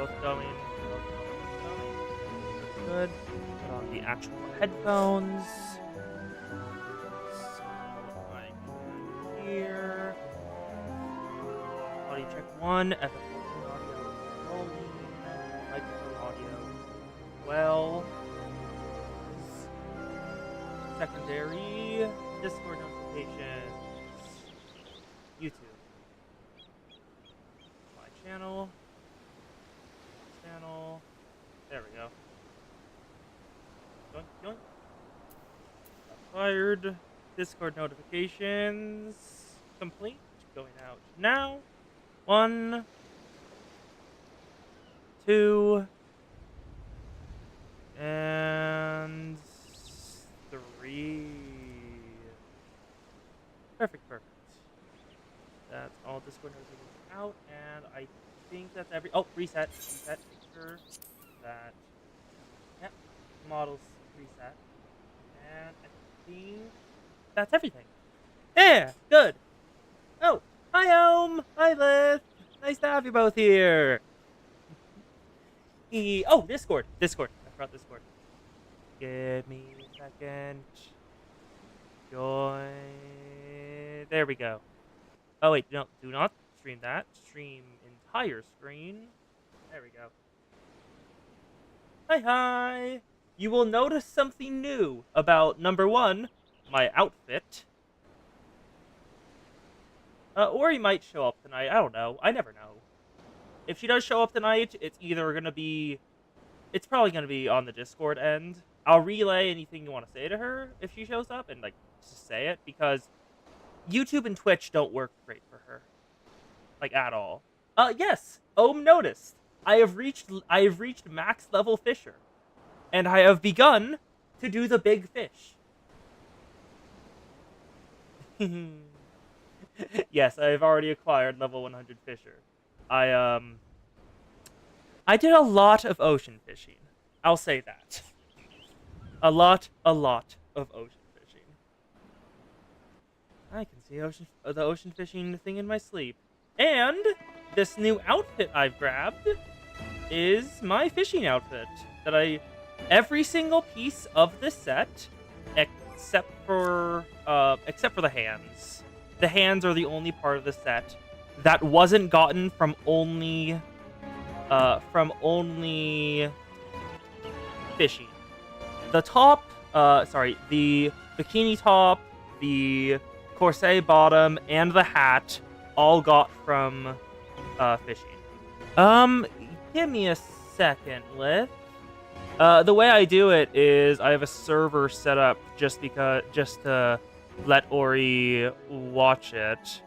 both going. They're both going. Good. Put on the actual headphones. So I can here. Audio check 1. FFP audio rolling. Microphone audio well. Secondary Discord notifications. YouTube. My channel. There we go. Yoink, yoink. Fired. Discord notifications. Complete. Going out now. 1, 2, and 3. Perfect. That's all Discord notifications out, and I think that's every. Oh, reset. Make sure that. Yep. Models reset, and I think that's everything. Yeah, good. Oh, hi, Hi, Liz. Nice to have you both here. Oh, Discord. I forgot Discord. Give me a second. Join. There we go. Oh, wait. No, do not stream that. Stream entire screen. There we go. Hi. You will notice something new about number 1, my outfit. Ori might show up tonight. I don't know. I never know. If she does show up tonight, it's either going to be... It's probably going to be on the Discord end. I'll relay anything you want to say to her if she shows up and, like, just say it. Because YouTube and Twitch don't work great for her. Like, at all. Yes. Ohm noticed. I have reached max level Fisher. And I have begun to do the big fish. Yes, I have already acquired level 100 Fisher. I did a lot of ocean fishing. I'll say that. A lot of ocean fishing. I can see the ocean fishing thing in my sleep. And this new outfit I've grabbed is my fishing outfit that every single piece of the set except for the hands. The hands are the only part of the set that wasn't gotten from only fishing. The top, the bikini top, the corset bottom, and the hat all got from fishing. Give me a second, Lith. The way I do it is I have a server set up just to let Ori watch it.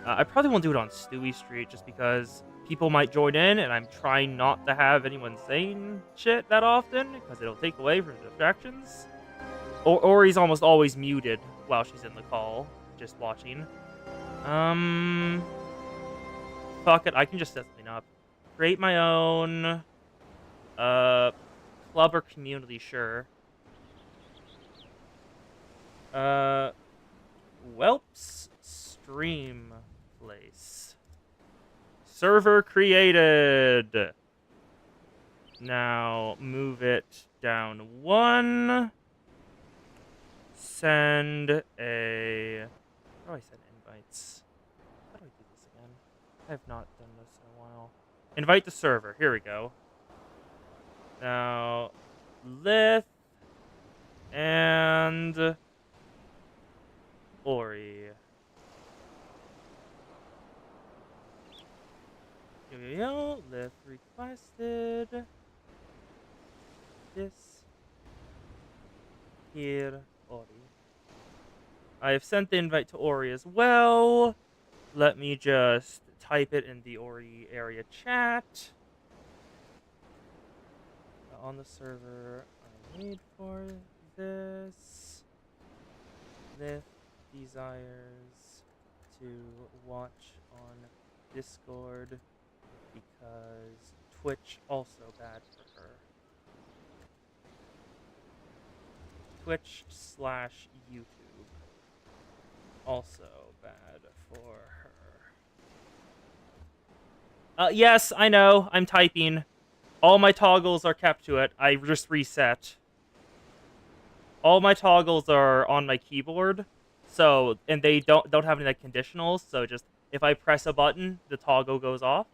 I probably won't do it on Stewie Street just because people might join in, and I'm trying not to have anyone saying shit that often because it'll take away from distractions. Ori's almost always muted while she's in the call, just watching. Fuck it, I can just set something up. Create my own club or community, sure. Whelps stream place. Server created. Now move it down 1. Send a... How do I send invites? How do I do this again? I have not done this in a while. Invite the server. Here we go. Now, Lith and Ori. Here we go. Lith requested this. Here, Ori. I have sent the invite to Ori as well. Let me just type it in the Ori area chat. On the server I made for this. Lith desires to watch on Discord because Twitch also bad for her. Twitch/YouTube also bad for her. Yes, I know. I'm typing. All my toggles are kept to it. I just reset. All my toggles are on my keyboard, so and they don't have any like conditionals. So just if I press a button, the toggle goes off.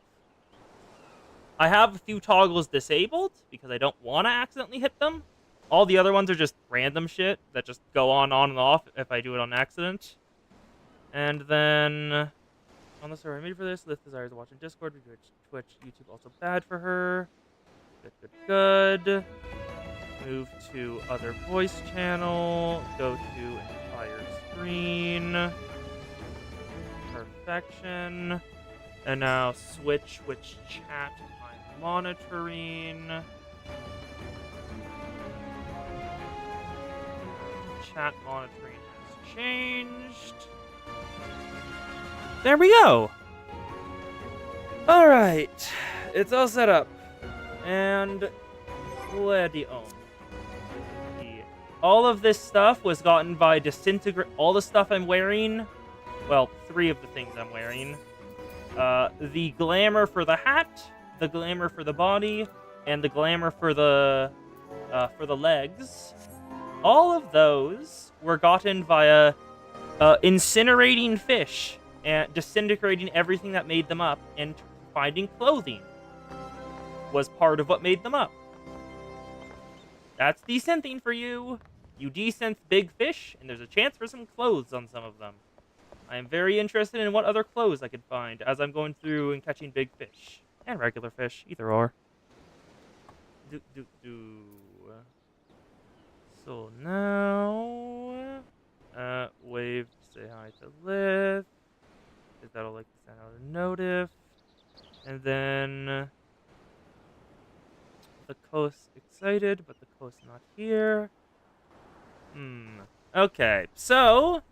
I have a few toggles disabled because I don't want to accidentally hit them. All the other ones are just random shit that just go on and off if I do it on accident. And then on the server I made for this, Lift desires to watch in Discord, Twitch, YouTube also bad for her. Good. Move to other voice channel. Go to entire screen. Perfection. And now switch which chat I'm monitoring. Chat monitoring has changed. There we go. All right, it's all set up. And ready on. All of this stuff was gotten by disintegrate. All the stuff I'm wearing, well, 3 of the things I'm wearing. The glamour for the hat, the glamour for the body, and the glamour for the legs. All of those were gotten via incinerating fish and disintegrating everything that made them up, and finding clothing was part of what made them up. That's descenting for you. You descent big fish, and there's a chance for some clothes on some of them. I am very interested in what other clothes I could find as I'm going through and catching big fish. And regular fish, either or. So now... wave to say hi to Liv. Because that'll like to send out a notif. And then... the coast excited, but the coast not here. Okay, so...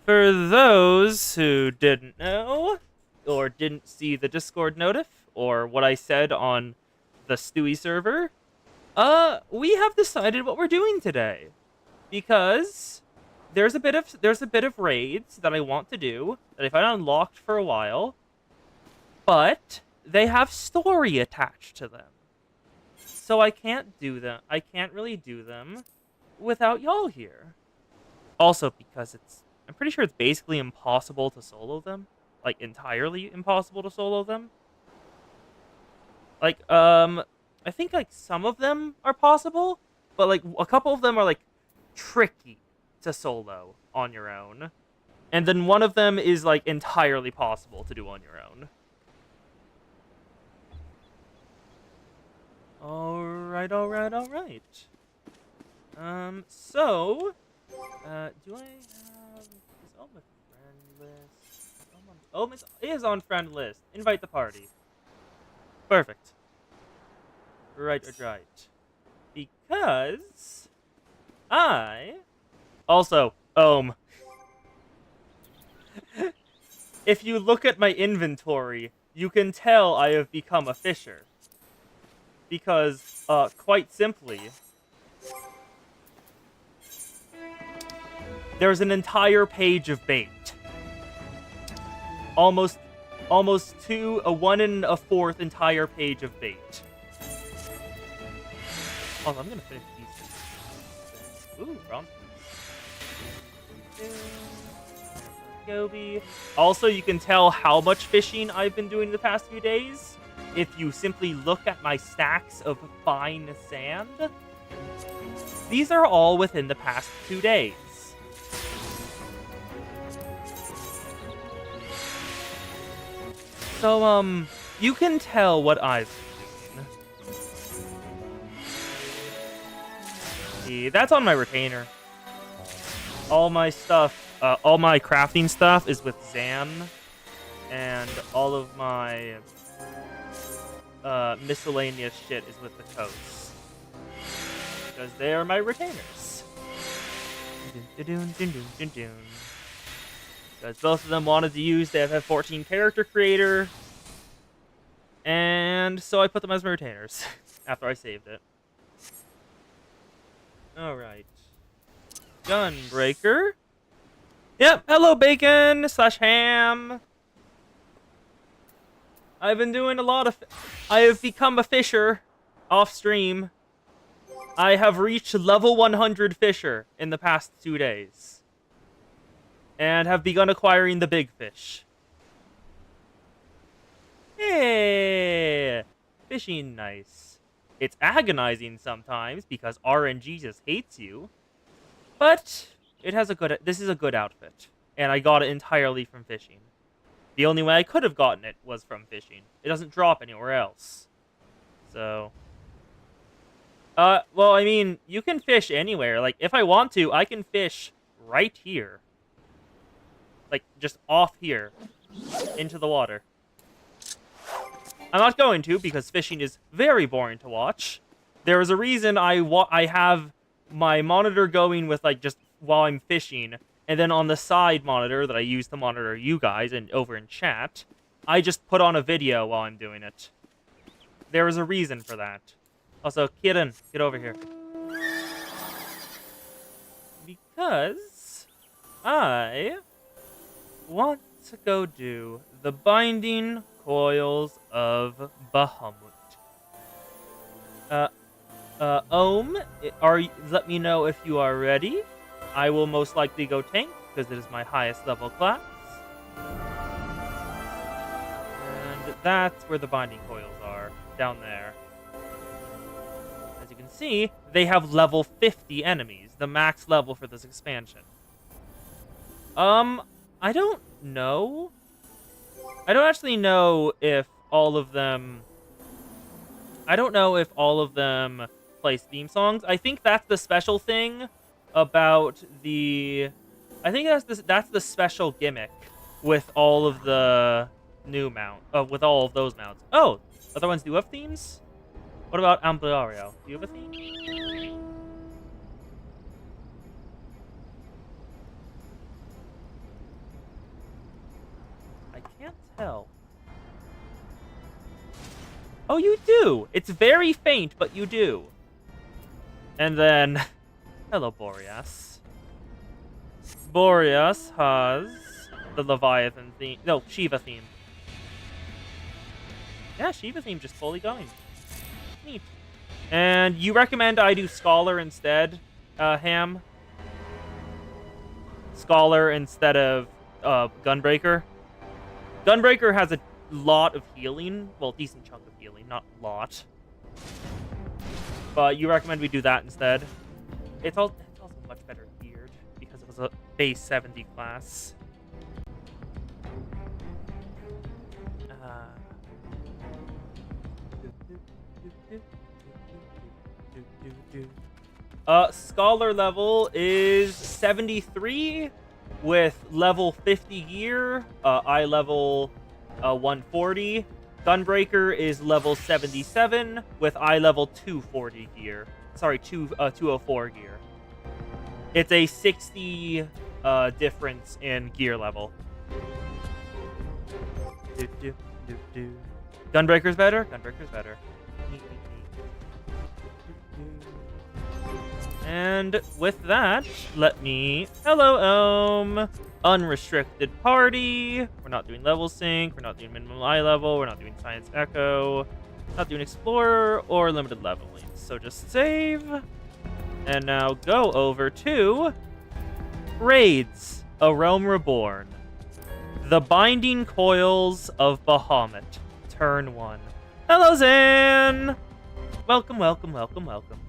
for those who didn't know, or didn't see the Discord notif, or what I said on the Stewie server, we have decided what we're doing today. Because there's a bit of raids that I want to do, that I've had unlocked for a while, but they have story attached to them. So I can't do them. I can't really do them without y'all here. Also, because I'm pretty sure it's basically impossible to solo them. Like, entirely impossible to solo them. Like, I think, like, some of them are possible, but, like, a couple of them are, like, tricky to solo on your own. And then one of them is, like, entirely possible to do on your own. Alright. So... do I have... is Oma friend list? Oma is on friend list. Invite the party. Perfect. Right. Because... I... also, if you look at my inventory, you can tell I have become a fisher. Because, quite simply... there's an entire page of bait. Almost 1 1/4 entire page of bait. Also, I'm gonna finish these. Ooh, bronze. Goby. Also, you can tell how much fishing I've been doing the past few days if you simply look at my stacks of fine sand. These are all within the past 2 days. So, you can tell what I've been doing. See, that's on my retainer. All my stuff, all my crafting stuff is with Zan. And all of my miscellaneous shit is with the coats. Because they are my retainers. Because both of them wanted to use the FF14 character creator. And so I put them as my retainers after I saved it. Alright. Gunbreaker. Yep, hello bacon / ham. I've been doing a lot of... I have become a fisher. off stream, I have reached level 100 Fisher in the past 2 days. And have begun acquiring the big fish. Hey! Fishing nice. It's agonizing sometimes because RNG just hates you. But this is a good outfit. And I got it entirely from fishing. The only way I could have gotten it was from fishing. It doesn't drop anywhere else. So... well, I mean, you can fish anywhere. Like, if I want to, I can fish right here. Like, just off here. Into the water. I'm not going to, because fishing is very boring to watch. There is a reason I have my monitor going with, like, just while I'm fishing, and then on the side monitor that I use to monitor you guys and over in chat, I just put on a video while I'm doing it. There is a reason for that. Also, Kieran, get over here. Because I want to go do the Binding Coils of Bahamut. Let me know if you are ready. I will most likely go tank, because it is my highest level class. And that's where the Binding Coils are, down there. As you can see, they have level 50 enemies, the max level for this expansion. I don't know. I don't actually know if all of them... I don't know if all of them play theme songs. I think that's the special thing about the... I think that's the special gimmick with all of the new with all of those mounts. Oh, other ones do have themes? What about Ampliario? Do you have a theme? I can't tell. Oh, you do! It's very faint, but you do. And then... Hello, Boreas. Boreas has the Leviathan theme. No, Shiva theme. Yeah, Shiva theme just fully going. Neat. And you recommend I do Scholar instead, Ham? Scholar instead of Gunbreaker? Gunbreaker has a lot of healing. Well, decent chunk of healing, not a lot. But you recommend we do that instead? It's also much better geared because it was a base 70 class. Scholar level is 73 with level 50 gear. Eye level 140. Gunbreaker is level 77 with eye level 240 gear. Sorry, 204 gear. It's a 60 difference in gear level. Gunbreaker's better? Gunbreaker's better. And with that, let me... Hello, Unrestricted party. We're not doing level sync. We're not doing minimum eye level. We're not doing science echo. Not doing explorer or limited leveling. So just save. And now go over to Raids, A Realm Reborn. The Binding Coils of Bahamut. Turn 1. Hello, Zan! Welcome, welcome, welcome, welcome.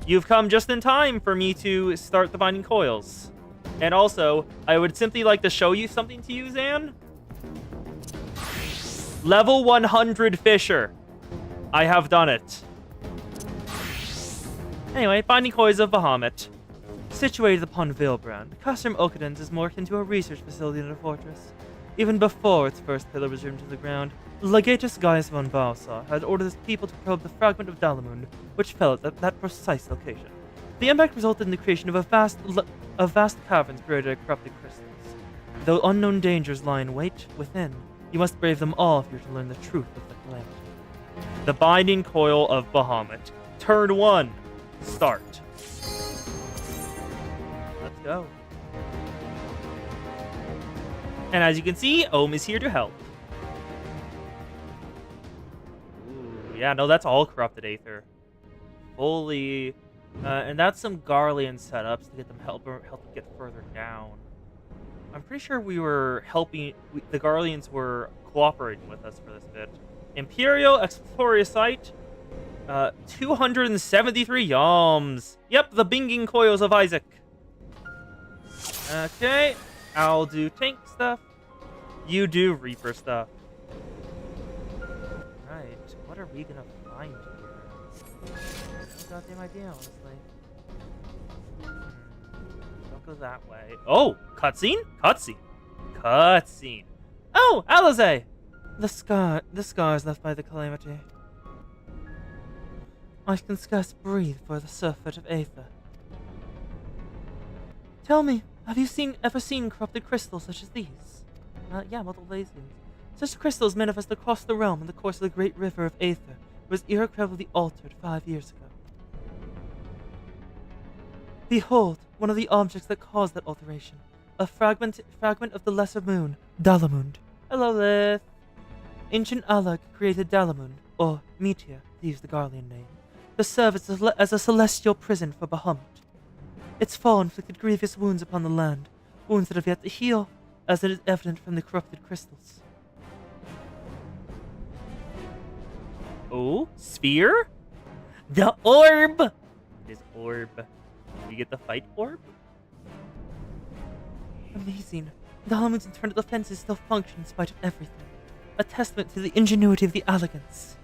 You've come just in time for me to start the Binding Coils. And also, I would simply like to show you something to you, Zan. Level 100 Fisher. I have done it. Anyway, Binding Coils of Bahamut. Situated upon Vilbrand, Castrum Oakadens is more akin to a research facility than a fortress. Even before its first pillar was driven to the ground, Legatus Gaius von Balsar had ordered his people to probe the fragment of Dalamund, which fell at that precise location. The impact resulted in the creation of a vast caverns created by corrupted crystals. Though unknown dangers lie in wait within, you must brave them all if you're to learn the truth of the calamity. The Binding Coil of Bahamut. Turn 1. Start. Let's go. And as you can see, Ohm is here to help. Ooh, yeah, no, that's all corrupted Aether. Fully. And that's some Garlean setups to get them help them get further down. I'm pretty sure we were helping. The Garleans were cooperating with us for this bit. Imperial Exploria Site. 273 yums. Yep, the binging coils of Isaac. Okay, I'll do tank stuff. You do Reaper stuff. Right, what are we gonna find here? No goddamn idea, honestly. Don't go that way. Oh, cutscene? Cutscene. Cutscene. Oh, Alize! The scars left by the calamity. I can scarce breathe for the surfeit of Aether. Tell me, have you ever seen corrupted crystals such as these? Yeah, multiple lasers. Such crystals manifest across the realm in the course of the great river of Aether, was irreparably altered 5 years ago. Behold, one of the objects that caused that alteration. A fragment of the lesser moon, Dalamund. Hello, Lith. Ancient Alag created Dalamund, or Meteor, to use the Garlean name, to serve as a celestial prison for Bahamut. Its fall inflicted grievous wounds upon the land, wounds that have yet to heal, as it is evident from the corrupted crystals. Oh, sphere? The orb! It is orb. We get the fight orb? Amazing. Dalamund's internal defenses still function in spite of everything. A testament to the ingenuity of the Allegans.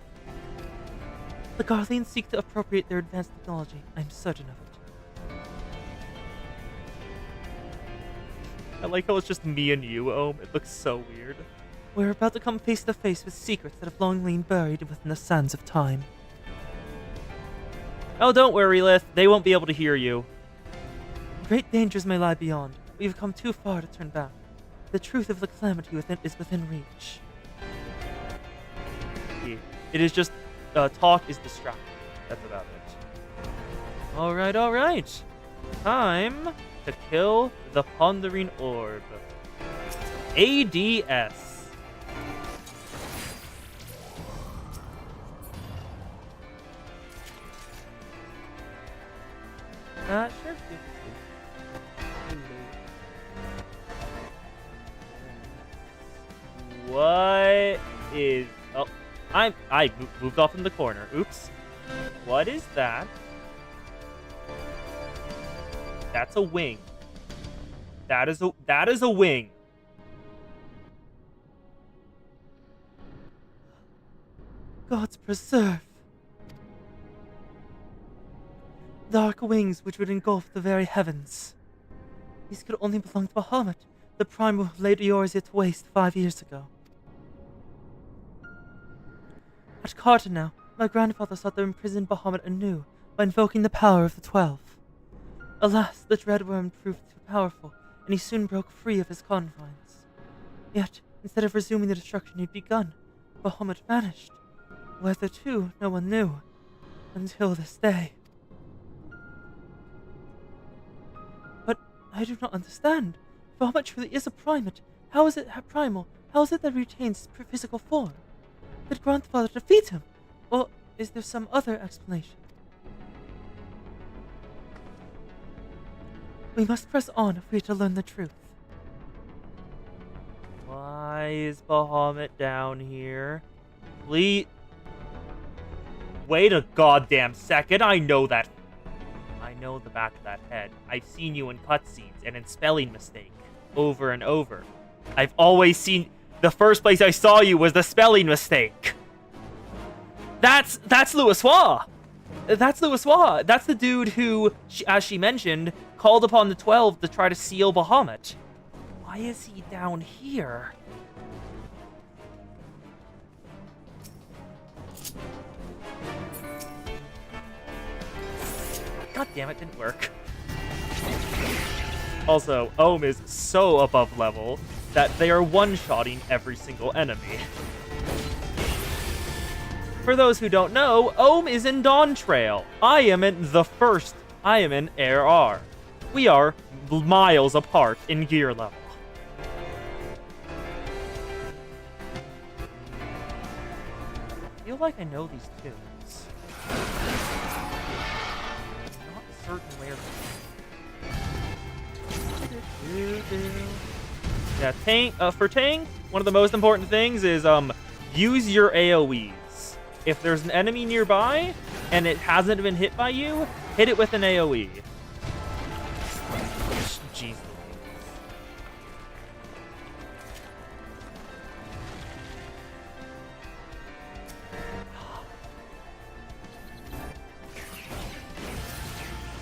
The Garleans seek to appropriate their advanced technology, I'm certain of it. I like how it's just me and you, Ohm. It looks so weird. We're about to come face to face with secrets that have long lain buried within the sands of time. Oh, don't worry, Lith. They won't be able to hear you. Great dangers may lie beyond. We've come too far to turn back. The truth of the calamity is within reach. It is just, talk is distracting. That's about it. Alright. Time to kill the Pondering Orb. ADS. Sure. What is... Oh, I moved off in the corner. Oops. What is that? That's a wing. That is a wing. Gods preserve. Dark wings which would engulf the very heavens. These could only belong to Bahamut, the primal who laid Eorzea to waste 5 years ago. At Carter my grandfather sought to imprison Bahamut anew by invoking the power of the 12. Alas, the dread worm proved too powerful, and he soon broke free of his confines. Yet, instead of resuming the destruction he'd begun, Bahamut vanished. Whether to, no one knew, until this day. But I do not understand. Bahamut truly is a primate. How is it primal? How is it that he retains his physical form? Did grandfather defeat him? Or is there some other explanation? We must press on if we are to learn the truth. Why is Bahamut down here? Please. Wait a goddamn second. I know that. I know the back of that head. I've seen you in cutscenes and in spelling mistake. Over and over. I've always seen... The first place I saw you was the spelling mistake. That's Louisoix. That's Louisoix. That's the dude who, as she mentioned, called upon the 12 to try to seal Bahamut. Why is he down here? God damn it, didn't work. Also, Ohm is so above level that they are one-shotting every single enemy. For those who don't know, Ohm is in Dawn Trail. I am in Air R. We are miles apart in gear level. I feel feel like I know these tunes. I'm not certain where. Yeah, tank. For tank, one of the most important things is use your AOE's. If there's an enemy nearby and it hasn't been hit by you, hit it with an AOE. Jeez.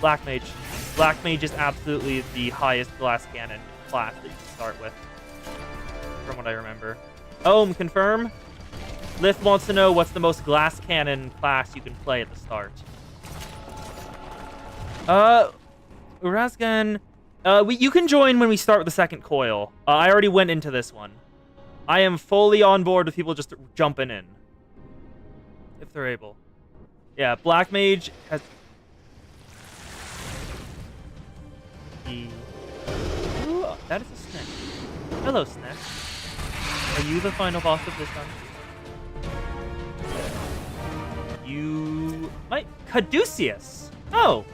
Black Mage. Black Mage is absolutely the highest glass cannon class that you can start with, from what I remember. Confirm. Lith wants to know what's the most glass cannon class you can play at the start. Razgan, you can join when we start with the second coil. I already went into this one. I am fully on board with people just jumping in, if they're able. Yeah, Black Mage has. Ooh, that is a snake. Hello, snake. Are you the final boss of this dungeon? You might Caduceus. Oh,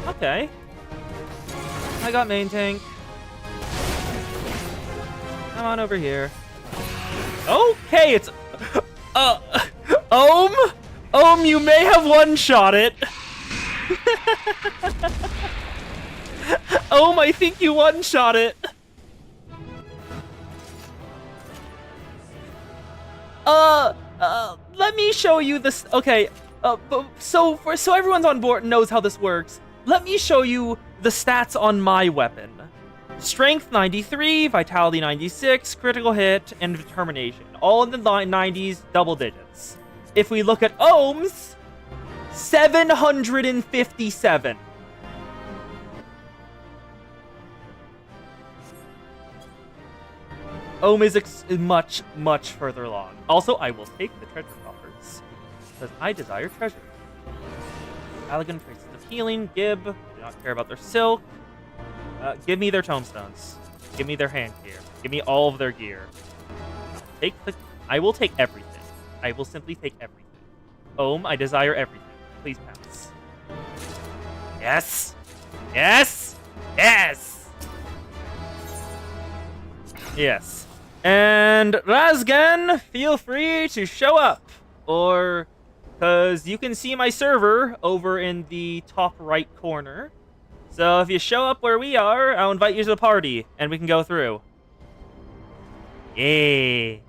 okay. I got main tank. Come on over here. Okay, it's you may have one-shot it. I think you one-shot it. Let me show you this. Okay, so everyone's on board and knows how this works. Let me show you the stats on my weapon. Strength 93, Vitality 96, critical hit, and determination. All in the 90s, double digits. If we look at ohms, 757. Ohm is much, much further along. Also, I will take the treasure coffers, because I desire treasure. Elegant Traces of Healing, Gib, do not care about their silk. Give me their tomestones. Give me their hand gear. Give me all of their gear. I will take everything. I will simply take everything. Ohm, I desire everything. Please pass. Yes! Yes! Yes! Yes. And Razgan, feel free to show up. Or, because you can see my server over in the top right corner. So if you show up where we are, I'll invite you to the party, and we can go through. Yay.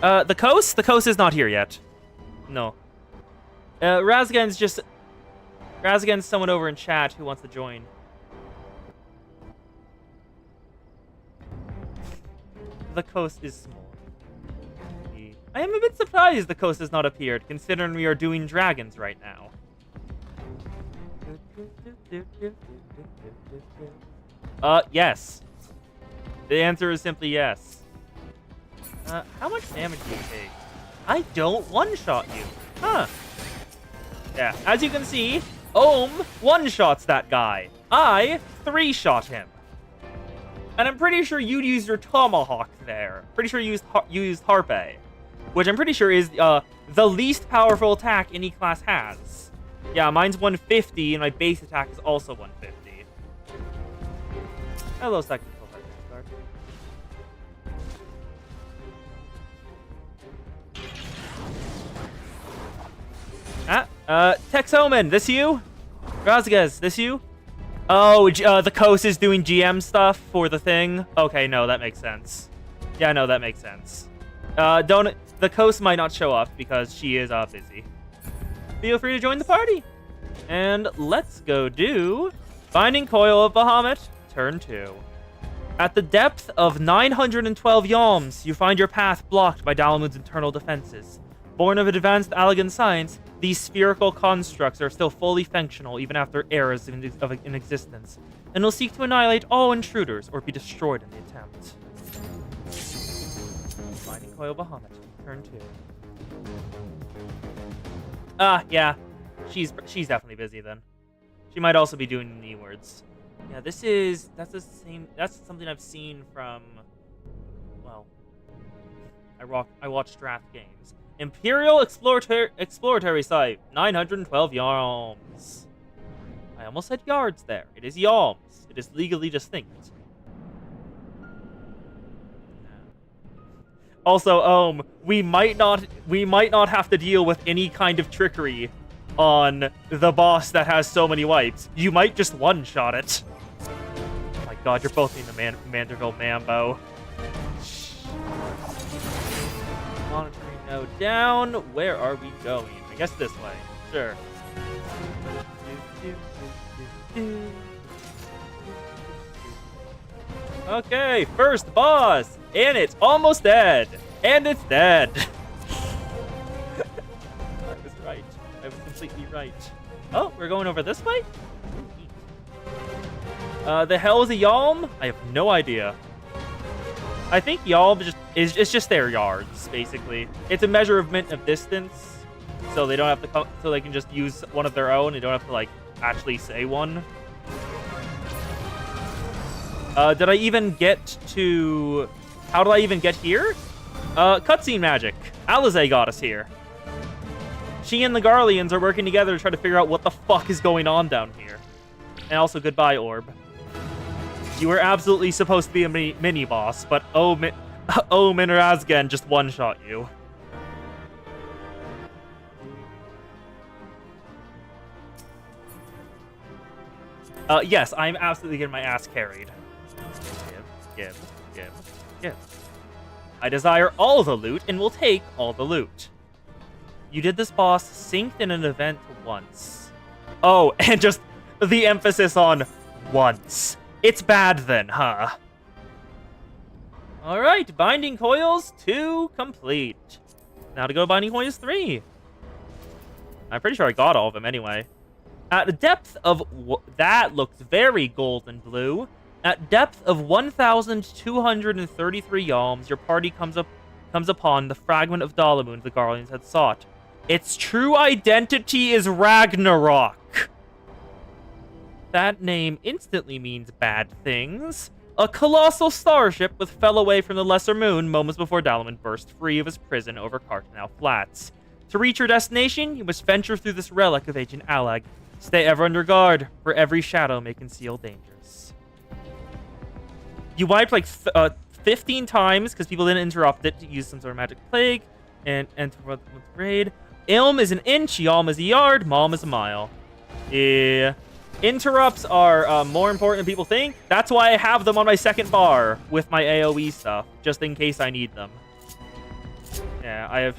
The coast? The coast is not here yet. No. Razgan's someone over in chat who wants to join. The coast is small. I am a bit surprised the coast has not appeared, considering we are doing dragons right now. Yes. The answer is simply yes. How much damage do you take? I don't one-shot you. Huh. Yeah, as you can see, Ohm one-shots that guy. I three-shot him. And I'm pretty sure you used your tomahawk there. Pretty sure you used Harpe, which I'm pretty sure is the least powerful attack any class has. Yeah, mine's 150, and my base attack is also 150. Hello, second card. Tex Omen, this you? Razgaz, this you? Oh, the coast is doing GM stuff for the thing? Okay, no, that makes sense. Yeah, no, that makes sense. The coast might not show up because she is busy. Feel free to join the party. And let's go do Binding Coil of Bahamut, turn 2. At the depth of 912 yalms, you find your path blocked by Dalamun's internal defenses. Born of advanced Allagan science, these spherical constructs are still fully functional even after eras in existence, and will seek to annihilate all intruders or be destroyed in the attempt. Binding Coil Bahamut, turn 2. Yeah. She's definitely busy then. She might also be doing knee words. Yeah, that's something I've seen from, well, I I watch draft games. Imperial Exploratory Site, 912 yalms. I almost said yards there. It is yalms. It is legally distinct. Also, we might not have to deal with any kind of trickery on the boss that has so many wipes. You might just one-shot it. Oh my god, you're both in the Manderville Mambo. Monitoring node down. Where are we going? I guess this way. Sure. Okay, first boss! And it's almost dead! And it's dead! I was right. I was completely right. Oh, we're going over this way? The hell is a yalm? I have no idea. I think yalm is just their yards, basically. It's a measurement of distance, so they don't have to come, so they can just use one of their own. They don't have to like actually say one. Did I even get to? How did I even get here? Cutscene magic. Alizé got us here. She and the Garleans are working together to try to figure out what the fuck is going on down here. And also, goodbye, Orb. You were absolutely supposed to be a mini-boss, but Minerazgen just one-shot you. Yes, I'm absolutely getting my ass carried. Give. I desire all the loot and will take all the loot. You did this boss synced in an event once. Oh, and just the emphasis on once. It's bad then, huh? Alright, Binding Coils 2 complete. Now to go to Binding Coils 3. I'm pretty sure I got all of them anyway. At a depth of... that looks very golden blue. At depth of 1,233 yalms, your party comes upon the fragment of Dalamun the Garleans had sought. Its true identity is Ragnarok. That name instantly means bad things. A colossal starship with fell away from the Lesser Moon moments before Dalamun burst free of his prison over Cartanel Flats. To reach your destination, you must venture through this relic of ancient Alag. Stay ever under guard, for every shadow may conceal dangers. You wiped like 15 times because people didn't interrupt it to use some sort of magic plague and enter the raid. Ilm is an inch, Yalm is a yard, Malm is a mile. Yeah. Interrupts are more important than people think. That's why I have them on my second bar with my AoE stuff, just in case I need them. Yeah, I have...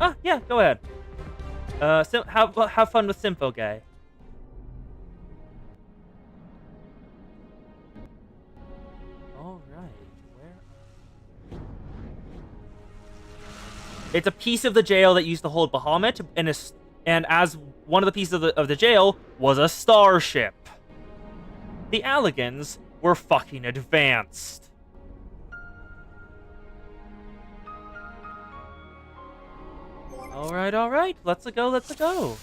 Ah, yeah, go ahead. Have fun with Sympho Guy. It's a piece of the jail that used to hold Bahamut, and as one of the pieces of the jail was a starship. The Alligans were fucking advanced. All right. Let's go. What's down?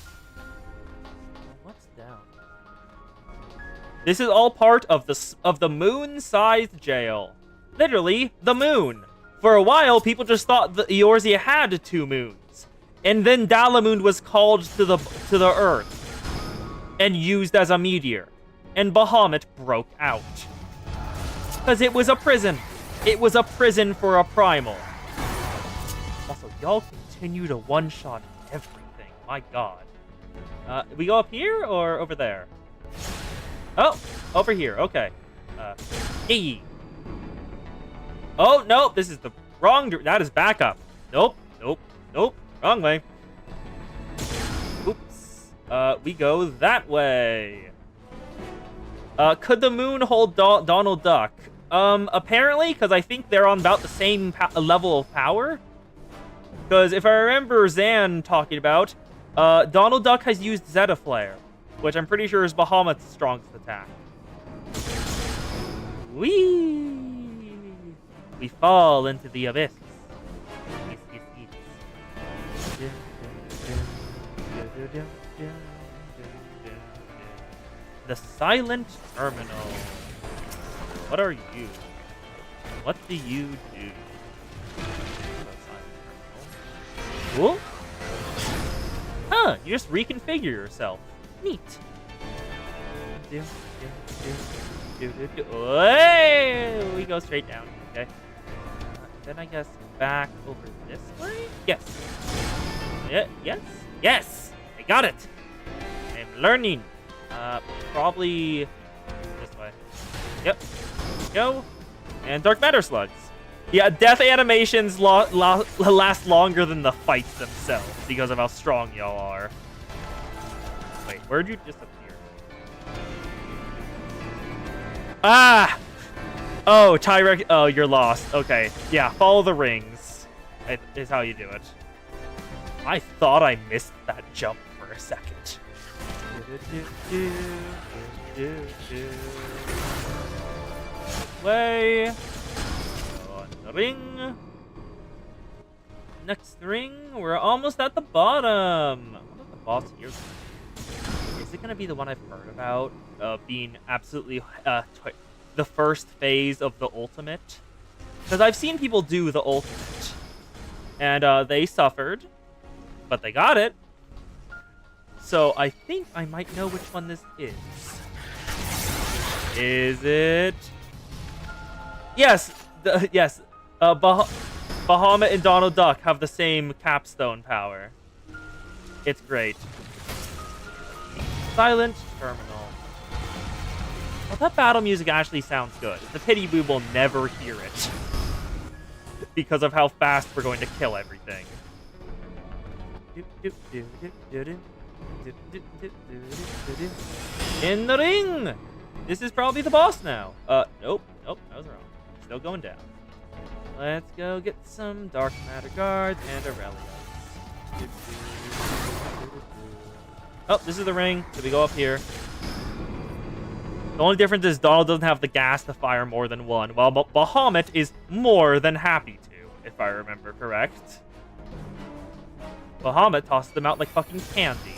This is all part of the moon-sized jail. Literally, the moon. For a while, people just thought that Eorzea had 2 moons. And then Dalamun was called to the Earth and used as a meteor. And Bahamut broke out. Because it was a prison. It was a prison for a primal. Also, y'all continue to one-shot everything. My god. We go up here or over there? Oh, over here. Okay. E. Oh, no, this is the wrong... That is backup. Nope. Wrong way. Oops. We go that way. Could the moon hold Donald Duck? Apparently, because I think they're on about the same level of power. Because if I remember Zan talking about, Donald Duck has used Zeta Flare, which I'm pretty sure is Bahamut's strongest attack. Whee! We fall into the abyss. The Silent Terminal. What are you? what do you do? Cool. Huh, you just reconfigure yourself. Neat. Hey, we go straight down. Okay. Then I guess back over this way? Yes. Yeah, yes? Yes! I got it! I'm learning. Probably this way. Yep. Go. And dark matter slugs. Yeah, death animations last longer than the fights themselves because of how strong y'all are. Wait, where'd you disappear? Ah! Oh, Tyrek. Oh, you're lost. Okay. Yeah, follow the rings is how you do it. I thought I missed that jump for a second. Way. On the ring. Next ring. We're almost at the bottom. I wonder if the boss here is it gonna be the one I've heard about? Being absolutely the first phase of the ultimate. Because I've seen people do the ultimate. And they suffered. But they got it. So I think I might know which one this is. Is it? Yes. Yes. Bahamut and Donald Duck have the same capstone power. It's great. Silent Terminal. Well, that battle music actually sounds good. It's a pity we will never hear it. Because of how fast we're going to kill everything. In the ring! This is probably the boss now. Nope. Nope, I was wrong. Still going down. Let's go get some Dark Matter Guards and Aurelios. Oh, this is the ring. So we go up here. The only difference is Donald doesn't have the gas to fire more than one, while Bahamut is more than happy to, if I remember correct. Bahamut tosses them out like fucking candy.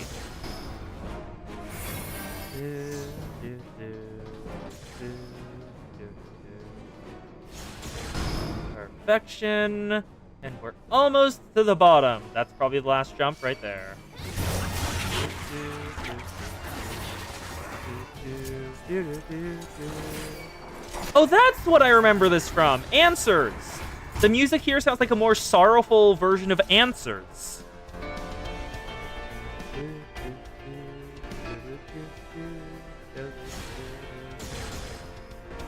Perfection. And we're almost to the bottom. That's probably the last jump right there. Oh, that's what I remember this from. Answers. The music here sounds like a more sorrowful version of Answers. Yeah,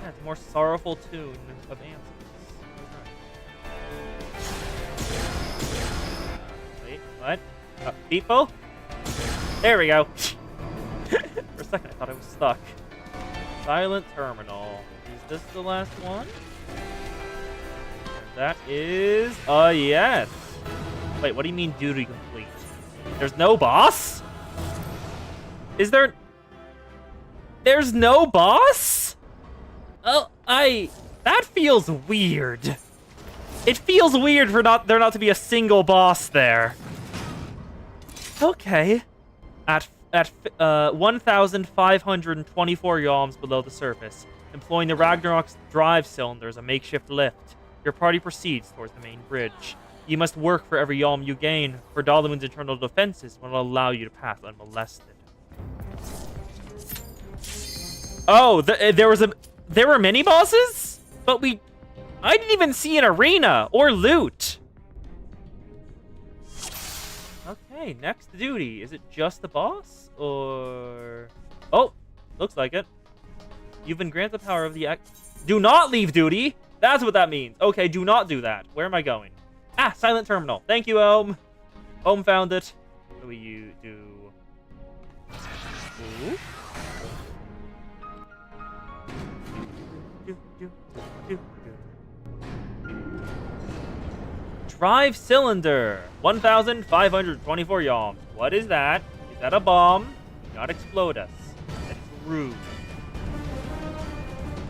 it's a more sorrowful tune of Answers. Wait, what? People? There we go. For a second, I thought I was stuck. Silent Terminal. Is this the last one? That is... yes. Wait, what do you mean duty complete? There's no boss? Is there... There's no boss? Oh, that feels weird. It feels weird for there not to be a single boss there. Okay. At 1,524 yalms below the surface, employing the Ragnarok's drive cylinder as a makeshift lift, your party proceeds towards the main bridge. You must work for every yalm you gain, for Dalamun's internal defenses will allow you to pass unmolested. Oh, there were mini bosses, but I didn't even see an arena or loot. Okay, next duty. Is it just the boss? Or... Oh, looks like it. You've been granted the power of the... Do not leave duty! That's what that means. Okay, do not do that. Where am I going? Ah, Silent Terminal. Thank you, Ohm. Ohm found it. What do we do? Ooh. Drive cylinder, 1,524 yalms. What is that? Is that a bomb? Do not explode us. That's rude.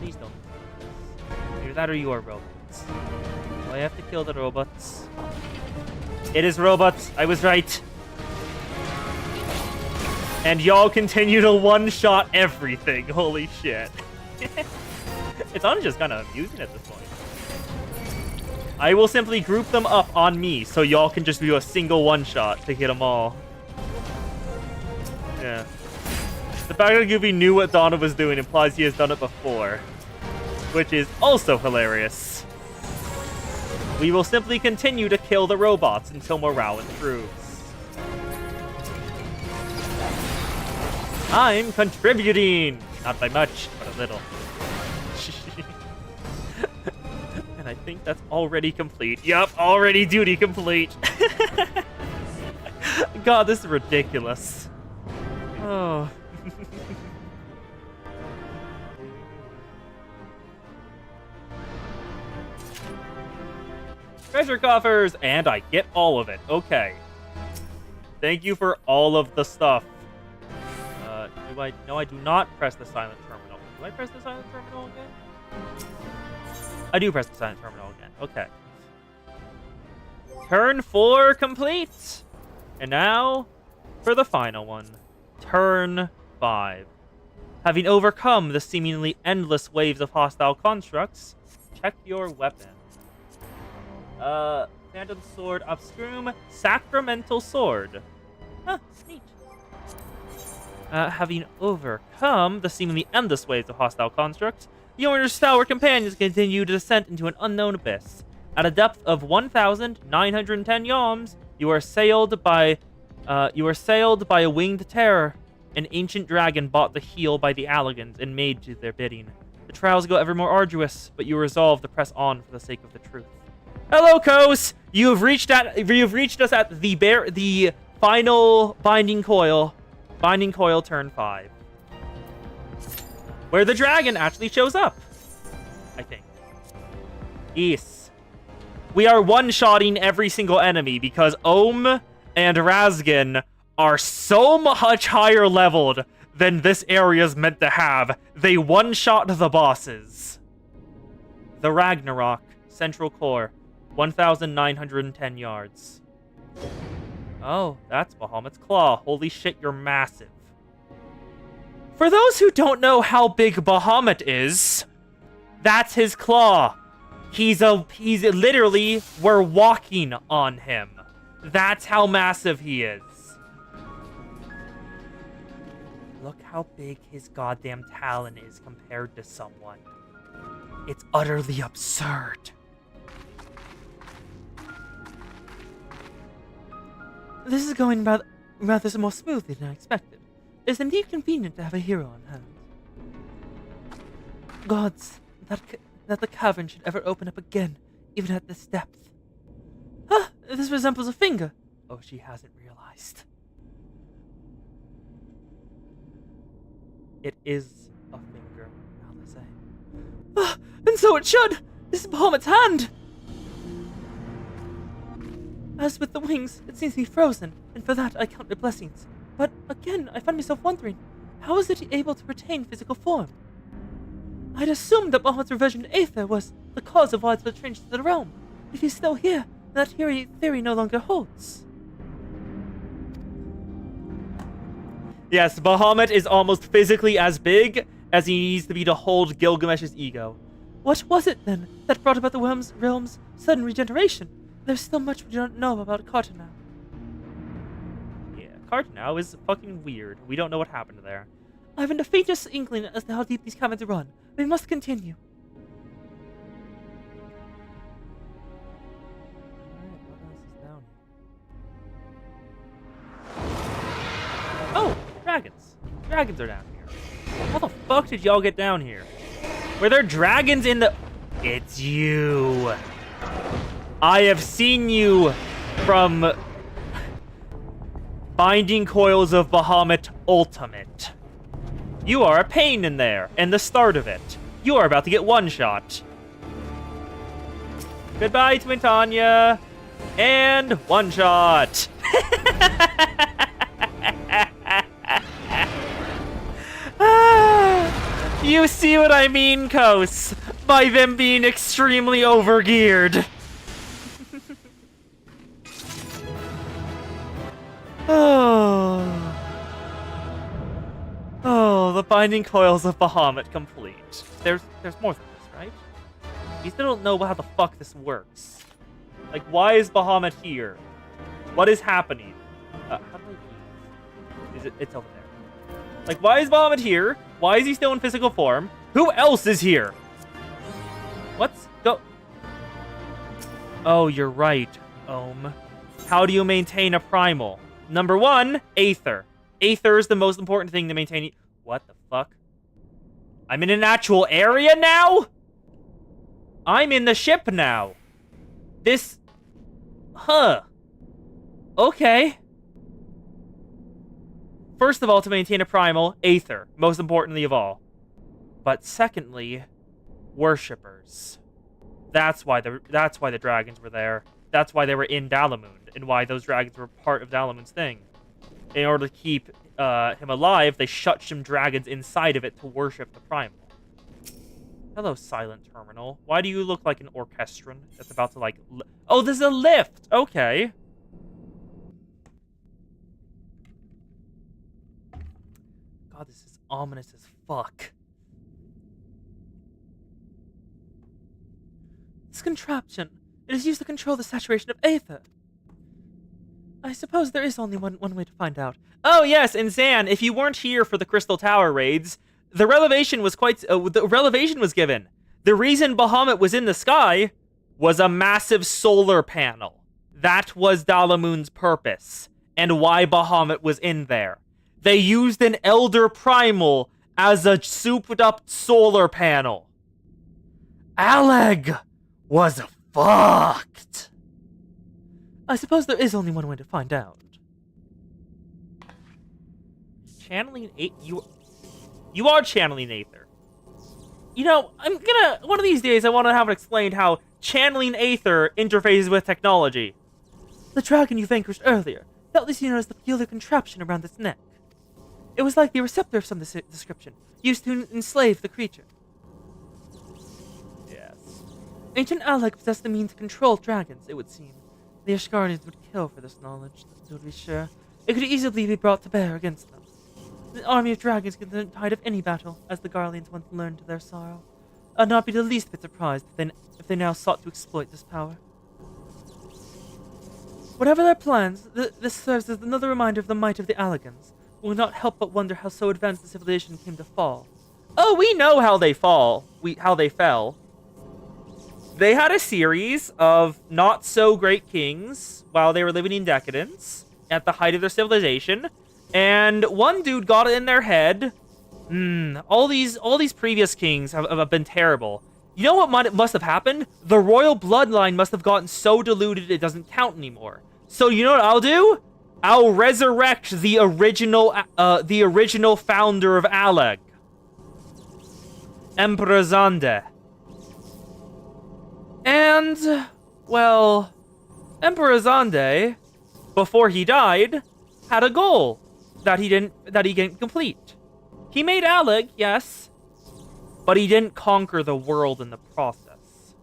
Please don't. Either that or you are robots. Do I have to kill the robots? It is robots. I was right. And y'all continue to one-shot everything. Holy shit. It's honestly just kind of amusing at this point. I will simply group them up on me, so y'all can just do a single one-shot to hit them all. Yeah. The fact that Goofy knew what Donna was doing implies he has done it before, which is also hilarious. We will simply continue to kill the robots until morale improves. I'm contributing! Not by much, but a little. And I think that's already complete. Yup, already duty complete. God, this is ridiculous. Oh. Treasure coffers! And I get all of it. Okay. Thank you for all of the stuff. No, I do not press the silent terminal. Do I press the silent terminal again? I do press the silent terminal again. Okay. Turn 4 complete! And now, for the final one. Turn 5. Having overcome the seemingly endless waves of hostile constructs, check your weapon. Phantom Sword Obscurum, Sacramental Sword. Huh, neat. Having overcome the seemingly endless waves of hostile constructs, you and your stalwart companions continue to descend into an unknown abyss. At a depth of 1,910 yalms, you are assailed by a winged terror. An ancient dragon bought the heel by the Alligans and made to their bidding. The trials go ever more arduous, but you resolve to press on for the sake of the truth. Hello, Coils! You've reached us at the final binding coil. Binding coil turn 5. Where the dragon actually shows up. I think. Yes. We are one-shotting every single enemy because Ohm and Razgan are so much higher leveled than this area's meant to have. They one-shot the bosses. The Ragnarok, Central Core, 1,910 yards. Oh, that's Bahamut's Claw. Holy shit, you're massive. For those who don't know how big Bahamut is, that's his claw. He's literally, we're walking on him. That's how massive he is. Look how big his goddamn talon is compared to someone. It's utterly absurd. This is going rather more smoothly than I expected. It's indeed convenient to have a hero on hand. Gods, that the cavern should ever open up again, even at this depth. Ah, this resembles a finger. Oh, she hasn't realized. It is a finger, I'll say. Ah, and so it should! This is Bahamut's hand! As with the wings, it seems to be frozen, and for that I count it blessings. But again, I find myself wondering, how is it able to retain physical form? I'd assumed that Bahamut's reversion to Aether was the cause of widespread change to the realm. If he's still here, that theory no longer holds. Yes, Bahamut is almost physically as big as he needs to be to hold Gilgamesh's ego. What was it, then, that brought about the realm's sudden regeneration? There's still much we don't know about Cartanau. Yeah, Cartanau is fucking weird. We don't know what happened there. I haven't the faintest inkling as to how deep these caverns run. We must continue. Alright, what else is down here? Oh, dragons. Dragons are down here. How the fuck did y'all get down here? Were there dragons in the... It's you. I have seen you from Binding Coils of Bahamut Ultimate. You are a pain in there, and the start of it. You are about to get one-shot. Goodbye, Twin Tanya. And one-shot. You see what I mean, Kos, by them being extremely overgeared. Oh, the Binding Coils of Bahamut complete. There's more than this, right? We still don't know how the fuck this works. Like, why is Bahamut here? What is happening? How do I leave? It's over there. Like, why is Bahamut here? Why is he still in physical form? Who else is here? What's... Go... Oh, you're right, Ohm. How do you maintain a primal? Number 1, Aether. Aether is the most important thing to maintain... What the fuck? I'm in an actual area now? I'm in the ship now. This... Huh. Okay. First of all, to maintain a primal, Aether. Most importantly of all. But secondly, worshippers. That's why the dragons were there. That's why they were in Dalamund, and why those dragons were part of Dalamund's thing. In order to keep him alive, they shut some dragons inside of it to worship the primal. Hello, Silent Terminal. Why do you look like an orchestrion that's about to, like... Oh, there's a lift! Okay. God, this is ominous as fuck. This contraption. It is used to control the saturation of aether. I suppose there is only one way to find out. Oh, yes, and Zan, if you weren't here for the Crystal Tower raids, the revelation was given. The reason Bahamut was in the sky was a massive solar panel. That was Dalamund's purpose, and why Bahamut was in there. They used an Elder Primal as a souped-up solar panel. Aleg was fucked. I suppose there is only one way to find out. Channeling you are channeling Aether. You know, one of these days I want to have it explained how channeling Aether interfaces with technology. The dragon you vanquished earlier, doubtless you noticed the peculiar contraption around its neck. It was like the receptor of some description, used to enslave the creature. Yes. Ancient Aleg possessed the means to control dragons, it would seem. The Ashgardians would kill for this knowledge, to be sure. It could easily be brought to bear against them. The army of dragons can turn the tide of any battle, as the Garleans once learned to their sorrow. I'd not be the least bit surprised if they now sought to exploit this power. Whatever their plans, this serves as another reminder of the might of the Allegans. We will not help but wonder how so advanced a civilization came to fall. Oh, we know how they fall. How they fell. They had a series of not-so-great kings while they were living in decadence at the height of their civilization, and one dude got it in their head. All these previous kings have been terrible. You know what must have happened? The royal bloodline must have gotten so diluted it doesn't count anymore. So you know what I'll do? I'll resurrect the original founder of Aleg, Emperor Zande. And, well, Emperor Zande, before he died, had a goal that he didn't complete. He made Aleg, yes, but he didn't conquer the world in the process.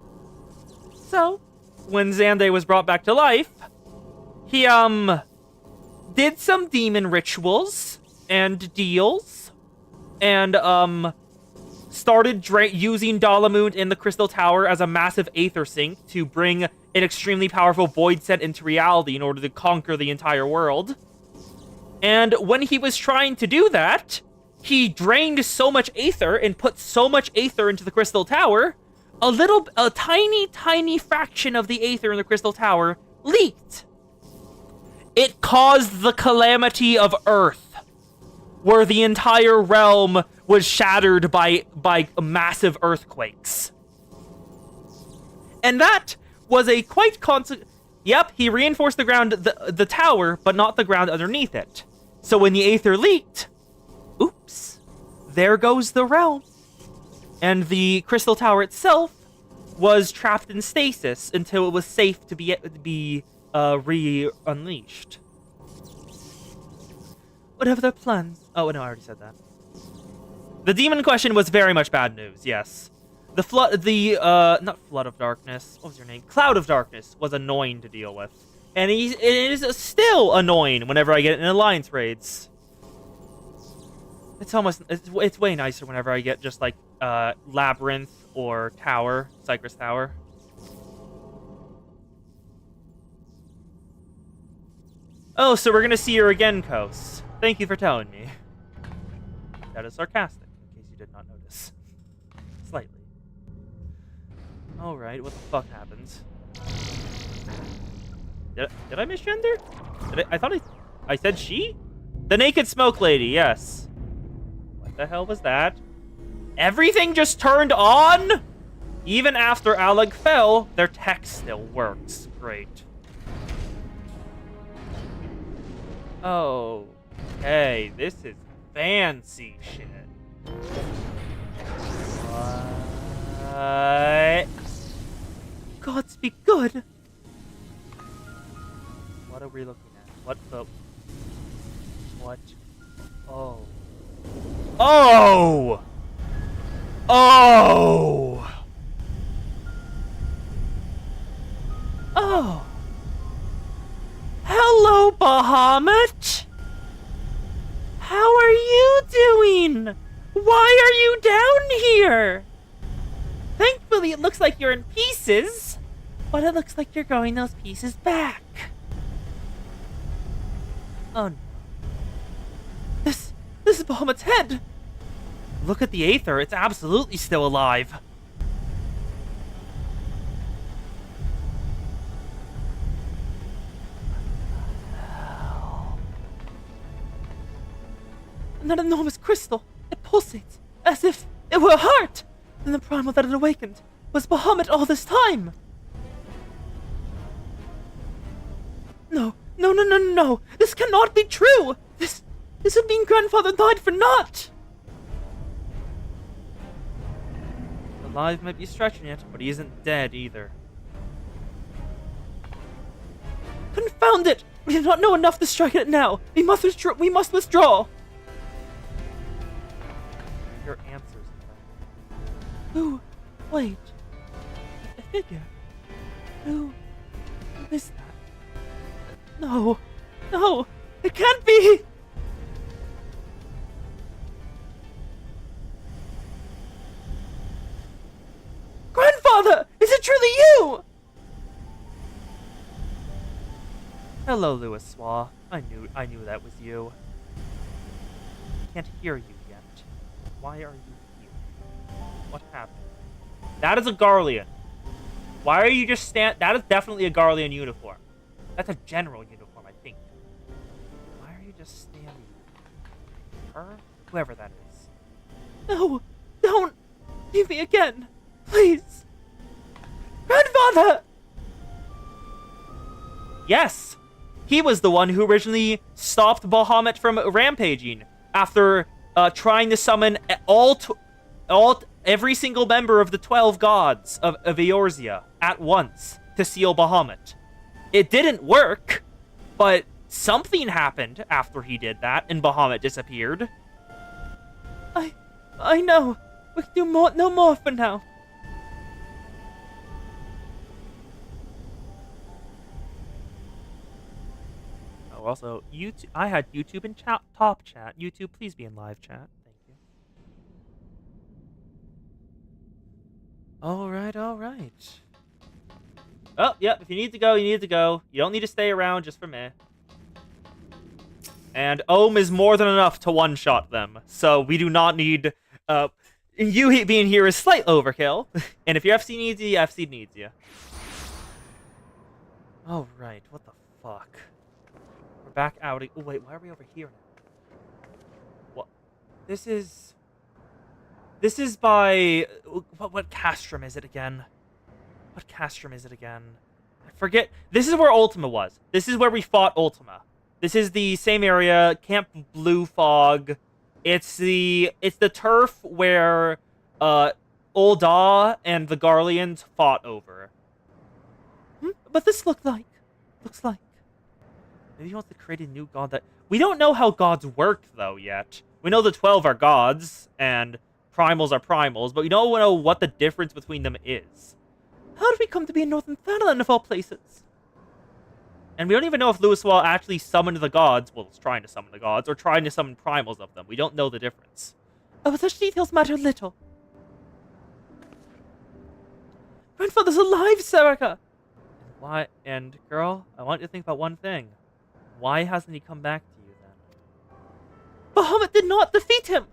So, when Zande was brought back to life, he did some demon rituals and deals, and started using Dalamund in the Crystal Tower as a massive aether sink to bring an extremely powerful void set into reality in order to conquer the entire world. And when he was trying to do that, he drained so much aether and put so much aether into the Crystal Tower, a tiny fraction of the aether in the Crystal Tower leaked. It caused the calamity of Earth, where the entire realm was shattered by massive earthquakes. And that was a quite Yep, he reinforced the ground, the tower, but not the ground underneath it. So when the aether leaked, oops, there goes the realm. And the Crystal Tower itself was trapped in stasis until it was safe to be re-unleashed. Whatever their plans... Oh, no, I already said that. The demon question was very much bad news, yes. Not Flood of Darkness. What was your name? Cloud of Darkness was annoying to deal with. And it is still annoying whenever I get in alliance raids. It's way nicer whenever I get just like, Labyrinth or Tower, Cypress Tower. Oh, so we're gonna see her again, Coast. Thank you for telling me. That is sarcastic, in case you did not notice. Slightly. Alright, what the fuck happens? Did I misgender? I thought I said she? The naked smoke lady, yes. What the hell was that? Everything just turned on? Even after Alec fell, their tech still works. Great. Oh, hey, this is fancy shit. What? Gods be good. What are we looking at? What the? What? Oh. Oh! Oh! Oh! Hello, Bahamut! How are you doing? Why are you down here? Thankfully, it looks like you're in pieces, but it looks like you're growing those pieces back. Oh no. This is Bahamut's head! Look at the Aether, it's absolutely still alive. And that enormous crystal, it pulsates, as if it were a heart! And the primal that it awakened was Bahamut all this time! No, no, no, no, no! This cannot be true! This would mean grandfather died for naught! Alive might be stretching it, but he isn't dead either. Confound it! We do not know enough to strike it now! We must withdraw! Your answers. Who? Wait. A figure. Who is that? No. No! It can't be! Grandfather! Is it truly you? Hello, Louis Swa. I knew that was you. I can't hear you yet. Why are you here? What happened? That is a Garlean. Why are you just that is definitely a Garlean uniform. That's a general uniform, I think. Why are you just standing there? Her? Whoever that is. No! Don't! Leave me again! Please! Grandfather! Yes! He was the one who originally stopped Bahamut from rampaging after trying to summon every single member of the 12 gods of Eorzea at once to seal Bahamut. It didn't work, but something happened after he did that and Bahamut disappeared. I know. We can do no more for now. Also, YouTube. I had YouTube in top chat. YouTube, please be in live chat. Thank you. All right. Oh, yep. If you need to go, you need to go. You don't need to stay around just for me. And Ohm is more than enough to one-shot them, so we do not need. You being here is slight overkill. And if your FC needs you, FC needs you. All right. What the fuck? Back out. Oh wait, why are we over here now? What? This is by what castrum is it again? What castrum is it again? I forget. This is where Ultima was. This is where we fought Ultima. This is the same area, Camp Blue Fog. It's the turf where Ul'dah and the Garleans fought over. But this looks like. Maybe he wants to create a new god that... We don't know how gods work, though, yet. We know the 12 are gods, and primals are primals, but we don't know what the difference between them is. How did we come to be in Northern Thanalan, of all places? And we don't even know if Louis Wall actually summoned the gods, well, it's trying to summon the gods, or trying to summon primals of them. We don't know the difference. Oh, such details matter little. Grandfather's alive, Serica! Why? And, girl, I want you to think about one thing. Why hasn't he come back to you then? Bahamut did not defeat him!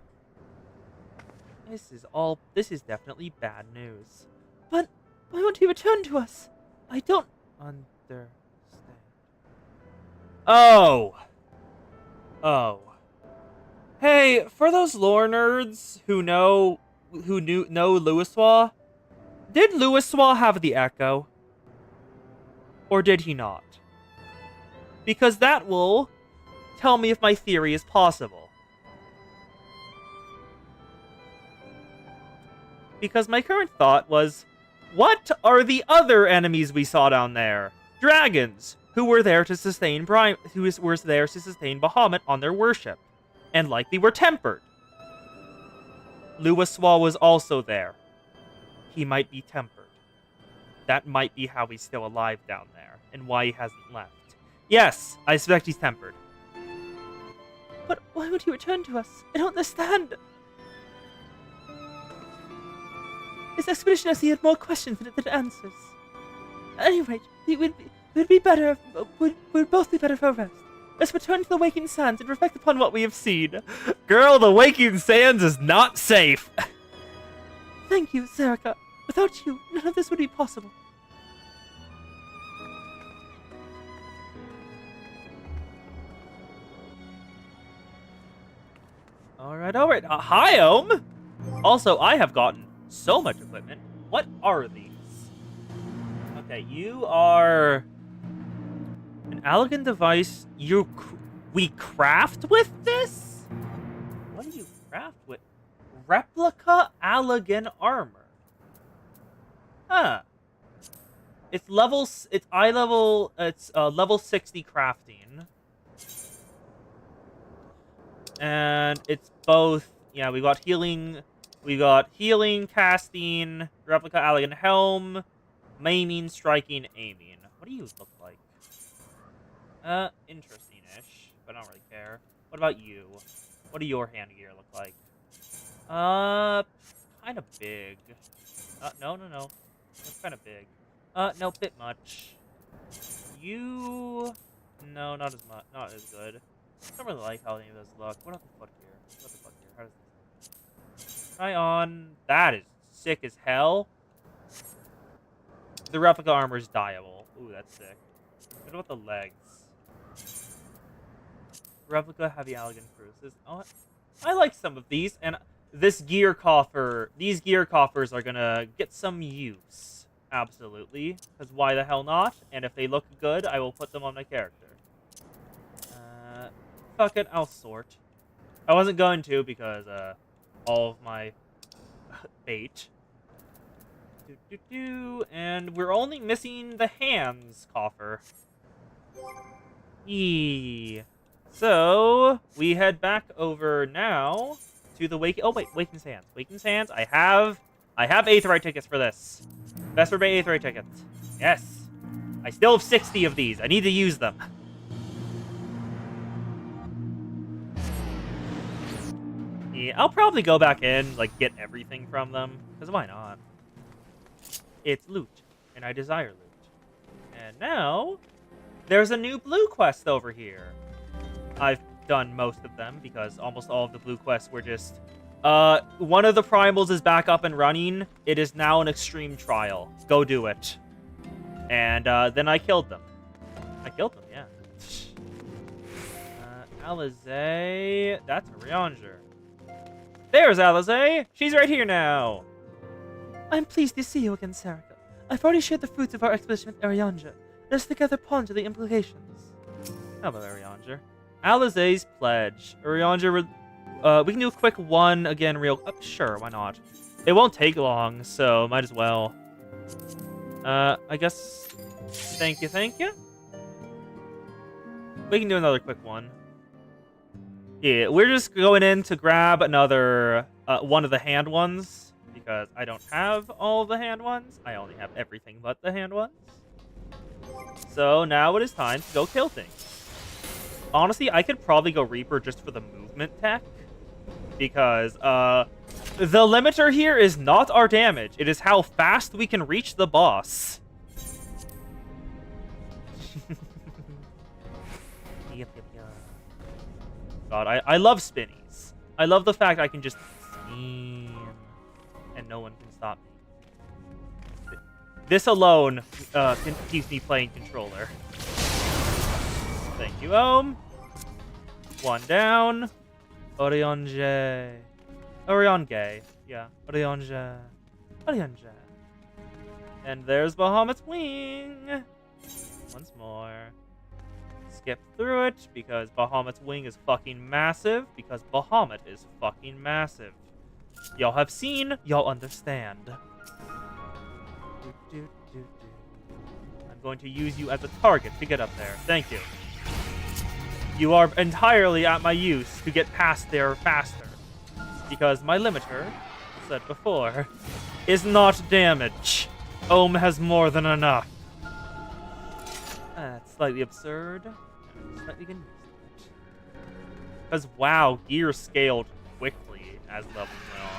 This is definitely bad news. But why won't he return to us? I don't understand. Oh! Oh. Hey, for those lore nerds who know Louisoix, did Louisoix have the echo? Or did he not? Because that will tell me if my theory is possible. Because my current thought was, what are the other enemies we saw down there? Dragons, who were there to sustain Bahamut on their worship, and likely were tempered. Louisoix was also there. He might be tempered. That might be how he's still alive down there, and why he hasn't left. Yes, I suspect he's tempered. But why would he return to us? I don't understand. This expedition has had more questions than answers. Anyway, we'd both be better for a rest. Let's return to the Waking Sands and reflect upon what we have seen. Girl, the Waking Sands is not safe. Thank you, Zerika. Without you, none of this would be possible. Alright. Hi, Ohm! Also, I have gotten so much equipment. What are these? Okay, you are an elegant device. We craft with this? What do you craft with? Replica Allagan armor. Huh. It's level 60 crafting. And it's both, yeah, we got healing, casting, replica Allagan helm, maiming, striking, aiming. What do you look like? Interesting-ish, but I don't really care. What about you? What do your hand gear look like? Kind of big. No. That's kind of big. No, bit much. You... No, not as much. Not as good. I don't really like how any of those look. What about the foot gear? How does this... Try on. That is sick as hell. The replica armor is dyeable. Ooh, that's sick. What about the legs? Replica heavy Allagan cruises. Oh, I like some of these, and these gear coffers are gonna get some use. Absolutely. Because why the hell not? And if they look good, I will put them on my character. Fuck it, I'll sort. I wasn't going to because, all of my bait. And we're only missing the hands coffer. Yee. So, we head back over now to the Waking Sands. Waking Sands, I have Aetheryte tickets for this. Vesper Bay Aetheryte tickets. Yes. I still have 60 of these. I need to use them. Yeah, I'll probably go back in, like, get everything from them. Because why not? It's loot. And I desire loot. And now, there's a new blue quest over here. I've done most of them, because almost all of the blue quests were just... one of the primals is back up and running. It is now an extreme trial. Go do it. And, then I killed them. I killed them, yeah. Alizé... That's a Rianger. There's Alizé! She's right here now! I'm pleased to see you again, Sarika. I've already shared the fruits of our expedition with Arianja. Let's together ponder the implications. Hello, Arianja. Alizé's pledge. Arianja, we can do a quick one again real... sure, why not? It won't take long, so might as well. I guess... Thank you. We can do another quick one. Yeah, we're just going in to grab another one of the hand ones, because I don't have all of the hand ones. I only have everything but the hand ones. So now it is time to go kill things. Honestly, I could probably go Reaper just for the movement tech, because the limiter here is not our damage. It is how fast we can reach the boss. Yep, yep, yep. God, I love spinnies. I love the fact I can just spin and no one can stop me. This alone keeps me playing controller. Thank you, Ohm. One down. Orionge. Orionge. Yeah. Orionge. Orionge. And there's Bahamut's wing. Once more. Skip through it because Bahamut's wing is fucking massive. Because Bahamut is fucking massive. Y'all have seen, y'all understand. I'm going to use you as a target to get up there. Thank you. You are entirely at my use to get past there faster. Because my limiter, said before, is not damage. Ohm has more than enough. That's slightly absurd. Slightly confused. Because, wow, gear scaled quickly as levels went on.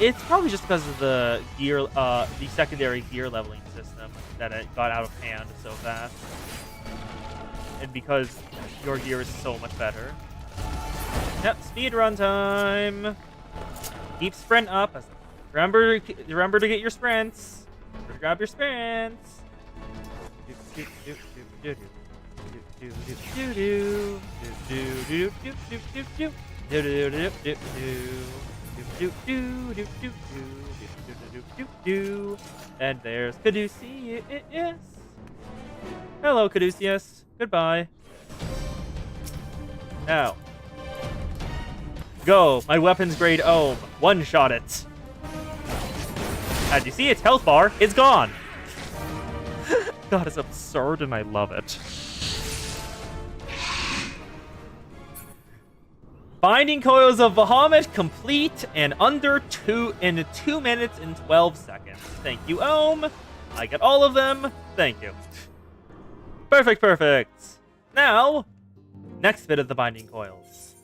It's probably just because of the gear, the secondary gear leveling system that it got out of hand so fast. And because your gear is so much better. Yep, speedrun time. Keep sprint up. Remember to get your sprints. Remember to grab your sprints. And there's Caduceus. Hello, Caduceus. Goodbye. Now. Go. My weapon's grade Ohm. One-shot it. As you see, its health bar is gone. God, it's absurd and I love it. Binding Coils of Bahamut complete in under 2 minutes and 12 seconds. Thank you, Ohm. I get all of them. Thank you. Perfect, perfect. Now, next bit of the Binding Coils.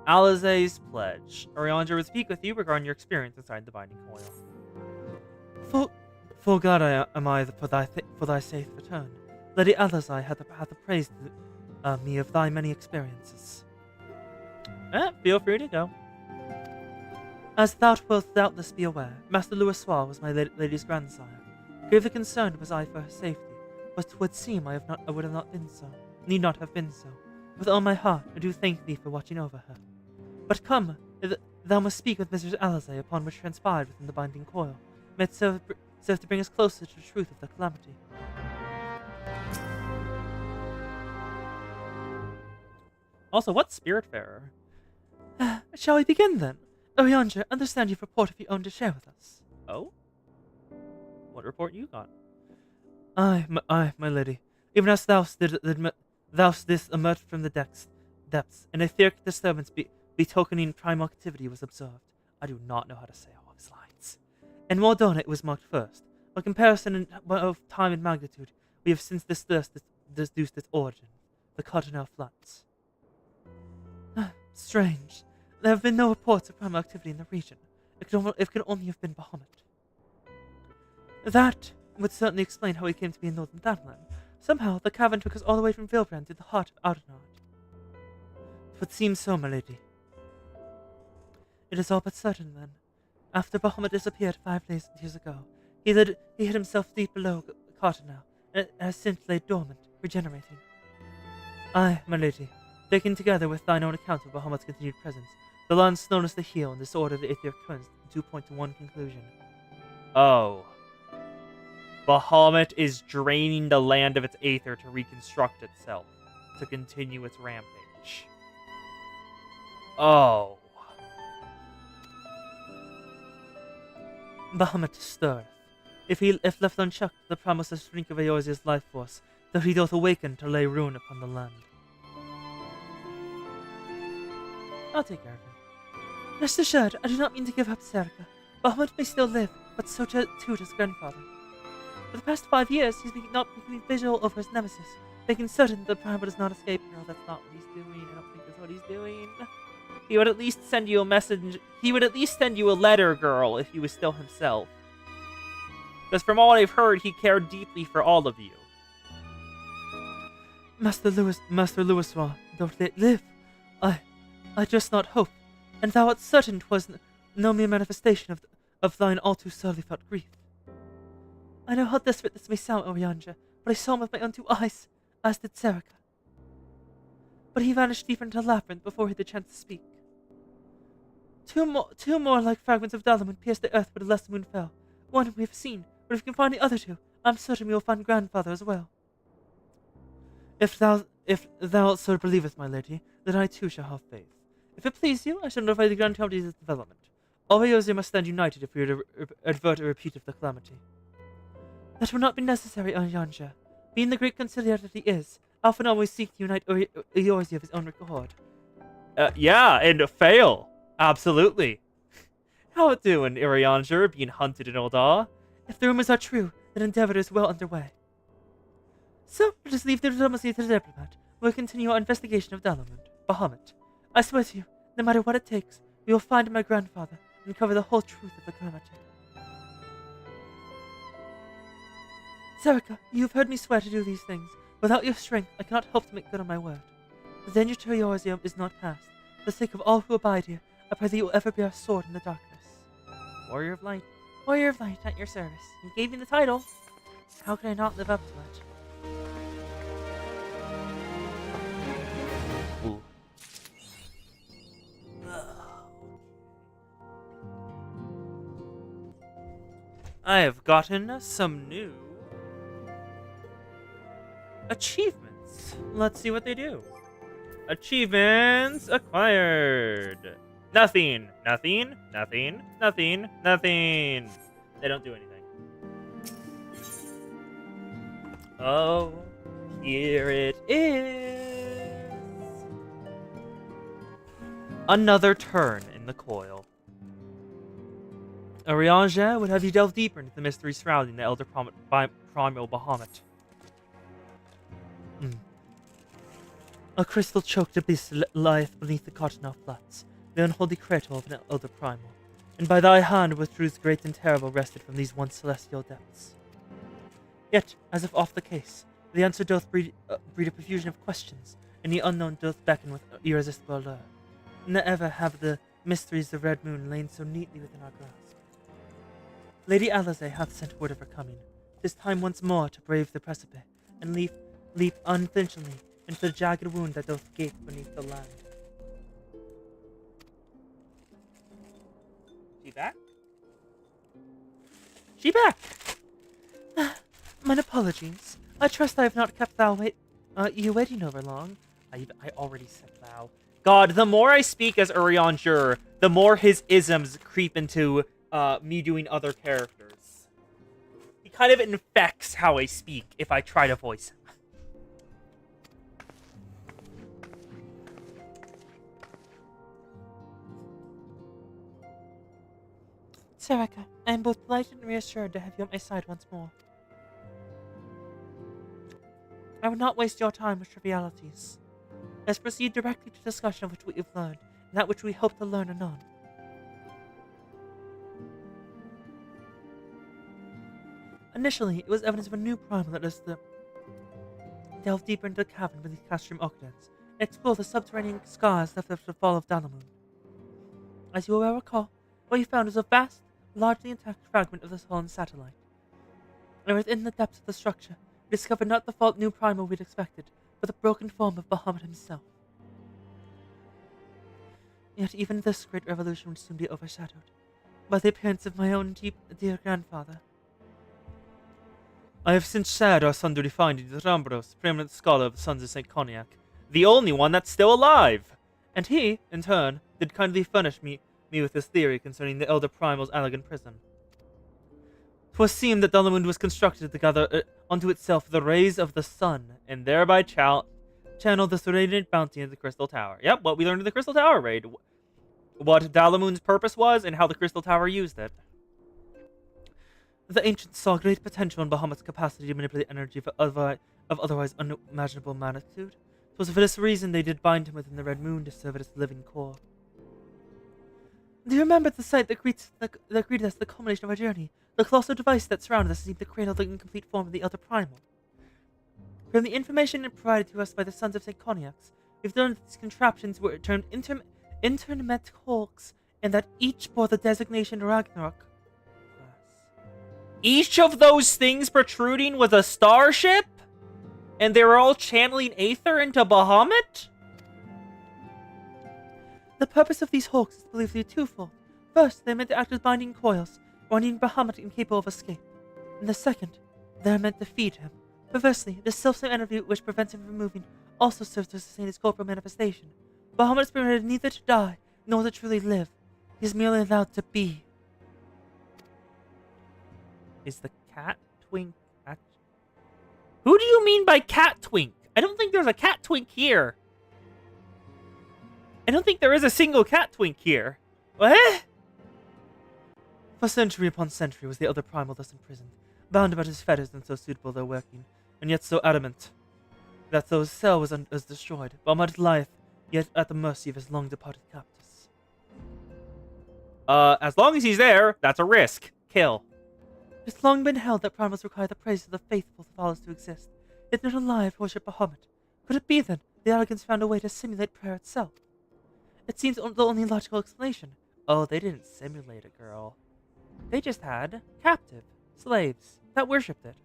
Alizé's Pledge. Oriandra will speak with you regarding your experience inside the Binding Coil. Full glad am I for thy safe return. Lady Alizé hath praised me of thy many experiences. Feel free to go. As thou wilt doubtless be aware, Master Louisoix was my lady's grandsire. Gravely concerned was I for her safety, but 'twould seem I would have not been so, need not have been so. With all my heart, I do thank thee for watching over her. But come, thou must speak with Mrs. Alizé upon which transpired within the Binding Coil. May it serve to bring us closer to the truth of the calamity. Also, what's Spiritfarer? Shall we begin then? Oriandra, understand you've a report of your own to share with us. Oh? What report you got? Aye, my lady. Even as thou didst emerge from the depths, an etheric disturbance betokening primal activity was observed. I do not know how to say all these lines. In Mordona it was marked first. By comparison of time and magnitude, we have since deduced its origin, the Cardinal Floods. Strange. There have been no reports of primal activity in the region. It could only have been Bahamut. That would certainly explain how we came to be in northern Thanalan. Somehow, the cavern took us all the way from Vilbrand to the heart of Oudenard. It would seem so, my lady. It is all but certain, then. After Bahamut disappeared 5 years ago, he hid himself deep below Cardinal, and has since laid dormant, regenerating. Aye, my lady. Taken together with thine own account of Bahamut's continued presence, the lands known as the Heel and disorder of the etheric currents do point to one conclusion. Oh. Bahamut is draining the land of its aether to reconstruct itself, to continue its rampage. Oh. Bahamut stirreth. If left unchecked, the promise of shrink of Eorzea's life force, though he doth awaken to lay ruin upon the land. I'll take care of him. Rest assured, I do not mean to give up Serica. Bahamut may still live, but so too does grandfather. For the past 5 years, he's not becoming visual over his nemesis, making certain that the Primal does not escape. No, that's not what he's doing. I don't think that's what he's doing. He would at least send you a message. He would at least send you a letter, girl, if he was still himself. Because from all I've heard, he cared deeply for all of you. Master Louisois, thou live. I just not hope, and thou art certain 'twas no mere manifestation of thine all too sorely felt grief. I know how desperate this may sound, Orianja, but I saw him with my own 2 eyes, as did Serica. But he vanished deeper into the labyrinth before he had the chance to speak. Two more like fragments of Dalamud pierced the earth where the lesser moon fell. One we have seen, but if we can find the other 2, I'm certain we will find grandfather as well. If thou so believest, my lady, then I too shall have faith. If it please you, I shall notify the Grand County of this development. All Eorzea must stand united if we are to avert a repeat of the calamity. That will not be necessary, Orianja. Being the great conciliator that he is, Alphen always seeks to unite Eorzea of his own accord. Yeah, and fail. Absolutely. How it doing, Irianger, being hunted in Ul'dah? If the rumors are true, then endeavor is well underway. So, let us leave the diplomacy to the diplomat. We'll continue our investigation of Dalamud, Bahamut. I swear to you, no matter what it takes, we will find my grandfather and uncover the whole truth of the calamity. Serica, you have heard me swear to do these things. Without your strength, I cannot hope to make good on my word. The danger to Eorzea is not past. For the sake of all who abide here, I pray that you will ever bear a sword in the darkness. Warrior of Light. Warrior of Light, at your service. You gave me the title. How can I not live up to it? Ooh. I have gotten some new achievements. Let's see what they do. Achievements acquired. Nothing. They don't do anything. Oh, here it is. Another turn in the coil. Irianger would have you delve deeper into the mystery surrounding the Elder Primal Bahamut. A crystal-choked abyss lieth beneath the Cottonmouth Flats, the unholy cradle of an Elder Primal, and by thy hand were truths great and terrible wrested from these once celestial depths. Yet, as if off the case, the answer doth breed a profusion of questions, and the unknown doth beckon with irresistible allure. Never have the mysteries of Red Moon lain so neatly within our grasp. Lady Alisaie hath sent word of her coming. 'Tis time once more to brave the precipice, and leap unflinchingly into the jagged wound that doth gape beneath the land. She back? She back! Mine apologies. I trust I have not kept you waiting over long. I already said thou. God, the more I speak as Irianger, the more his isms creep into me doing other characters. He kind of infects how I speak if I try to voice him. Serica, I am both delighted and reassured to have you at my side once more. I will not waste your time with trivialities. Let's proceed directly to discussion of which we have learned, and that which we hope to learn anon. Initially, it was evidence of a new primal that us to delve deeper into the cavern beneath Castrum Occidents and explore the subterranean scars left after the fall of Dalamud. As you will well recall, what we found was a vast, largely intact fragment of the fallen satellite. And within the depths of the structure, we discovered not the fault new primal we'd expected, but the broken form of Bahamut himself. Yet even this great revolution would soon be overshadowed by the appearance of my own dear grandfather. I have since shared our sundry findings with Rambros, preeminent scholar of the Sons of St. Cognac, the only one that's still alive, and he, in turn, did kindly furnish me with his theory concerning the Elder Primal's elegant prison. 'Twas seemed that Dalamud was constructed to gather unto itself the rays of the sun, and thereby channel the radiant bounty into the Crystal Tower. Yep, what we learned in the Crystal Tower raid. What Dalamud's purpose was, and how the Crystal Tower used it. The ancients saw great potential in Bahamut's capacity to manipulate energy of otherwise unimaginable magnitude. 'Twas for this reason they did bind him within the Red Moon to serve as its living core. Do you remember the sight that greeted us at the culmination of our journey? The colossal device that surrounded us seemed to cradle the incomplete form of the Elder Primal. From the information provided to us by the Sons of St. Coniacs, we've learned that these contraptions were termed internet hulks, and that each bore the designation Ragnarok. Each of those things protruding was a starship? And they were all channeling Aether into Bahamut? The purpose of these hulks is believed to be twofold. First, they are meant to act as binding coils, rendering Bahamut incapable of escape. And the second, they are meant to feed him. Perversely, the self-same energy which prevents him from moving also serves to sustain his corporal manifestation. Bahamut is permitted neither to die, nor to truly live. He is merely allowed to be. Is the cat twink at... Who do you mean by cat twink? I don't think there's a cat twink here. I don't think there is a single cat twink here. What? For century upon century was the other primal thus imprisoned, bound about his fetters and so suitable their working, and yet so adamant that though his cell was destroyed, Bahamut lieth yet at the mercy of his long-departed captors. As long as he's there, that's a risk. Kill. It has long been held that primals require the praise of the faithful for others to exist, yet not alive worship Bahamut. Could it be, then, the Elegants found a way to simulate prayer itself? It seems the only logical explanation. Oh, they didn't simulate it, girl. They just had captive slaves that worshipped it.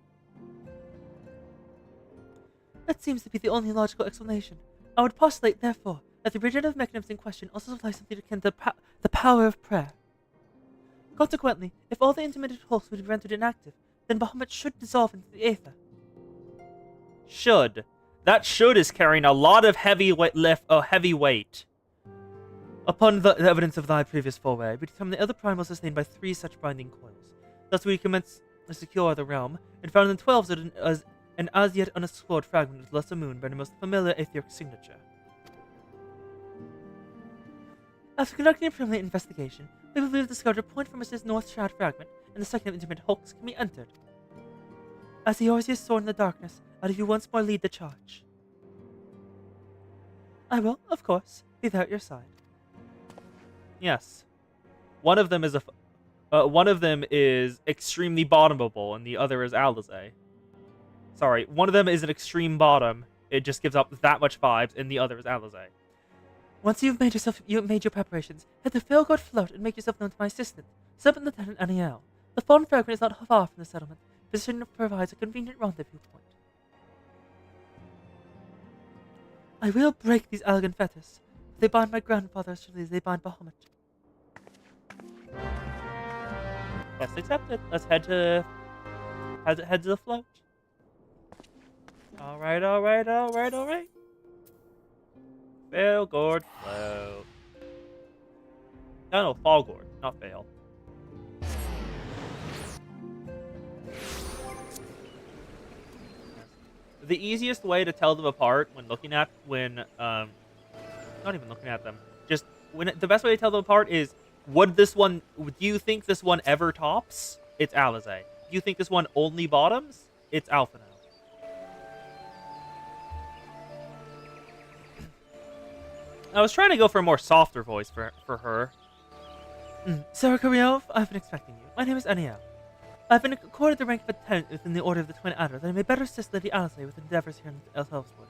That seems to be the only logical explanation. I would postulate, therefore, that the regenerative mechanisms in question also supply something akin to the power of prayer. Consequently, if all the intermittent hulks would be rendered inactive, then Bahamut should dissolve into the aether. Should. That should is carrying a lot of heavy weight. Upon the evidence of thy previous foray, we determined the other primals sustained by 3 such binding coils. Thus we commenced to secure the realm, and found in 12 an as yet unexplored fragment of the lesser moon bearing the most familiar aetheric signature. After conducting a preliminary investigation, we believe discovered a point from which this north shroud fragment and the second of intermittent hulks can be entered. As the Orsius soared in the darkness, I'd have you once more lead the charge. I will, of course, be there at your side. Yes. One of them is extremely bottomable, and the other is Alizé. Sorry, one of them is an extreme bottom. It just gives up that much vibes, and the other is Alizé. Once you've made your preparations, head to Failgord Float and make yourself known to my assistant, Sub-Lieutenant Aniel. The Fawn Fragment is not far from the settlement. Position provides a convenient rendezvous point. I will break these elegant fetters. They bind my grandfather as surely as they bind Bahamut. Quest accepted. Let's head to the float. Alright. Failgord Float. No, Fallgord, not Fail. The easiest way to tell them apart when not even looking at them, just the best way to tell them apart is, do you think this one ever tops? It's Alizé. Do you think this one only bottoms? It's Alpha now. I was trying to go for a more softer voice for her. Sarah Karyov, I've been expecting you. My name is Aniel. I've been accorded the rank of Lieutenant within the Order of the Twin Adder that I may better assist Lady Alizé with endeavors here in Elswood.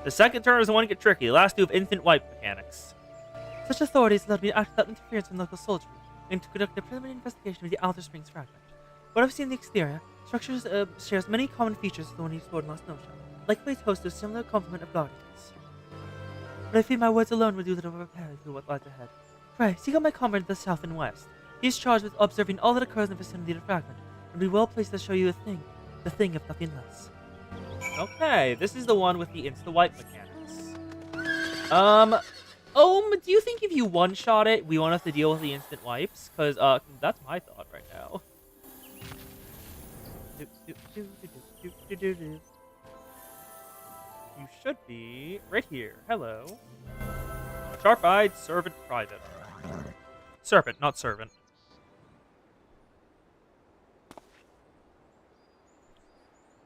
The second turn is the one to get tricky. The last two have instant wipe mechanics. Such authorities allowed me to act without interference from local soldiery and to conduct a preliminary investigation of the Alder Springs fragment. What I've seen in the exterior, structures shares many common features with the one you explored in Lost Notion, likely it hosts a similar complement of guardians. But I fear my words alone will do little to prepare you for what lies ahead. Pray, seek out my comrade to the south and west. He is charged with observing all that occurs in the vicinity of the fragment, and be well placed to show you the thing if nothing less. Okay, this is the one with the insta-wipe mechanics. Do you think if you one-shot it, we won't have to deal with the instant wipes? Because, that's my thought right now. You should be right here. Hello. Sharp-eyed servant private. Serpent, not servant.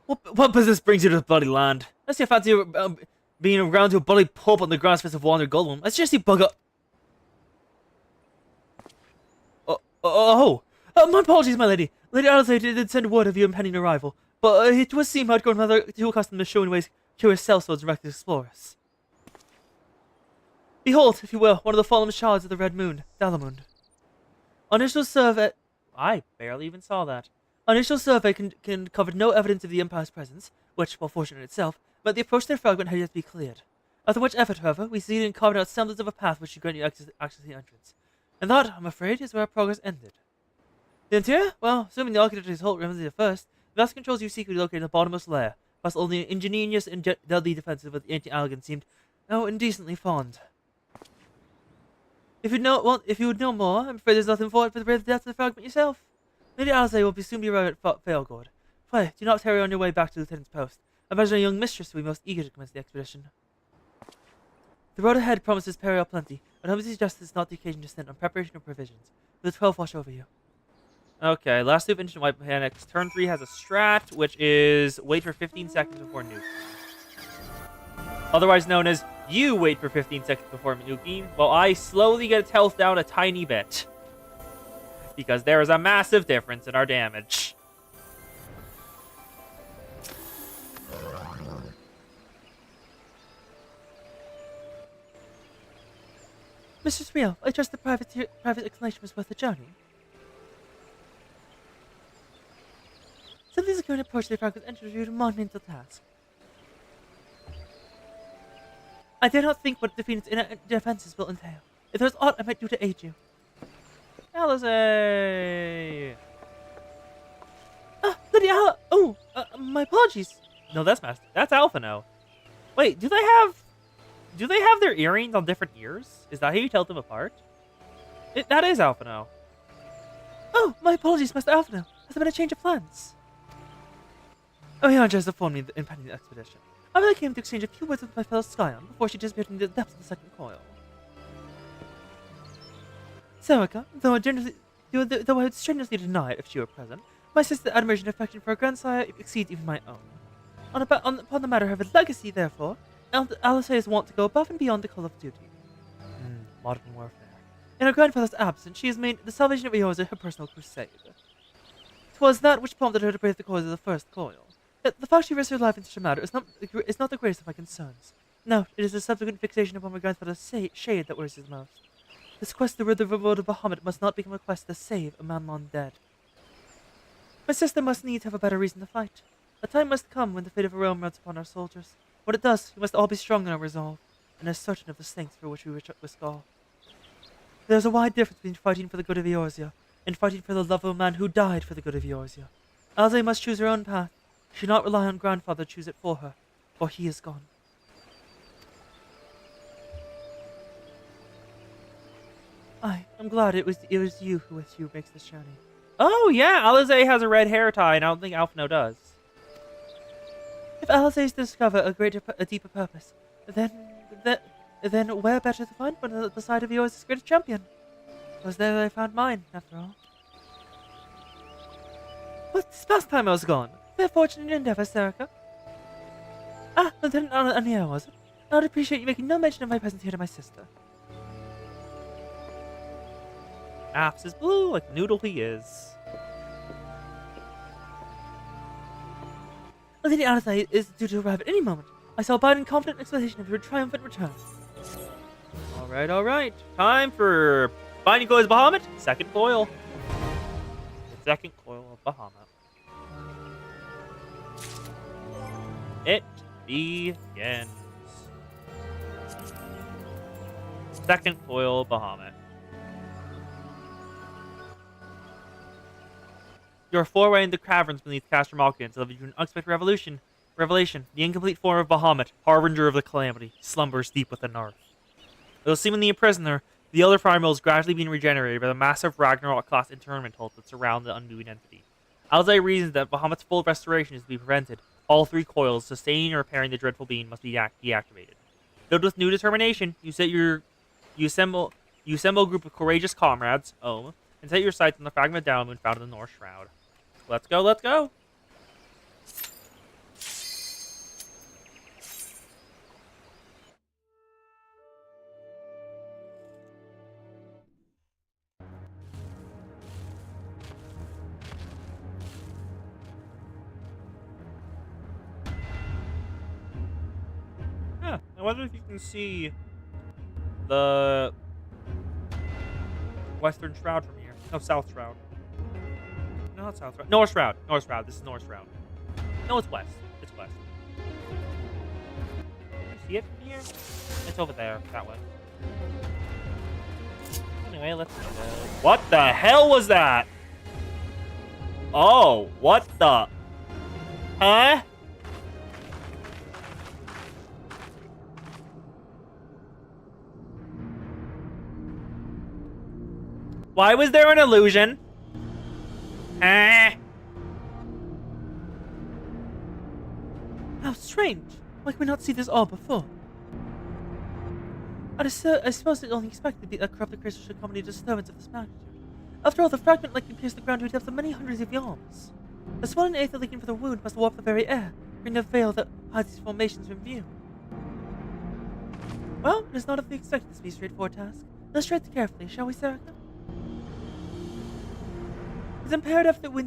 What business brings you to this bloody land? Unless you fancy being around to a bloody pub on the grass face of Wander Golem. Let's just see bug up. My apologies, my lady. Lady Alizé did send word of your impending arrival. but it would seem I'd grown rather too accustomed to showing ways curious sellswords and reckless explorers. Behold, if you will, one of the fallen shards of the Red Moon, Dalamund. Initial survey... I barely even saw that. Initial survey covered no evidence of the Empire's presence, which, while fortunate in itself, meant the approach to the fragment had yet to be cleared. After much effort, however, we succeeded in carving out semblance of a path which should grant you access to the entrance. And that, I'm afraid, is where our progress ended. The interior? Well, assuming the architect is Holt remembers it first, the vast controls you seek will be located in the bottommost layer, plus only an ingenious and deadly defensive of the ancient Allegan seemed, indecently fond. If you would know more, I'm afraid there's nothing for it but to brave the depths of the fragment yourself. Lady Alzay will soon be arriving at Failgord. Pray, do not tarry on your way back to the Lieutenant's post. I imagine a young mistress will be most eager to commence the expedition. The road ahead promises peril plenty, and humbly suggest this is not the occasion to stint on preparation of provisions. Will the 12 watch over you? Okay, last two of Ancient White mechanics. Turn 3 has a strat, which is wait for 15 seconds before nuke. Otherwise known as you wait for 15 seconds before nuking, while I slowly get its health down a tiny bit. Because there is a massive difference in our damage. Mistress Riel, I trust the private explanation was worth the journey. Simply securing approach to the fragment entered you to monumental task. I dare not think what defeating its defenses will entail. If there's aught I might do to aid you. Alizé! Lady Ala! Oh, my apologies. No, that's Master. That's Alphino. Wait, do they have their earrings on different ears? Is that how you tell them apart? That is Alphino. Oh, my apologies, Master Alphino. Has there been a change of plans? Oh, Yanja has informed me in planning the expedition. I really came to exchange a few words with my fellow Scion before she disappeared into the depths of the second coil. Serica, though I would strenuously deny it if she were present, my sister's admiration and affection for her grandsire exceeds even my own. Upon the matter of his legacy, therefore, Alizé is wont to go above and beyond the call of duty. Modern warfare. In her grandfather's absence, she has made the salvation of Eorzea her personal crusade. 'Twas that which prompted her to brave the coils of the first coil. Yet the fact she risked her life in such a matter is not the greatest of my concerns. No, it is the subsequent fixation upon my grandfather's shade that worries us most. This quest to rid the world of Bahamut must not become a quest to save a man long dead. My sister must needs have a better reason to fight. A time must come when the fate of a realm runs upon our soldiers. When it does, we must all be strong in our resolve, and as certain of the strength for which we risk all. There is a wide difference between fighting for the good of Eorzea, and fighting for the love of a man who died for the good of Eorzea. Alzay must choose her own path. She should not rely on grandfather to choose it for her, for he is gone. I'm glad it was you who with you makes this journey. Oh yeah, Alizé has a red hair tie, and I don't think Alphino does. If Alizé's discover a deeper purpose, then where better to find one at the side of yours greatest champion? It was there that I found mine, after all. But this past time I was gone. Fair fortune and endeavor, Serica. Lieutenant Ania, was it? I would appreciate you making no mention of my presence here to my sister. Apps is blue like noodle he is. Lady Alizé is due to arrive at any moment. I shall abide in confident expectation of your triumphant return. Alright. Time for Binding Coils Bahamut, second coil. The second coil of Bahamut. It begins. Second coil Bahamut. Your foray into caverns beneath Castor Malkin delivered you an unexpected revelation. The incomplete form of Bahamut, harbinger of the calamity, slumbers deep within Earth. Though seemingly a prisoner, the Elder Primal is gradually being regenerated by the massive Ragnarok-class internment hulk that surround the undoing entity. Alzay reasons that Bahamut's full restoration is to be prevented. All three coils, sustaining and repairing the dreadful being, must be deactivated. Filled with new determination, you assemble a group of courageous comrades, and set your sights on the fragment of Downmoon found in the North Shroud. Let's go! Huh. I wonder if you can see the Western Shroud from here. No, South Shroud. No, not South Shroud. North Shroud. North Shroud. This is North Shroud. No, it's West. It's West. You see it from here? It's over there. That way. Anyway, let's go. What the hell was that? Oh, what the? Huh? Why was there an illusion? Huh? How strange. Why could we not see this all before? I suppose it only expected that corrupted creatures should accompany a disturbance of this magnitude. After all, the fragment likely pierced the ground to a depth of many hundreds of yards. The swollen aether leaking from the wound must warp the very air, creating a veil that hides these formations from view. Well, it is not if we expected this to be a straightforward task. Let's tread carefully, shall we, Sarika? It's imperative that we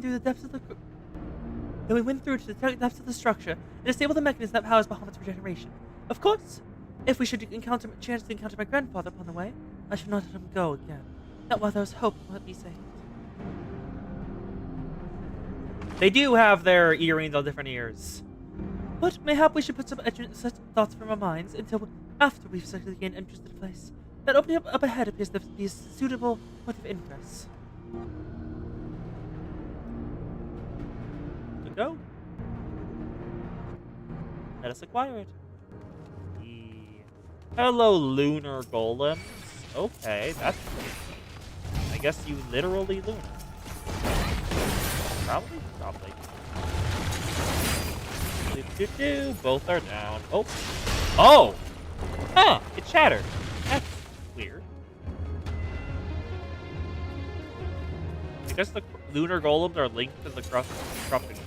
win through to the depths of the structure and disable the mechanism that powers Bahamut's regeneration. Of course, if we should chance to encounter my grandfather upon the way, I should not let him go again. Not while there's hope he might be saved. They do have their earrings on different ears. But mayhap we should put such thoughts from our minds until after we've successfully gained entrance to the place. That opening up ahead appears to be a suitable point of ingress. To go. Let us acquire it. Hello, lunar golems. Okay, that's... I guess you literally lunar. Probably? Probably. Both are down. Oh! Oh! Huh! It shattered. That's weird. I guess the lunar golems are linked to the corrupted crystal.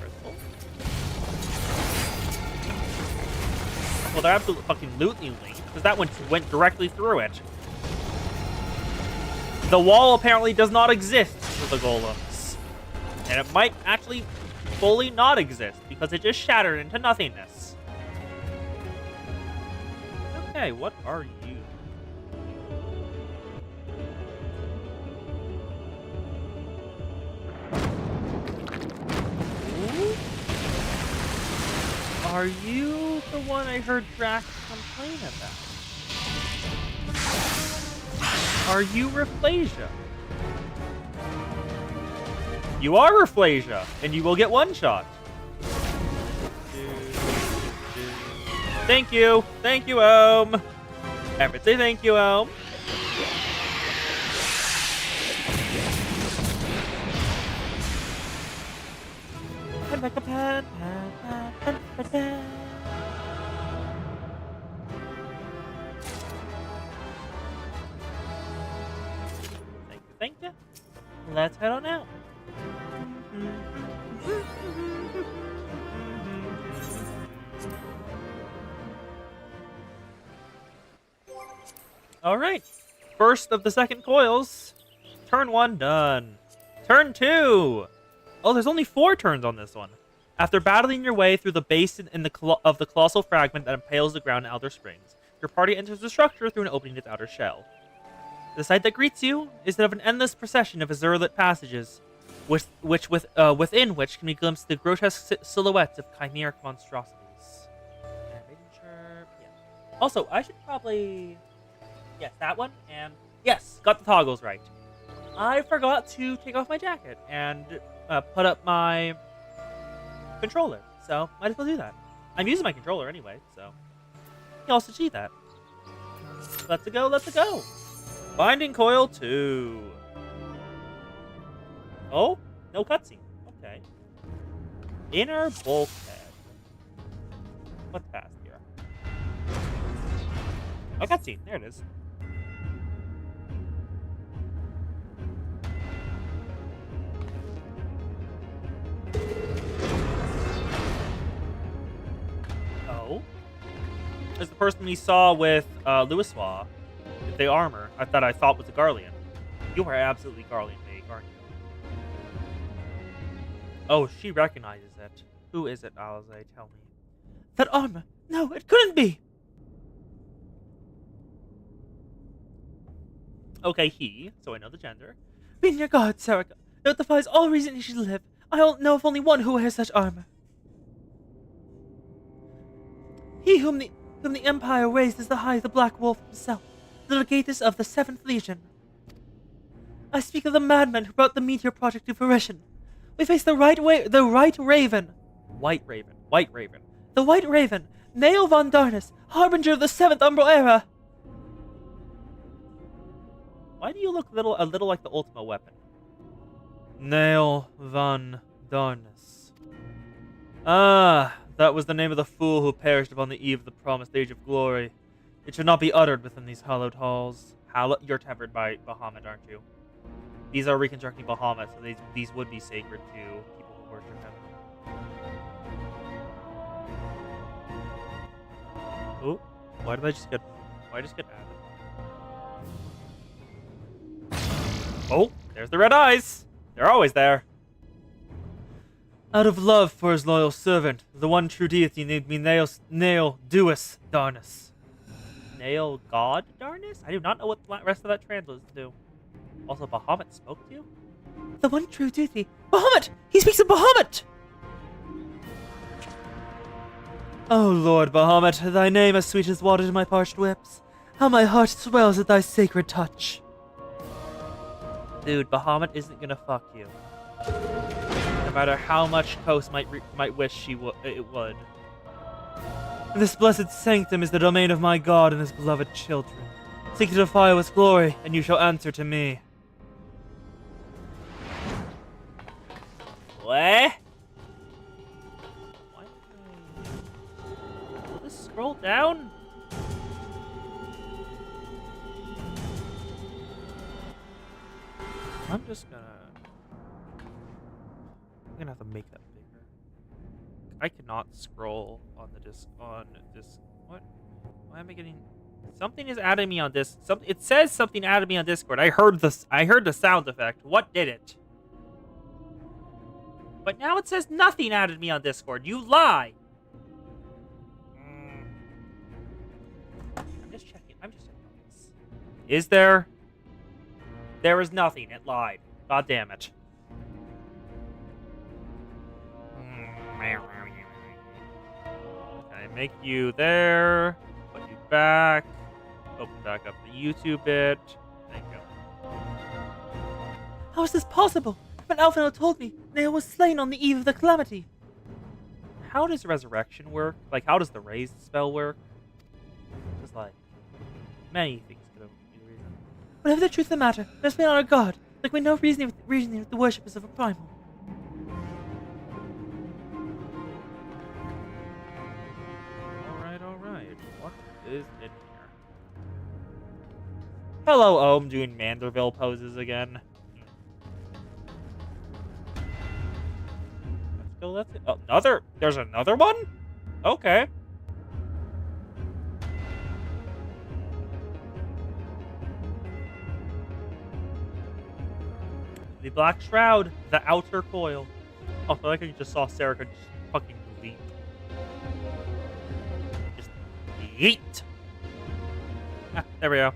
Well, they're absolutely fucking lootly linked, because that one went directly through it. The wall apparently does not exist for the golems. And it might actually fully not exist, because it just shattered into nothingness. Okay, what are you? Ooh? Are you the one I heard Drax complain about? Are you Rafflesia? You are Rafflesia, and you will get one shot. Thank you. Thank you, Ohm. Everett, say thank you, Ohm. Thank you. Let's head on out. Alright. First of the second coils. Turn 1 done. Turn 2! Oh, there's only 4 turns on this one. After battling your way through the base of the colossal fragment that impales the ground in Elder Springs, your party enters the structure through an opening in its outer shell. The sight that greets you is that of an endless procession of azure-lit passages, within which can be glimpsed the grotesque silhouettes of chimeric monstrosities. And making sure, yeah. Also, I should probably, yes, that one, and yes, got the toggles right. I forgot to take off my jacket and put up my controller, so might as well do that. I'm using my controller anyway, so you can also see that. Let's go, let's go. Binding coil 2. Oh, no cutscene. Okay. Inner bulkhead. What's past here? Oh, cutscene. There it is. Oh. There's the person we saw with Louisoix. The armor I thought was a Garlean. You are absolutely Garlean Vague, aren't you? Oh, she recognizes it. Who is it, Alize? Tell me. That armor! No, it couldn't be! Okay, he. So I know the gender. Be on your guard, Sarika. Though it defies all reason he should live, I don't know of only one who wears such armor. He whom the Empire raised is the Black Wolf himself, the legatus of the 7th Legion. I speak of the madman who brought the Meteor Project to fruition. We face the White Raven. White Raven. The White Raven, Nail von Darnus, harbinger of the 7th Umbral Era. Why do you look a little like the Ultima weapon? Nail von Darnus. Ah, that was the name of the fool who perished upon the eve of the promised Age of Glory. It should not be uttered within these hallowed halls. You're tempered by Bahamut, aren't you? These are reconstructing Bahamut, so these would be sacred to people who worship him. Oh, why did I just get added? Oh, there's the red eyes! They're always there. Out of love for his loyal servant, the one true deity named me Nail Duus Darnus. Nail God Darnus? I do not know what the rest of that translates to. Also, Bahamut spoke to you? The one true deity. Bahamut! He speaks of Bahamut! Oh Lord Bahamut, thy name as sweet as water to my parched lips. How my heart swells at thy sacred touch. Dude, Bahamut isn't gonna fuck you. No matter how much Kos might wish it would. This blessed sanctum is the domain of my God and his beloved children. Seek to defile its glory, and you shall answer to me. What? Will this scroll down? I'm gonna have to make that bigger. I cannot scroll on this. What? Why am I getting? Something is adding me on this. It says something added me on Discord. I heard the sound effect. What did it? But now it says nothing added me on Discord. You lie. I'm just checking this. Is there? There is nothing. It lied. God damn it. Can I make you there? Put you back. Open back up the YouTube bit. Thank you. How is this possible? But Alphino told me Nail was slain on the eve of the calamity. How does resurrection work? Like, how does the raised spell work? Just like, many things could have been the reason. Whatever the truth of the matter, let us be on our guard, like we know reasoning with the worshippers of a primal. Alright. What is in here? Hello, Ohm, doing Manderville poses again. Let's go. Oh, there's another one? Okay. The Black Shroud, the outer coil. Oh, I feel like I just saw Sarika just fucking leap. Just yeet. Ah, there we go.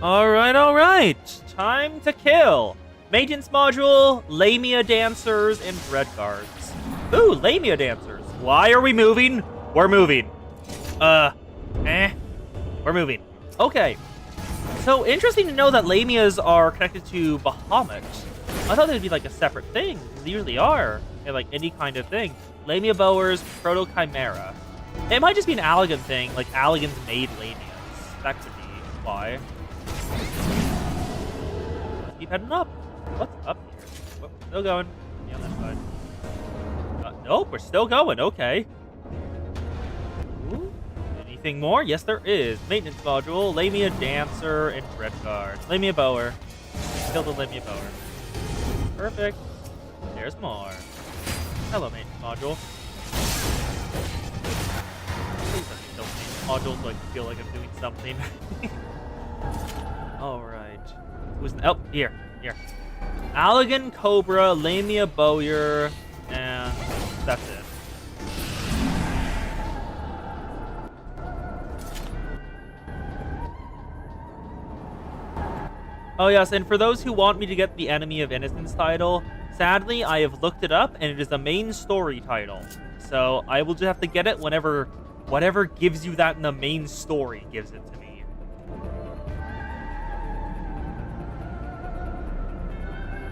Alright. Time to kill. Maintenance module, Lamia Dancers, and Dread Guards. Ooh, Lamia Dancers. Why are we moving? We're moving. We're moving. Okay. So, interesting to know that Lamias are connected to Bahamut. I thought they'd be like a separate thing. They usually are. And like any kind of thing. Lamia Bowers, Proto Chimera. It might just be an Allegan thing, like Allegans made Lamias. That could be why. Let's keep heading up. What's up here? Oh, still going. Yeah, on that side. Nope, we're still going. Okay. Ooh. Anything more? Yes, there is. Maintenance module, Lamia Dancer, and Dread Guard. Lamia Bower. Kill the Lamia Bower. Perfect. There's more. Hello, maintenance module. Please let me kill maintenance module so I can feel like I'm doing something. Alright. Who's... Oh, here. Allegan Cobra, Lamia Bowyer, And that's it. Oh yes, and for those who want me to get the Enemy of Innocence title, sadly, I have looked it up, and it is a main story title. So I will just have to get it whenever whatever gives you that in the main story gives it to me.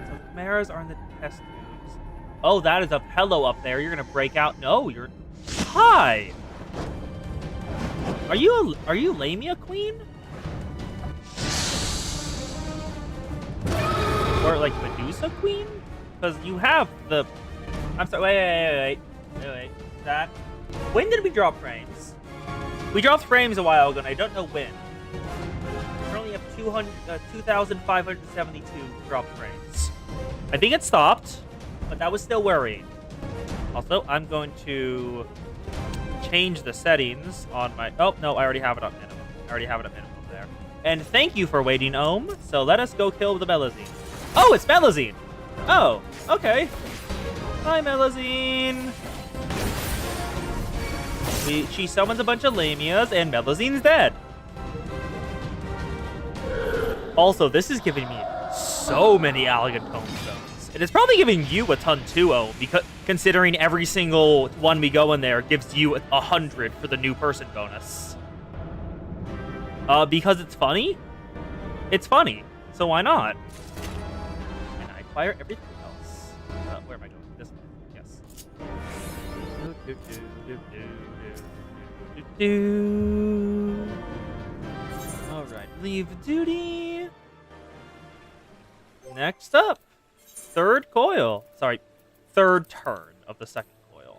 So the Chimeras are in the test tubes. Oh, that is a pillow up there. You're gonna break out. No, you're. Hi. Are you Lamia Queen? Or like Medusa Queen? Because you have the. I'm sorry. Wait. That. When did we drop frames? We dropped frames a while ago, and I don't know when. We currently have 2,572 dropped frames. I think it stopped, but that was still worrying. Also, I'm going to change the settings on my. Oh no, I already have it on minimum. There. And thank you for waiting, Ohm. So let us go kill the Melazine. Oh, it's Melazine! Oh, okay. Hi, Melazine! She summons a bunch of Lamias, and Melazine's dead. Also, this is giving me so many elegant tombstones. And it's probably giving you a ton too, because considering every single one we go in there gives you 100 for the new person bonus. Because it's funny? It's funny, so why not? Fire everything else. Where am I going? This way. Yes. Alright, leave duty. Next up, third coil. Sorry, third turn of the second coil.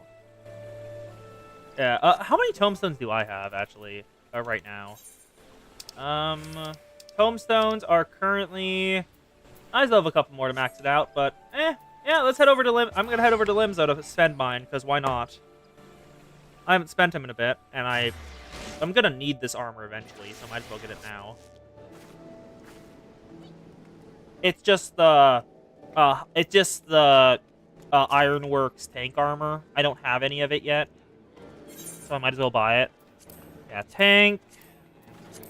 Yeah, how many tombstones do I have, actually, right now? Tombstones are currently... I still have a couple more to max it out, but yeah, let's head over to Lim. I'm gonna head over to Limzo to spend mine, because why not? I haven't spent him in a bit, and I'm gonna need this armor eventually, so I might as well get it now. It's just the Ironworks tank armor. I don't have any of it yet, so I might as well buy it. Yeah, tank,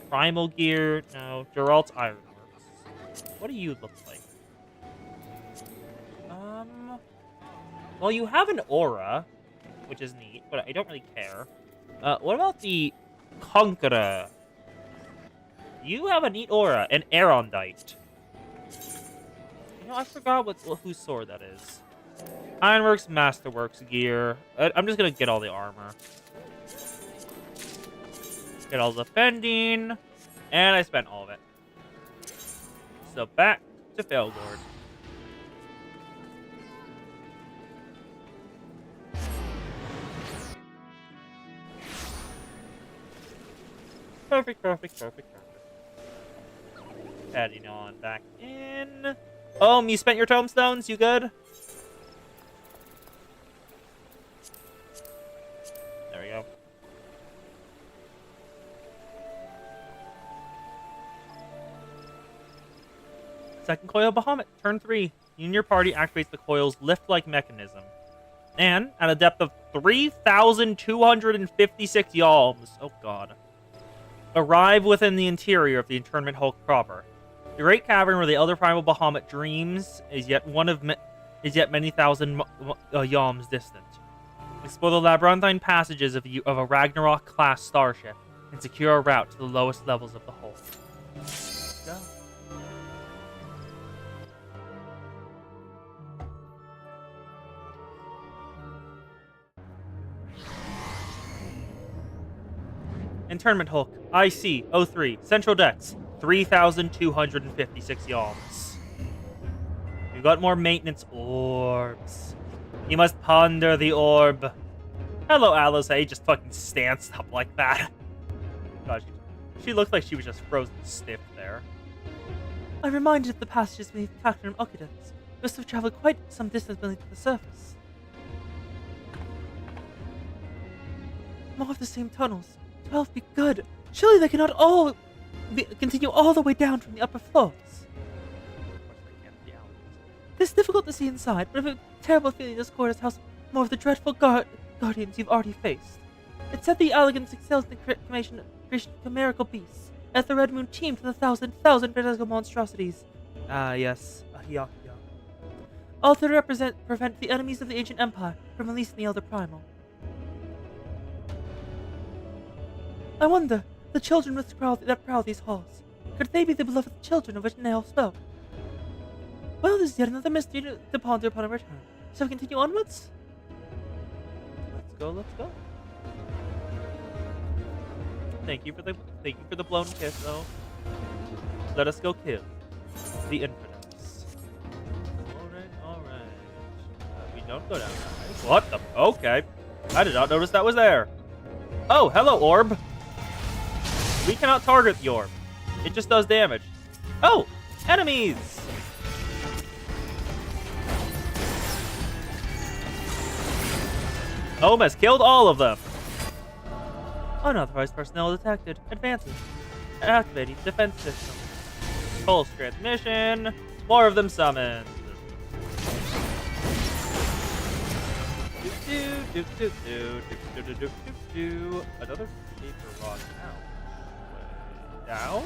primal gear. No, Geralt's Ironworks. What do you look like? Well, you have an aura, which is neat, but I don't really care. What about the Conqueror? You have a neat aura, an Arondite. You know, I forgot whose sword that is. Ironworks, Masterworks gear. I'm just gonna get all the armor. Get all the defending, and I spent all of it. So back to Failgord. Perfect. Heading on back in. Oh, you spent your tombstones? You good? There we go. Second coil Bahamut, turn 3. You and your party activates the coil's lift-like mechanism. And, at a depth of 3,256 yalms, oh god, arrive within the interior of the internment hulk proper. The great cavern where the elder primal Bahamut dreams is yet many thousand yalms distant. Explore the labyrinthine passages of a Ragnarok-class starship and secure a route to the lowest levels of the hulk. Go. Internment Hulk, IC 03, Central Decks, 3,256 yalms. We've got more maintenance orbs. You must ponder the orb. Hello, Alice. He just fucking stanced up like that. Gosh, she looked like she was just frozen stiff there. I'm reminded of the passages beneath the Cactum Occupants. Must have traveled quite some distance beneath the surface. More of the same tunnels. 12 be good. Surely they cannot all continue all the way down from the upper floors. It is difficult to see inside, but I have a terrible feeling this court has housed more of the dreadful guardians you've already faced. It said the elegance excels in the creation of chimerical beasts, as the Red Moon teemed with 1,000 physical monstrosities. Yes. Yeah. All to prevent the enemies of the ancient empire from releasing the Elder Primal. I wonder, the children that prowl these halls, could they be the beloved children of which they all spoke? Well, there's yet another mystery to ponder upon our return. Shall we continue onwards? Let's go. Thank you for the blown kiss, though. Let us go kill the infidels. Alright. We don't go down that way. What the? Okay. I did not notice that was there. Oh, hello, orb. We cannot target the orb. It just does damage. Oh, enemies! Ohm has killed all of them. Unauthorized personnel detected. Advances. Activating defense system. Pulse transmission. More of them summoned. Another paper rock now. Down?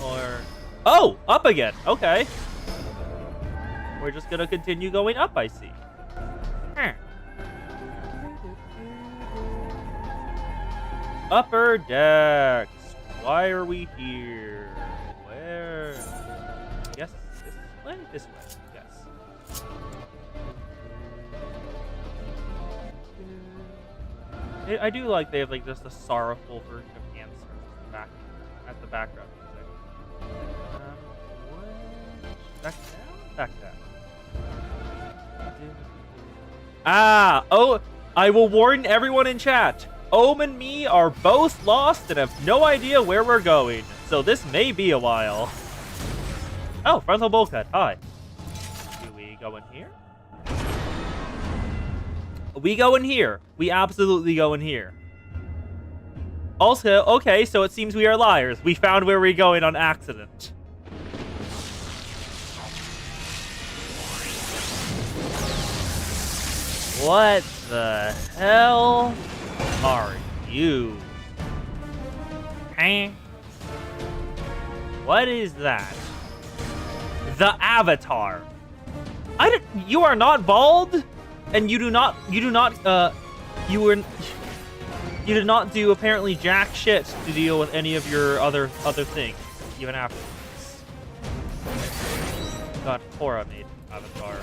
Or... Oh! Up again! Okay. We're just gonna continue going up, I see. Upper decks. Why are we here? Where? Yes, this way? This way, yes. I do like they have like just a sorrowful version of answers at the background music. Back down? Back down. Ah! Oh! I will warn everyone in chat. Ohm and me are both lost and have no idea where we're going, so this may be a while. Oh, frontal bulkhead. Hi. Do we go in here? We go in here. We absolutely go in here. Also, okay, so it seems we are liars. We found where we're going on accident. What the hell are you? Huh? What is that? The Avatar. You are not bald, and you did not do apparently jack shit to deal with any of your other things, even after this. God, Korra made Avatar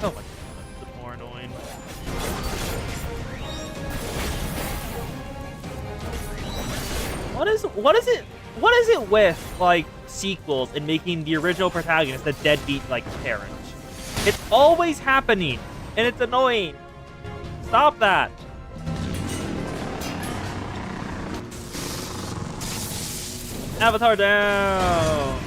so much more annoying. What is it with like sequels and making the original protagonist a deadbeat like parent? It's always happening, and it's annoying. Stop that. Avatar down.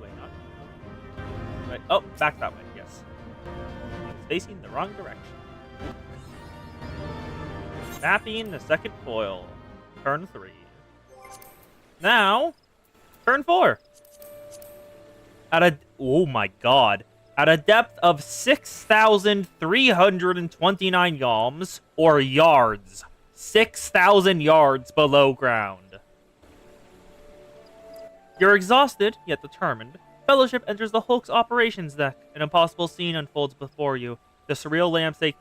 Wait, not. Right. Oh, back that way. Yes. It's facing the wrong direction. Mapping the second foil. Turn 3. Now, turn 4. Oh my god. At a depth of 6,329 yalms, or yards. 6,000 yards below ground. You're exhausted, yet determined. Fellowship enters the Hulk's operations deck. An impossible scene unfolds before you. The surreal lampsake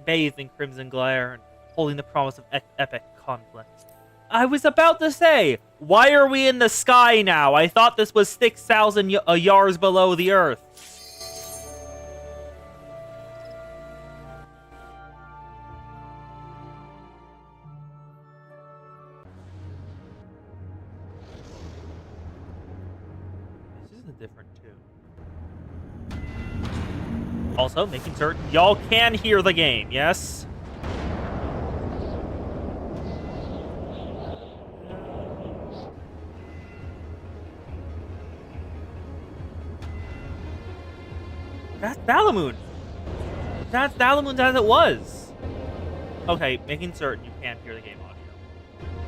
bathed in crimson glare and holding the promise of epic conflict. I was about to say, why are we in the sky now? I thought this was 6,000 yards below the earth. This is a different tune. Also, making certain y'all can hear the game, yes? That's Dalamoon. That's Dalamoon as it was. Okay, making certain you can't hear the game audio.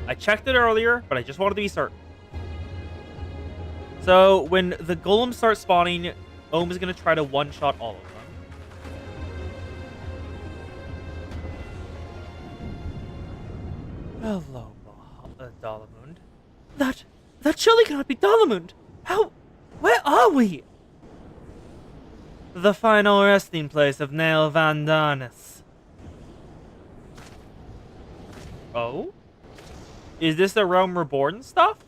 I checked it earlier, but I just wanted to be certain. So when the golems start spawning, Ohm is going to try to one-shot all of them. Hello, Dalamund. That surely cannot be Dalamund. How? Where are we? The final resting place of Nail Van Darnus. Oh? Is this the Realm Reborn stuff?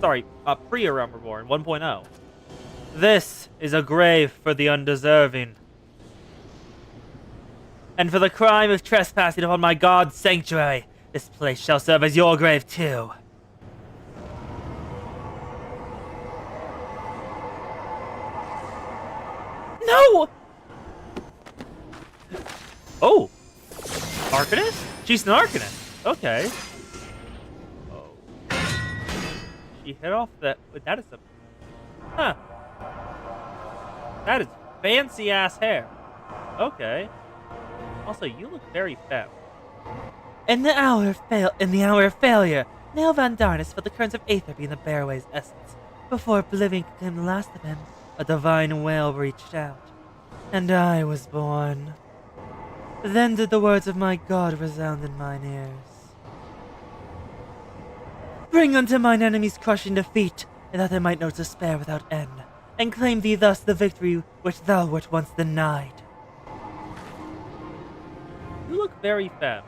Sorry, pre-A Realm Reborn 1.0. This is a grave for the undeserving. And for the crime of trespassing upon my god's sanctuary, this place shall serve as your grave too. No! Oh! Arcanist? She's an Arcanist. Okay. Oh. She hit off that... That is a... Huh. That is fancy-ass hair. Okay. Also, you look very femme. In the hour of failure, Nail Van Darnus felt the currents of Aether be in the Bearway's essence. Before oblivion could claim the last of him, a divine wail reached out, and I was born. Then did the words of my god resound in mine ears. Bring unto mine enemies crushing defeat, and that they might know despair without end, and claim thee thus the victory which thou wert once denied. You look very femme.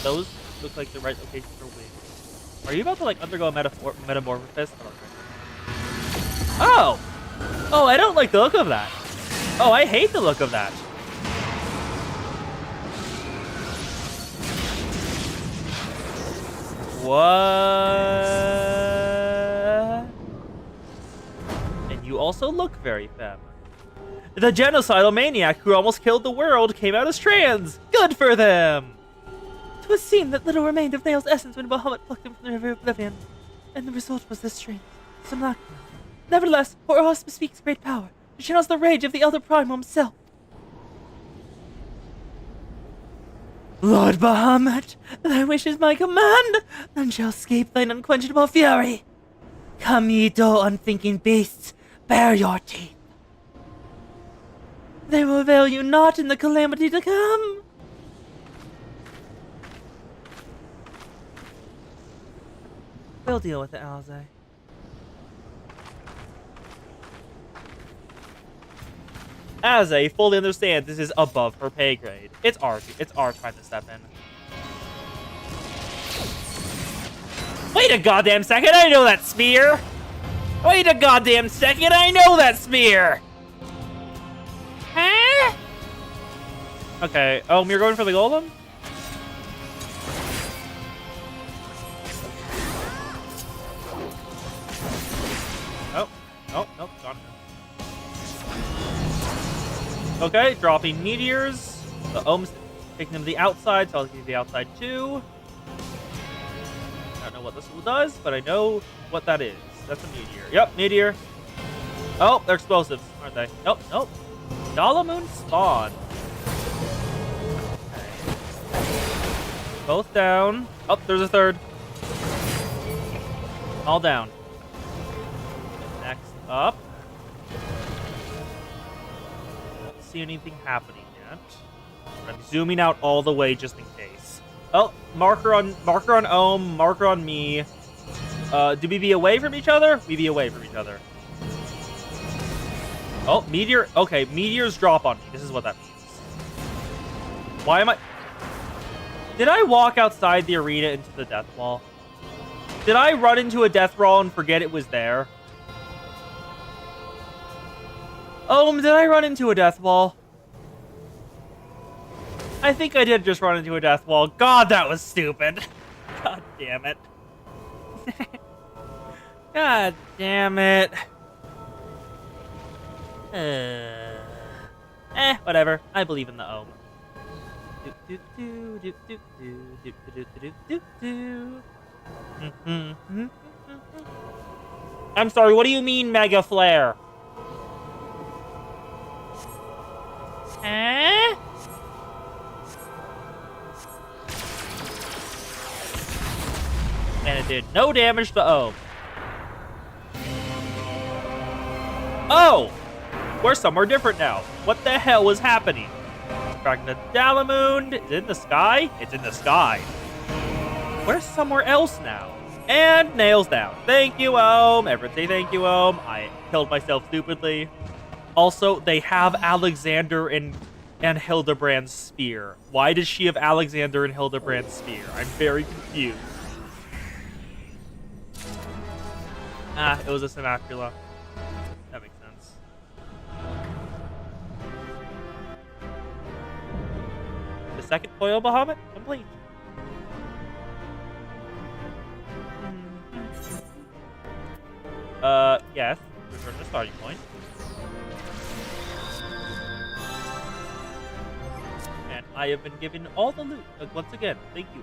Those look like the right location for wings. Are you about to like undergo a metamorphosis? Oh! Oh, I don't like the look of that. Oh, I hate the look of that. What? And you also look very femme. The genocidal maniac who almost killed the world came out as trans. Good for them! 'Twas seen that little remained of Nail's essence when Bahamut plucked him from the river of oblivion, and the result was this strange simulacrum. Nevertheless, Horos bespeaks great power, and channels the rage of the Elder Primal himself. Lord Bahamut, thy wish is my command, none shall escape thine unquenchable fury. Come, ye dull, unthinking beasts, bare your teeth. They will avail you not in the calamity to come. We'll deal with it, Alze. Aze fully understands this is above her pay grade. It's our time to step in. Wait a goddamn second, I know that spear! Wait a goddamn second, I know that spear! Huh? Okay, you're going for the golem? Oh, nope, gone. Okay, dropping meteors. The Ohm's taking them to the outside, so I'll give the outside too. I don't know what this does, but I know what that is. That's a meteor. Yep, meteor. Oh, they're explosives, aren't they? Nope, nope. Dalamoon spawn. Okay. Both down. Oh, there's a third. All down. Next up. Don't see anything happening yet. I'm zooming out all the way just in case. Oh, marker on Ohm, marker on me. Do we be away from each other? We be away from each other. Oh, meteor. Okay, meteors drop on me. This is what that means. Why am I... Did I walk outside the arena into the death wall? Did I run into a death wall and forget it was there? Did I run into a death wall? I think I did just run into a death wall. God, that was stupid. God damn it. God damn it. Whatever. I believe in the Ohm. I'm sorry, what do you mean, Mega Flare? Eh? And it did no damage to Ohm. Oh! We're somewhere different now. What the hell was happening? Fragment of Dalamoon is in the sky? It's in the sky. We're somewhere else now. And nails down. Thank you, Ohm. Everyone say thank you, Ohm. I killed myself stupidly. Also, they have Alexander and Hildebrand's spear. Why does she have Alexander and Hildebrand's spear? I'm very confused. Ah, it was a Simacula. That makes sense. The second Coil Bahamut complete. Yes. Return to starting point. And I have been given all the loot. Once again, thank you.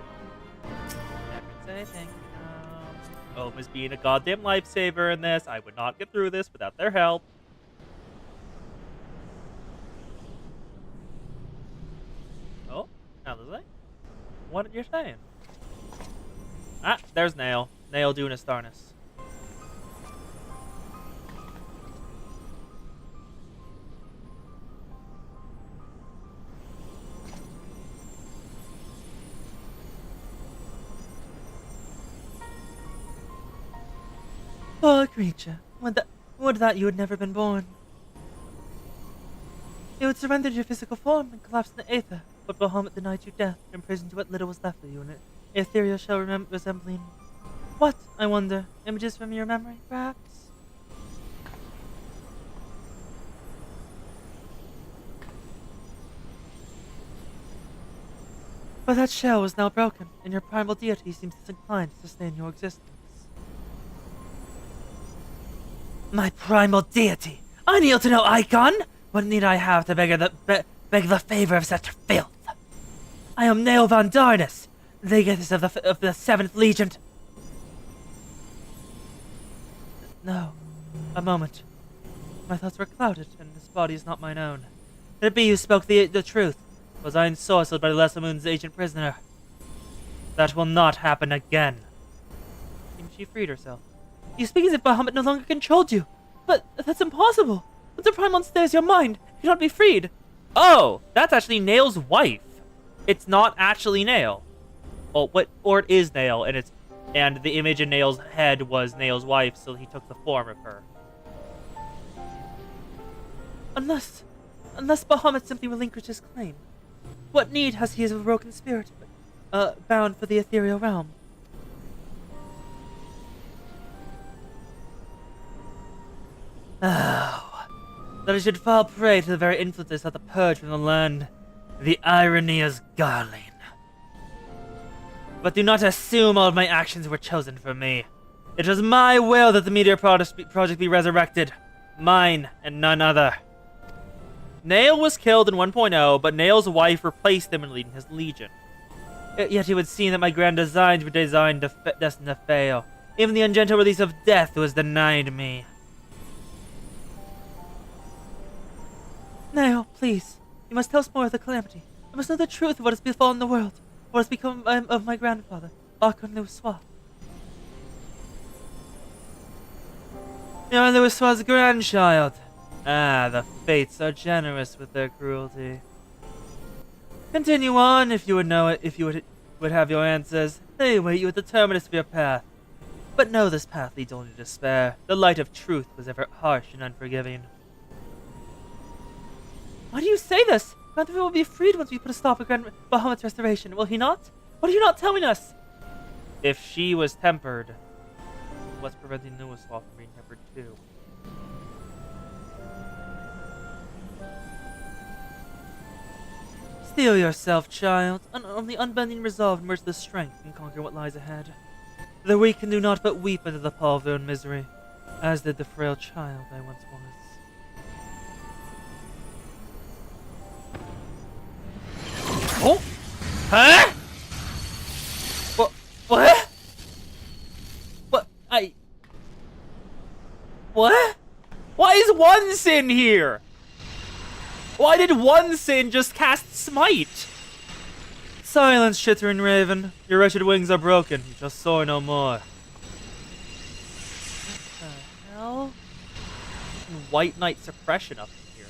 Never say thank you. Ohm is being a goddamn lifesaver in this. I would not get through this without their help. Oh, Alizé? What are you saying? Ah, there's Nail. Nail doing his Starness. Poor creature. Would that you had never been born. You would surrender to your physical form and collapse in the aether, but Bahamut denied you death, imprisoned what little was left of you in an ethereal shell resembling... What, I wonder? Images from your memory, perhaps? But that shell was now broken, and your primal deity seems disinclined to sustain your existence. My primal deity! I kneel to no icon! What need I have to beg the favor of such filth? I am Nail von Darnus, Legatus of the 7th Legion. No. A moment. My thoughts were clouded, and this body is not mine own. Could it be you spoke the truth? Was I ensorcelled by Lesamun's ancient prisoner? That will not happen again. Seems she freed herself. You speak as if Bahamut no longer controlled you. But that's impossible. Once a Primon stays your mind, you cannot be freed. Oh, that's actually Nail's wife. It's not actually Nail. Oh, or it is Nail, and the image in Nail's head was Nail's wife, so he took the form of her. Unless Bahamut simply relinquished his claim. What need has he of a broken spirit, bound for the ethereal realm? Oh, that I should fall prey to the very influences of the purge from the land. The irony is galling. But do not assume all of my actions were chosen for me. It was my will that the Meteor Project be resurrected. Mine and none other. Nail was killed in 1.0, but Nail's wife replaced him in leading his legion. Yet it would seem that my grand designs were destined to fail. Even the ungentle release of death was denied me. Nail, please. You must tell us more of the calamity. I must know the truth of what has befallen the world. What has become of my grandfather, Archon Louisoix. You're Louisoix's grandchild. Ah, the fates are generous with their cruelty. Continue on if you would know it, if you would have your answers. They await you at the terminus of your path. But know this path leads only to despair. The light of truth was ever harsh and unforgiving. Why do you say this? Grandfather will be freed once we put a stop to Bahamut's restoration, will he not? What are you not telling us? If she was tempered, what's preventing Louisoix from being tempered too? Steel yourself, child. Only unbending resolve merge the strength and conquer what lies ahead. The weak can do naught but weep under the pall of their own misery, as did the frail child I once was. Oh! Huh? What? What? Why is one sin here? Why did one sin just cast Smite? Silence, Chittering Raven. Your wretched wings are broken. Just soar no more. What the hell? White Knight suppression up here.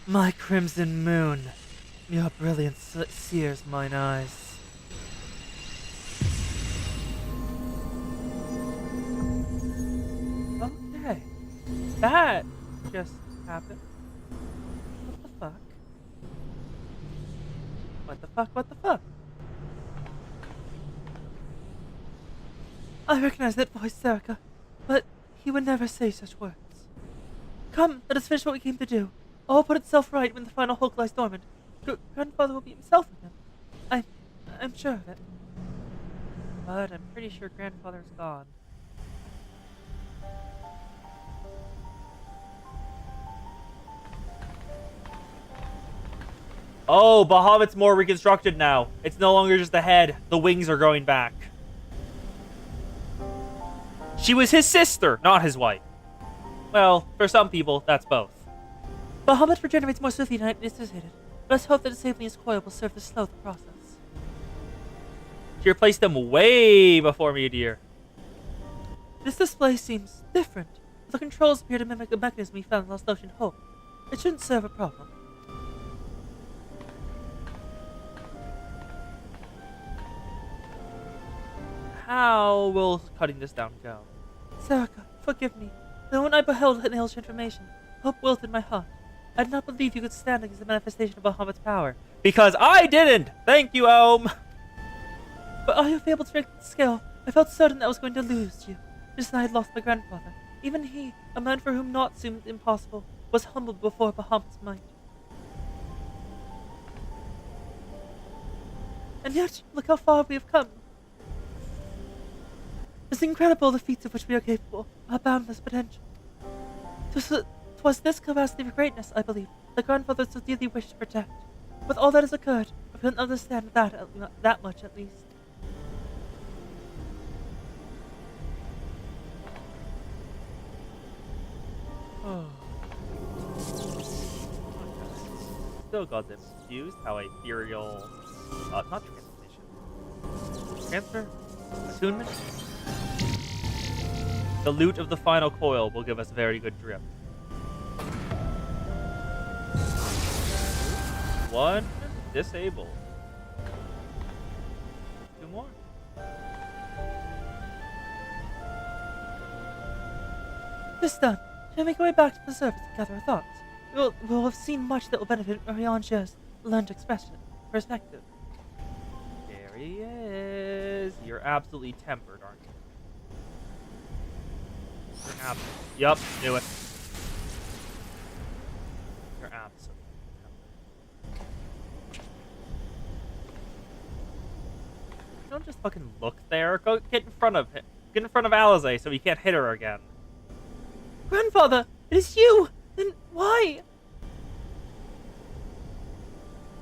My crimson moon. Your brilliance sears mine eyes. Okay. That just happened. What the fuck? What the fuck? What the fuck? I recognize that voice, Serica, but he would never say such words. Come, let us finish what we came to do. All will put itself right when the final Hulk lies dormant. Grandfather will be himself again. I'm sure of it. But I'm pretty sure Grandfather's gone. Oh, Bahamut's more reconstructed now. It's no longer just the head. The wings are growing back. She was his sister, not his wife. Well, for some people, that's both. Bahamut regenerates more swiftly than anticipated. Let's hope that disabling his coil will serve to slow the process. She replaced him way before me, dear. This display seems different. The controls appear to mimic a mechanism we found in Lost Ocean Hope. It shouldn't serve a problem. How will cutting this down go? Serica, forgive me. The moment I beheld Nail's transformation, hope wilted my heart. I did not believe you could stand against the manifestation of Bahamut's power. Because I didn't! Thank you, Ohm! But I have able to break the scale. I felt certain that I was going to lose you, just as I had lost my grandfather. Even he, a man for whom naught seemed impossible, was humbled before Bahamut's might. And yet, look how far we have come. It's incredible the feats of which we are capable, our boundless potential. 'Twas this capacity for greatness, I believe, that grandfather so dearly wished to protect. With all that has occurred, I couldn't understand that much at least. Still got them confused how ethereal, not transformation. Transfer? Attunement? The loot of the final coil will give us very good drift. One disabled. Two more. This done, shall we make our way back to the surface to gather our thoughts? We'll have seen much that will benefit Arianja's learned perspective. There he is. You're absolutely tempered, aren't you? Yup, knew it. You're absolutely tempered. Don't just fucking look there. Go get in front of him. Get in front of Alizé so he can't hit her again. Grandfather, it is you! Then why?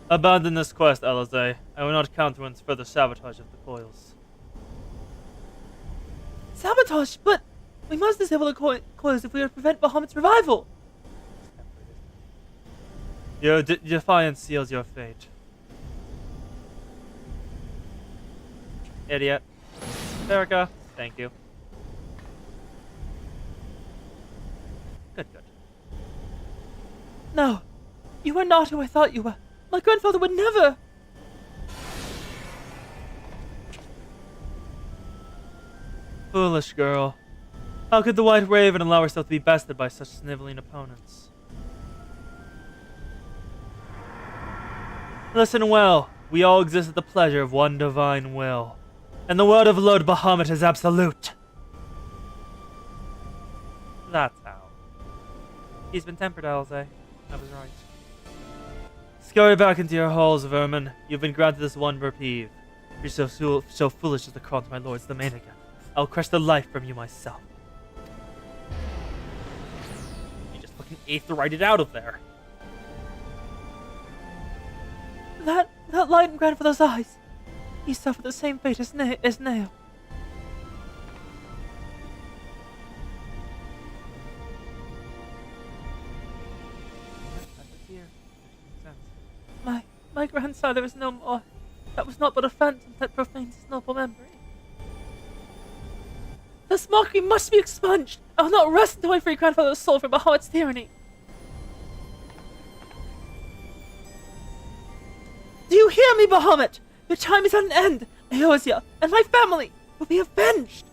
Abandon this quest, Alizé. I will not countenance further sabotage of the coils. Sabotage? But we must disable the coils if we are to prevent Bahamut's revival! Your defiance seals your fate. Idiot. Erica, thank you. Good. No, you are not who I thought you were. My grandfather would never! Foolish girl. How could the White Raven allow herself to be bested by such sniveling opponents? Listen well. We all exist at the pleasure of one divine will. And the word of Lord Bahamut is absolute. That's how. He's been tempered, Alizé. I was right. Scurry back into your halls, vermin. You've been granted this one reprieve. If you're so foolish as to crawl to my lord's domain again, I'll crush the life from you myself. You just fucking aetherized out of there. That light in grandfather's eyes. He suffered the same fate as Nail. my grandsire is no more. That was not but a phantom that profanes his noble memory. This mockery must be expunged! I will not rest until I free grandfather's soul from Bahamut's tyranny! Do you hear me, Bahamut? Your time is at an end! Eorzea and my family will be avenged!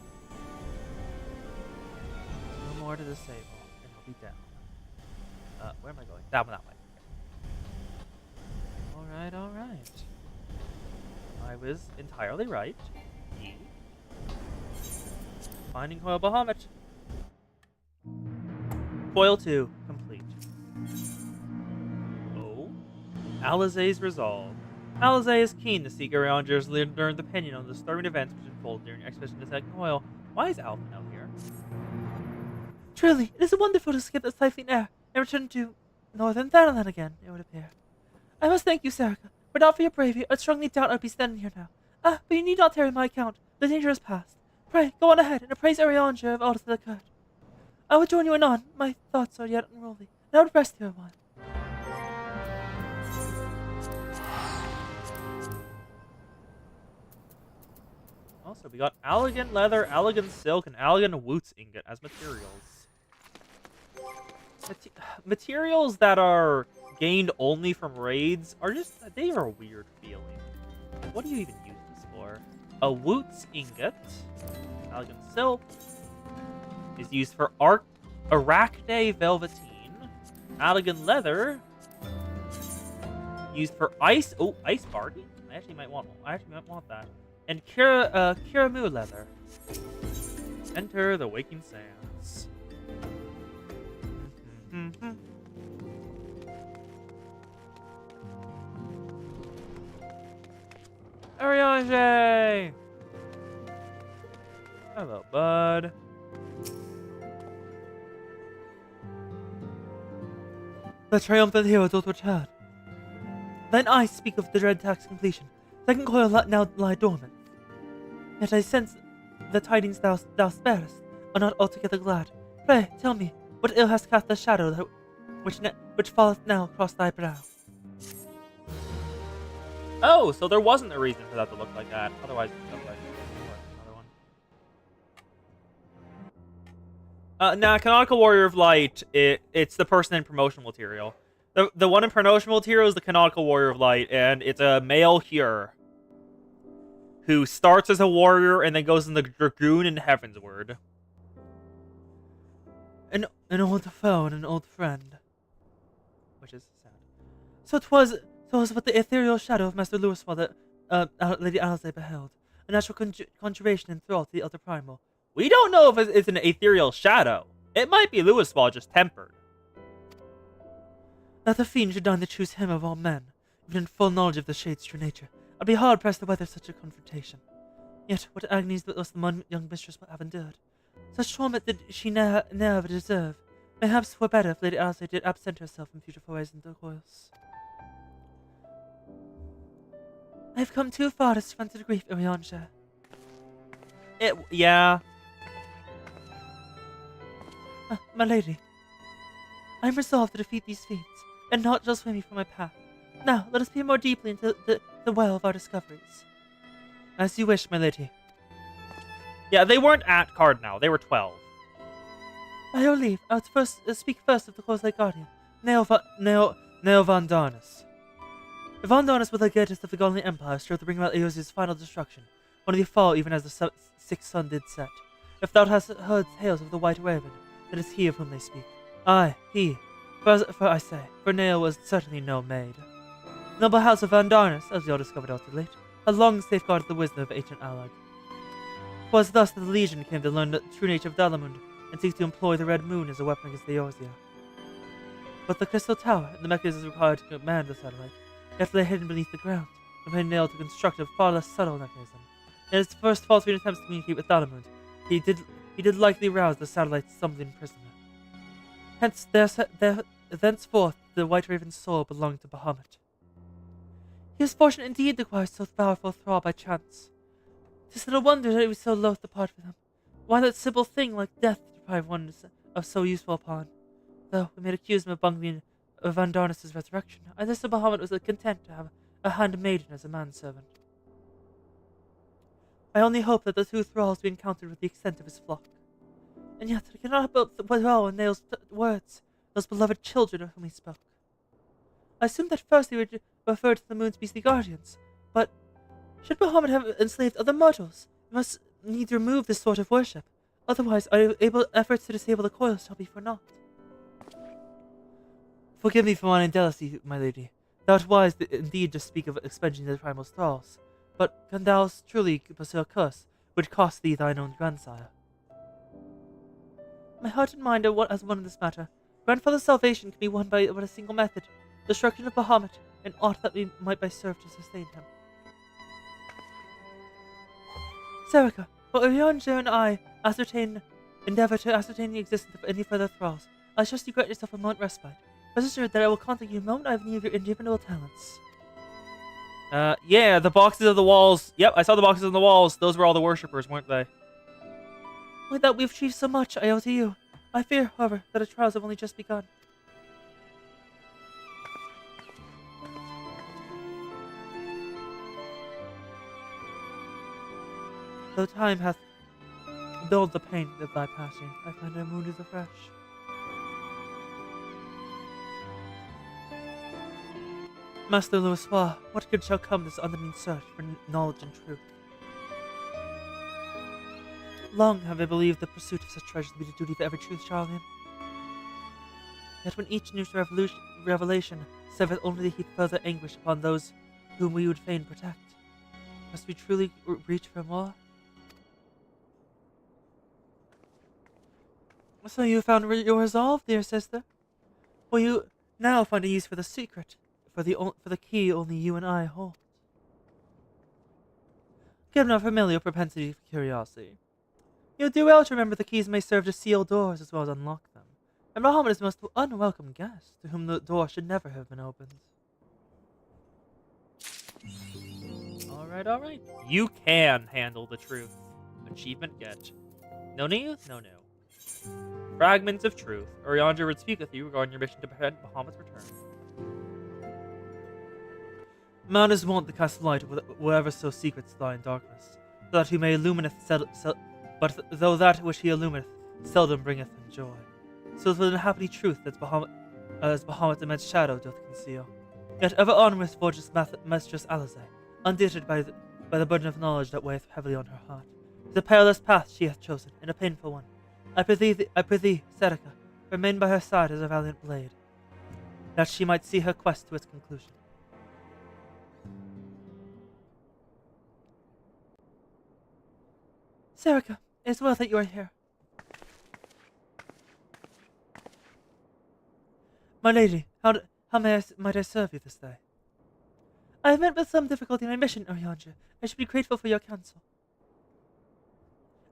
No more to disable, and I'll be down. Where am I going? That way. Alright. I was entirely right. E. Finding Coil Bahamut. Coil 2, complete. Oh. Alizé's resolve. Alizé is keen to seek Urianger's learned opinion on the disturbing events which unfolded during the expedition to attack Coil. Why is Alpha now here? Truly, it is wonderful to escape the stifling air and return to northern Thanalan again, it would appear. I must thank you, Serica. Were not for your bravery, I strongly doubt I'd be standing here now. But you need not tarry my account. The danger is past. Pray, go on ahead and appraise Urianger of all that occurred. I will join you anon. My thoughts are yet unruly, and I would rest here a while. Also, we got Allegan leather, Allegan silk, and Allegan Woots ingot as materials. Materials that are gained only from raids are just, they are a weird feeling. What do you even use this for? A Woots ingot, Allegan silk, is used for Arachne velveteen. Allegan leather, used for ice bargain? I actually might want that. And Kiramu leather. Enter the Waking Sands. Urianger! Hello, bud. The triumphant hero doth return. Thine eyes speak of the dread task's completion. Second coil now lie dormant. Yet I sense the tidings thou sparest are not altogether glad. Pray, tell me, what ill has cast the shadow which falleth now across thy brow? Oh, so there wasn't a reason for that to look like that. Otherwise, it would look like another one. Nah, Canonical Warrior of Light, it's the person in promotional material. The one in promotional material is the Canonical Warrior of Light, and it's a male Hyur who starts as a warrior and then goes in the Dragoon and Heavensward. An old foe and an old friend. Which is sad. So 'twas but the ethereal shadow of Master Louiswald that Lady Alizé beheld. A natural conjuration enthralled to the elder primal. We don't know if it's an ethereal shadow. It might be Louiswald just tempered. That the fiend should deign to choose him of all men, even in full knowledge of the shade's true nature. I'd be hard-pressed to weather such a confrontation. Yet, what agonies must the young mistress have endured? Such torment did she ne'er deserve. Perhaps 'twere better if Lady Alizé did absent herself from future forays into Coils. I have come too far to surrender to grief, Urianger. Yeah. My lady, I am resolved to defeat these fiends, and not just swim me from my path. Now, let us peer more deeply into the well of our discoveries. As you wish, my lady. Yeah, they weren't at Cardinal. They were 12. By your leave, I would speak first of the Close Lake Guardian, Neo Van Darnus. Van Darnus was the greatest of the Godly Empire, strove to bring about Eorzea's final destruction, one of the fall even as the sixth sun did set. If thou hast heard tales of the White Raven, it is he of whom they speak. Aye, he. For Neo was certainly no maid. The noble house of Van Darnus, as we all discovered all too late, had long safeguarded the wisdom of ancient Allag. 'Twas thus that the Legion came to learn the true nature of Dalamund, and seek to employ the Red Moon as a weapon against the Eorzea. But the Crystal Tower, and the mechanisms required to command the satellite, yet lay hidden beneath the ground, and made Nail to construct a far less subtle mechanism. In his first faltering attempts to communicate with Dalamund, he did likely rouse the satellite's stumbling prisoner. Hence, thenceforth, the White Raven's soul belonged to Bahamut. He was fortunate indeed to acquire so powerful a thrall by chance. 'Tis little wonder that he was so loath to part with him. Why that simple thing like death deprive one of so useful a pawn? Though we may accuse him of bungling Van Darnus' resurrection, I guess Bahamut was content to have a handmaiden as a manservant. I only hope that the two thralls we encountered were the extent of his flock. And yet I cannot help but dwell on those words, those beloved children of whom he spoke. I assumed that first he referred to the moon's beastly guardians, but should Bahamut have enslaved other mortals, we must needs remove this sort of worship. Otherwise, our efforts to disable the coils shall be for naught. Forgive me for my indelicacy, my lady. Thou art wise indeed to speak of expunging the primal thralls, but can thou truly pursue a curse which cost thee thine own grandsire? My heart and mind are as one in this matter. Grandfather's salvation can be won by but a single method, the destruction of Bahamut, and aught that we might by serve to sustain him. Serica, while Urianger and I endeavor to ascertain the existence of any further thralls, I trust you grant yourself a moment's respite. Rest assured that I will contact you the moment I have any of your inimitable talents. Yeah, the boxes of the walls. Yep, I saw the boxes on the walls. Those were all the worshippers, weren't they? With that we've achieved so much, I owe to you. I fear, however, that our trials have only just begun. Though time hath dulled the pain of thy passing, I find our mood is afresh. Master Louisoix, what good shall come this unending search for knowledge and truth? Long have I believed the pursuit of such treasures to be the duty of every truth Charlian. Yet when each new revelation serveth only to heap further anguish upon those whom we would fain protect, must we truly reach for more? So you found your resolve, dear sister? Will you now find a use for the secret, for the key only you and I hold? Given our familiar propensity for curiosity, you'll do well to remember the keys may serve to seal doors as well as unlock them, and Bahamut is a most unwelcome guest to whom the door should never have been opened. Alright. You can handle the truth. Achievement get. No need? No. Fragments of truth. Urianger would speak with you regarding your mission to prevent Bahamut's return. Man is wont to cast light wherever so secrets lie in darkness, so that he may illumineth but though that which he illumineth seldom bringeth him joy. So the unhappy truth that Bahamut's immense shadow doth conceal. Yet ever onwards forges Mistress Alizé, undated by the burden of knowledge that weigheth heavily on her heart. The perilous path she hath chosen, and a painful one. I prithee, Serica, remain by her side as a valiant blade, that she might see her quest to its conclusion. Serica, it is well that you are here. My lady, how might I serve you this day? I have met with some difficulty in my mission, Urianger. I should be grateful for your counsel.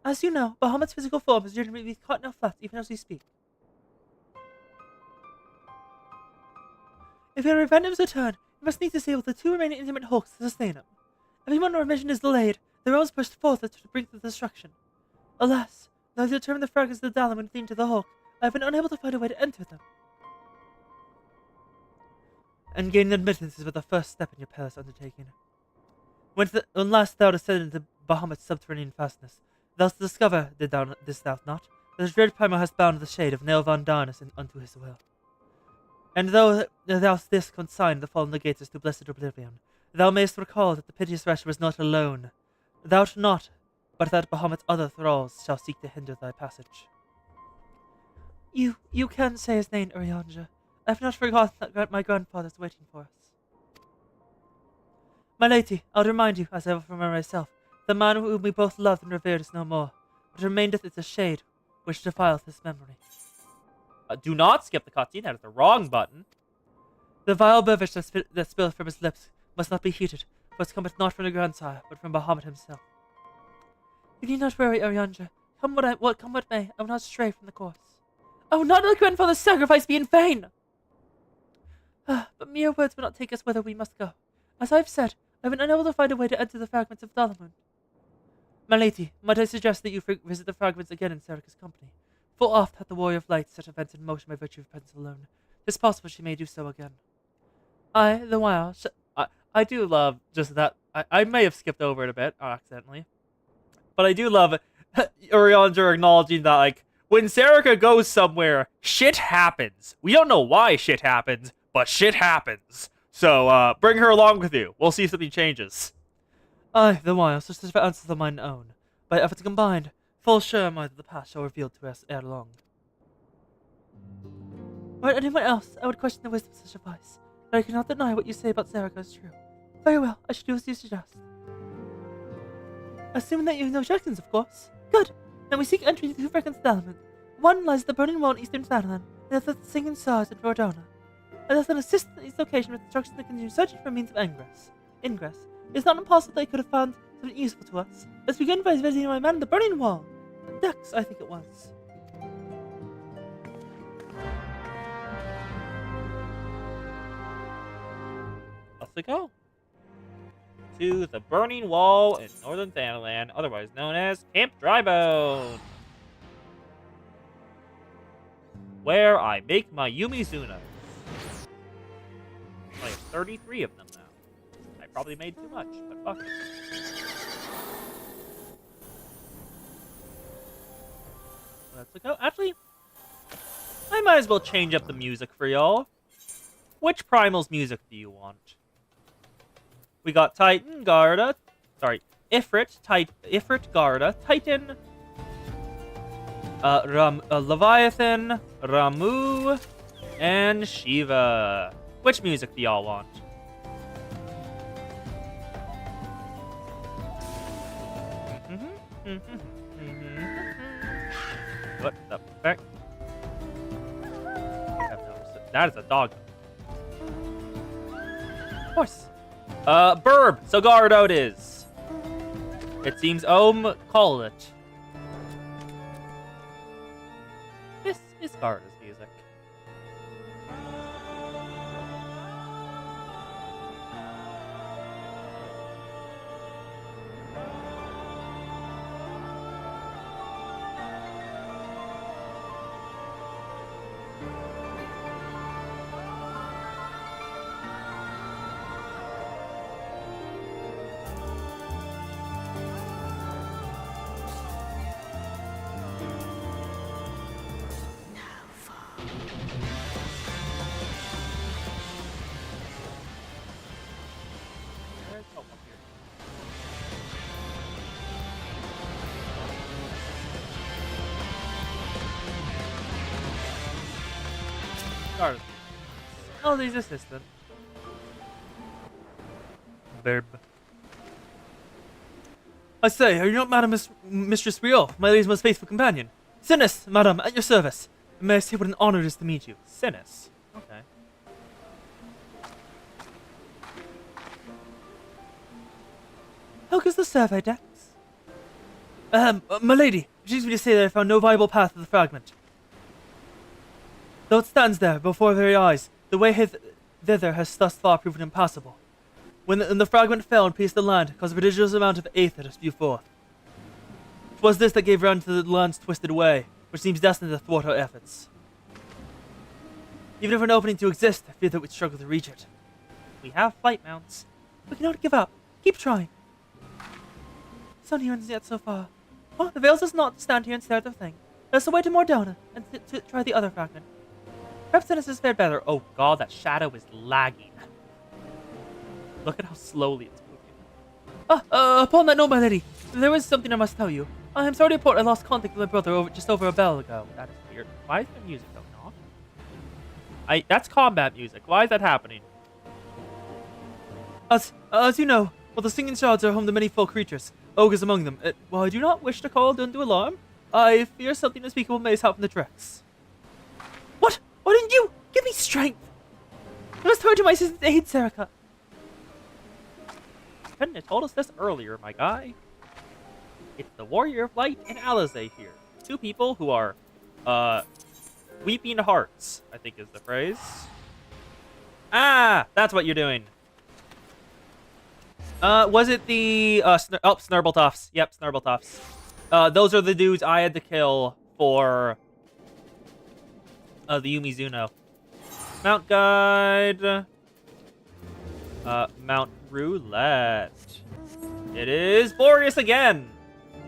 As you know, Bahamut's physical form is legitimately caught in our flats even as we speak. If we are to prevent his return, we must need to disable the two remaining intimate hulks to sustain him. If even our mission is delayed, the realms pushed forth to bring the destruction. Alas, though I determined the fragments of the Dalamud leading to the hulk, I have been unable to find a way to enter them. And gaining admittance is but the first step in your perilous undertaking. When last thou descended into Bahamut's subterranean fastness, thou discover, didst thou not, that the dread primal has bound the shade of Nell Van Darnus unto his will. And though thou didst consign the fallen legators to blessed oblivion, thou mayst recall that the piteous wretch was not alone. Thou'rt not, but that Bahamut's other thralls shall seek to hinder thy passage. You can say his name, Urianger. I have not forgotten that my grandfather is waiting for us. My lady, I'll remind you, as I will remember myself, the man whom we both loved and revered is no more, but remaineth is a shade which defileth his memory. Do not skip the cutscene, that is the wrong button. The vile beverage that spilleth from his lips must not be heated, for it cometh not from the grandsire, but from Bahamut himself. You need not worry, Urianger. Come what may, I will not stray from the course. I will not let grandfather's sacrifice be in vain! But mere words will not take us whither we must go. As I have said, I have been unable to find a way to enter the fragments of Dalamud. My lady, might I suggest that you visit the fragments again in Serica's company? Full oft hath the warrior of light set events in motion by virtue of presence alone. 'Tis possible she may do so again. I, the while, I do love just that. I may have skipped over it a bit accidentally, but I do love Oriandra acknowledging that, like, when Serica goes somewhere, shit happens. We don't know why shit happens, but shit happens. So, bring her along with you. We'll see if something changes. Aye, the while, such as for answers of mine own. By efforts combined, full sure am I that the past shall reveal to us ere long. Were it anyone else, I would question the wisdom of such advice, but I cannot deny what you say about Serica is true. Very well, I should do as you suggest. Assuming that you have no objections, of course. Good. Then we seek entry into two fragments of the element. One lies at the burning wall in eastern Thanalan, the other at the singing stars at Vordona. I thus assist in this location with instructions to continue searching for means of ingress. It is not impossible they could have found something useful to us. Let's begin by visiting my man at the burning wall. Dex, I think it was. Let's go. To the Burning Wall in northern Thanalan, otherwise known as Camp Drybone, where I make my Yumizunos. I have 33 of them now. I probably made too much, but fuck it. Let's go. Actually, I might as well change up the music for y'all. Which Primal's music do you want? We got Titan, Garda, Ifrit, Garda, Titan, Leviathan, Ramu, and Shiva. Which music do y'all want? What the fuck? That is a dog. Of course. Burb. So Gardo it is. It seems call it. This is Garda's music. Oh, he's assistant. Verb. I say, are you not Madam Mistress Riol, my lady's most faithful companion? Sinus, madam, at your service. And may I say what an honor it is to meet you? Sinus. Okay. How goes the survey, Dex? My lady, excuse me to say that I found no viable path to the fragment. Though it stands there before our very eyes, the way thither has thus far proven impassable. When the fragment fell and pierced the land, it caused a prodigious amount of aether to spew forth. 'Twas this that gave round to the land's twisted way, which seems destined to thwart our efforts. Even if an opening to exist, I fear that we'd struggle to reach it. We have flight mounts. We cannot give up. Keep trying. Sun here isn't yet so far. Oh, it avails us not to stand here and stare at the thing. Let us away to Mordona and to try the other fragment. Perhaps Dennis has fared better. Oh god, that shadow is lagging. Look at how slowly it's moving. Upon that note, my lady, there is something I must tell you. I am sorry to report I lost contact with my brother just over a bell ago. That is weird. Why is the music going off? That's combat music. Why is that happening? As you know, while the singing shards are home to many foul creatures, ogres among them, while I do not wish to call undue alarm, I fear something unspeakable may have happened to Trex. What? Why didn't you give me strength? I must turn to my sister's aid, Serica. Couldn't have told us this earlier, my guy. It's the Warrior of Light and Alizé here. Two people who are, weeping hearts, I think is the phrase. Ah, that's what you're doing. Was it the, Snurbletoffs. Yep, Snurbletoffs. Those are the dudes I had to kill for, the Yumizuno. Mount Guide. Mount roulette. It is Boreas again.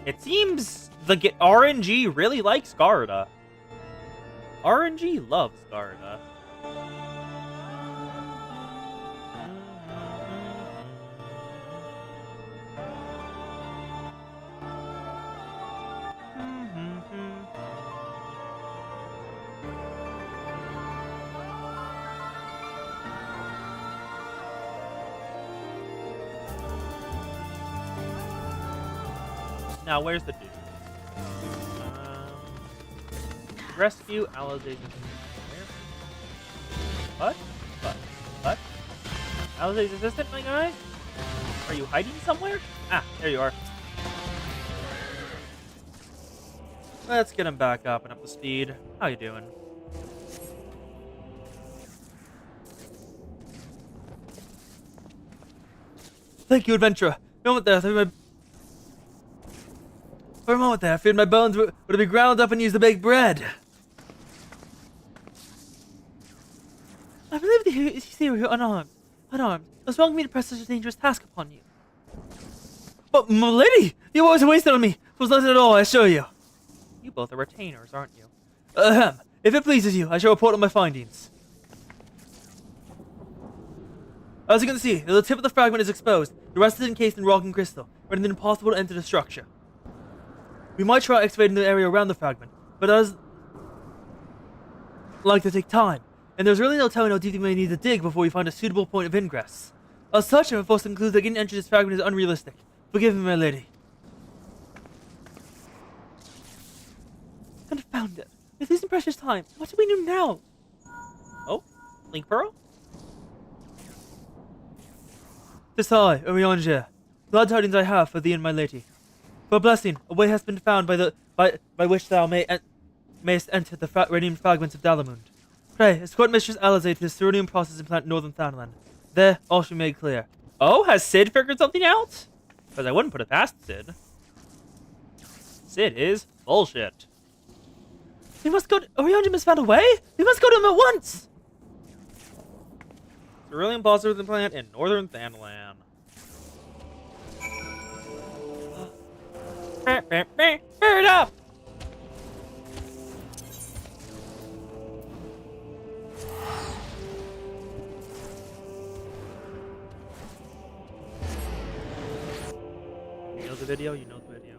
It seems the RNG really likes Garda. RNG loves Garda. Now, where's the dude? Rescue Alizé's assistant. Where? What? Alizé's assistant, my guy? Are you hiding somewhere? Ah, there you are. Let's get him back up and up to speed. How you doing? Thank you, adventurer. For a moment there, I feared my bones would be ground up and used to bake bread. I believe that you see you're unarmed. It was wrong of me to press such a dangerous task upon you. But, my lady, you always wasted on me. It was nothing at all, I assure you. You both are retainers, aren't you? Ahem. If it pleases you, I shall report on my findings. As you can see, the tip of the fragment is exposed. The rest is encased in rock and crystal, rendering it impossible to enter the structure. We might try excavating the area around the fragment, but that is like to take time, and there's really no telling how deep we may need to dig before we find a suitable point of ingress. As such, I'm forced to conclude that getting entry to this fragment is unrealistic. Forgive me, my lady. Confound it. With losing precious time, what do we do now? Oh? Link Pearl? Tis I, Oriangia. Glad tidings I have for thee and my lady. For a blessing, a way has been found by which thou mayest enter the redeemed fragments of Dalamund. Pray, escort Mistress Alizé to the cerulean processing plant in northern Thanalan. There, all should be made clear. Oh, has Sid figured something out? Because I wouldn't put it past Sid. Sid is bullshit. We must go to... Oriangia has found a way? We must go to him at once! Cerulean processing plant in northern Thanalan. Hurry up! You know the video? You know the video.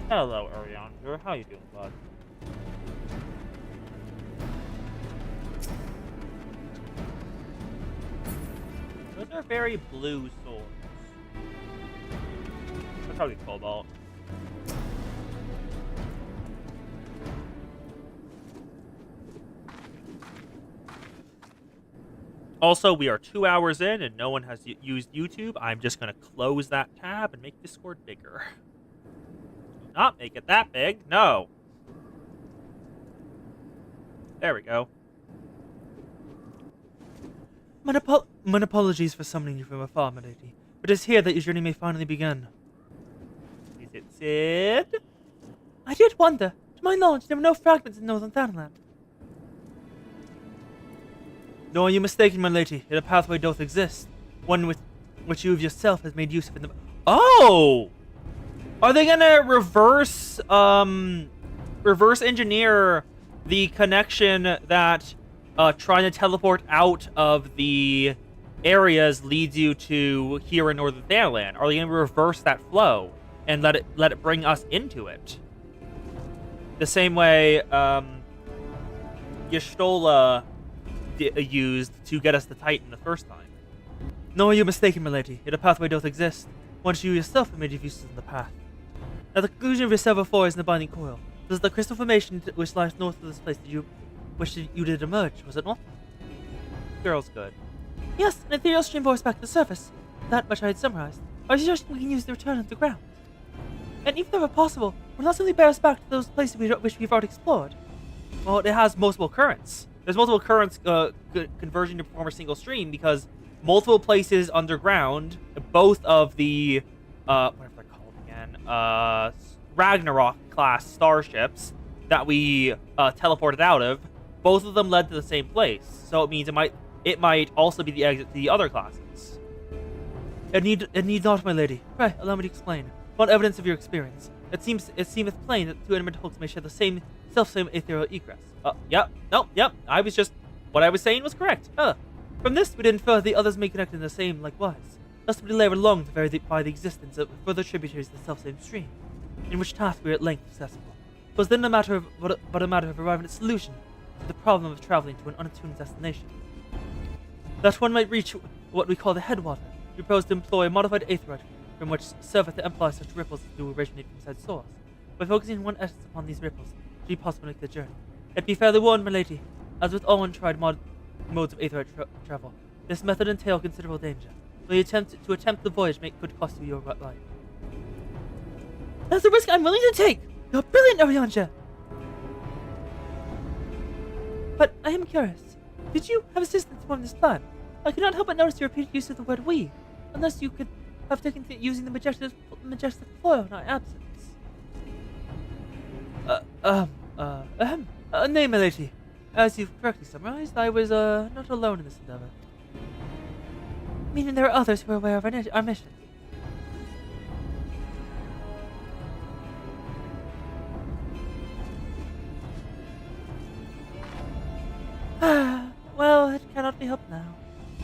Hello, Ariander. How you doing, bud? Those are very blue swords. That's probably Cobalt. Also, we are 2 hours in and no one has used YouTube. I'm just going to close that tab and make Discord bigger. Do not make it that big. No. There we go. My apologies for summoning you from afar, my lady. But it is here that your journey may finally begin. Is it Sid? I did wonder. To my knowledge, there were no fragments in northern Thanalan. Nor are you mistaken, my lady. Yet a pathway doth exist. One with which you of yourself has made use of in the... Oh! Are they gonna reverse engineer the connection that trying to teleport out of the areas leads you to here in northern Thanalan? Are they gonna reverse that flow and let it bring us into it? The same way Y'shtola used to get us to Titan the first time. Nor are you mistaken, my lady. Yet a pathway doth exist. Once you yourself have made use of the path. At the conclusion of your several forays in the binding coil, this is the crystal formation which lies north of this place which you did emerge, was it not? Girl's good. Yes, an ethereal stream bore us back to the surface. That much I had summarized. I was suggesting we can use the return of the ground. And even if possible, will not simply bear us back to those places which we've already explored. Well, it has multiple currents. There's multiple currents converging to form a single stream because multiple places underground, both of the whatever they're called again, Ragnarok class starships that we teleported out of, both of them led to the same place. So it means it might also be the exit to the other classes. It need not, my lady. Pray, allow me to explain. What evidence of your experience? It seemeth plain that two animate hulks may share the same ethereal egress. Yep, I was just, what I was saying was correct. From this, we'd infer the others may connect in the same likewise. Thus we labour long to verify the existence of further tributaries of the selfsame stream, in which task we are at length accessible. 'Twas then a matter of arriving at a solution to the problem of travelling to an unattuned destination. That one might reach what we call the headwater, we propose to employ a modified aetherite from which serveth to amplify such ripples as do originate from said source. By focusing one essence upon these ripples, it be possible to make the journey. It be fairly warned, my lady, as with all untried modes of aetherite travel, this method entail considerable danger. Will you attempt the voyage could cost you your life. That's a risk I'm willing to take! You're brilliant, Orianja! But I am curious. Did you have assistance to form this plan? I could not help but notice your repeated use of the word we, unless you could have taken to using the majestic foil in our absence. Nay, my lady. As you've correctly summarized, I was, not alone in this endeavor. Meaning there are others who are aware of our mission. Well, it cannot be helped now.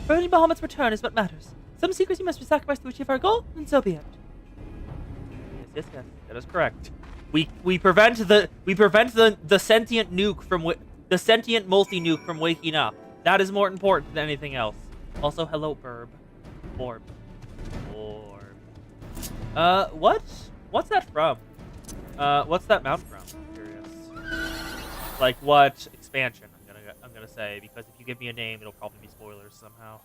Preventing Bahamut's return is what matters. Some secrecy must be sacrificed to achieve our goal, and so be it. Yes, that is correct. We prevent the sentient nuke from the sentient multi-nuke from waking up. That is more important than anything else. Also, hello, Burb. Orb. What's that from? What's that mount from? I'm curious. Like, what expansion? I'm gonna say, because if you give me a name, it'll probably be spoilers somehow.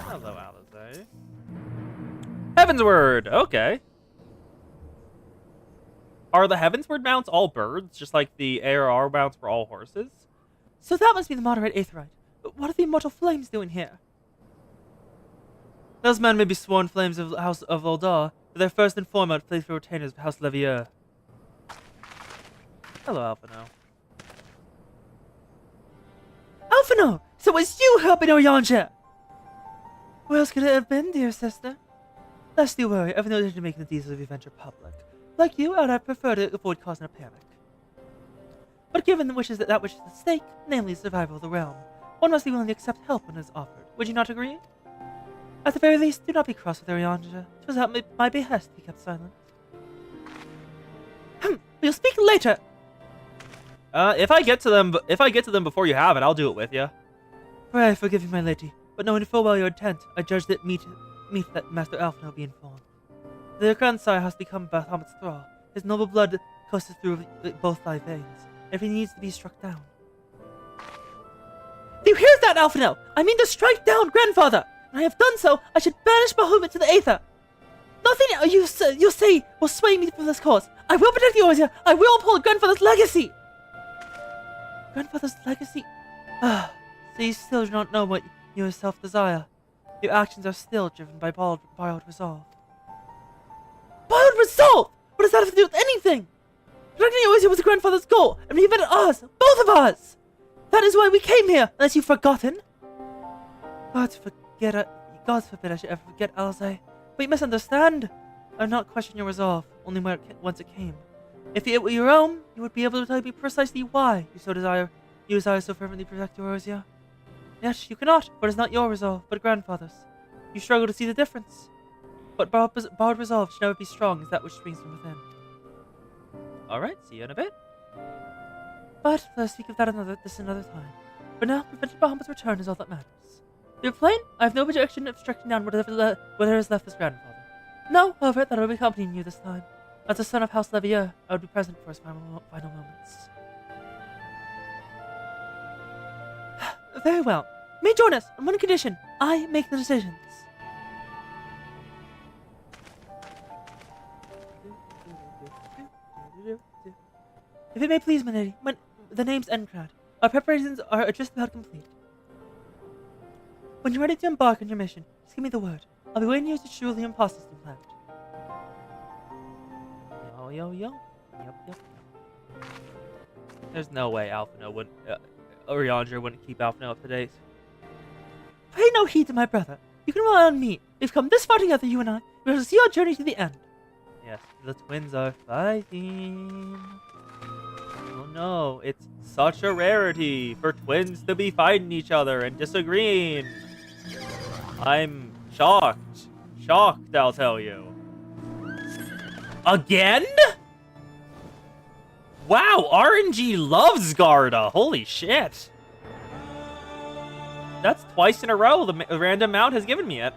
Hello, Alize. Heavensward! Okay. Are the Heavensward mounts all birds, just like the ARR mounts were all horses? So that must be the moderate aetherite. But what are the immortal flames doing here? Those men may be sworn flames of the House of Oldar, but they're first and foremost faithful retainers of House Levier. Hello, Alphino. Alphino! So it was you helping Orianja! Where else could it have been, dear sister? Lest you worry, I've no intention of making the details of the adventure public. Like you, I'd have preferred to avoid causing a panic. But given that which is at stake, namely the survival of the realm, one must be willing to accept help when it is offered. Would you not agree? At the very least, do not be cross with Orianja. 'Twas at my behest he kept silent. We'll speak later! If I get to them before you have it, I'll do it with you. Pray forgive me, my lady, but knowing full well your intent, I judge that meet that Master Alphino be informed. The grandsire has become Bahamut's thrall. His noble blood courses through both thy veins. If he needs to be struck down. Do you hear that, Alphino? I mean to strike down grandfather! And I have done so, I should banish Bahamut to the aether! Nothing you say will sway me from this course. I will protect the Orzia! I will uphold grandfather's legacy! Grandfather's legacy? So you still do not know what you yourself desire. Your actions are still driven by borrowed resolve. Borrowed resolve? What does that have to do with anything? Protecting Orzia was grandfather's goal, and he invented us, both of us! That is why we came here, unless you've forgotten. God forbid I should ever forget, Alize. But you misunderstand. I do not question your resolve, only whence it came. If it were your own, you would be able to tell me precisely why you desire so fervently to protect your Orzia. Yet you cannot, for it is not your resolve, but grandfather's. You struggle to see the difference. But borrowed resolve should never be strong as that which springs from within. Alright, see you in a bit. But let us speak of that another time. For now, preventing Bahamut's return is all that matters. To be plain, I have no objection of striking down whatever is left as grandfather. No, however, that I will be accompanying you this time. As the son of House Levier, I would be present for his final moments. Very well. You may join us on one condition. I make the decisions. If it may please, my lady, the name's Encrad. Our preparations are just about complete. When you're ready to embark on your mission, just give me the word. I'll be waiting here to shoot the imposters to plant. Yo. Yep. There's no way Alphino would... Oriandra wouldn't keep Alphinaud up to date. Pay no heed to my brother. You can rely on me. We've come this far together, you and I. We will see our journey to the end. Yes, the twins are fighting. Oh no, it's such a rarity for twins to be fighting each other and disagreeing. I'm shocked. Shocked, I'll tell you. Again? Wow, RNG loves Garda. Holy shit. That's twice in a row the random mount has given me it.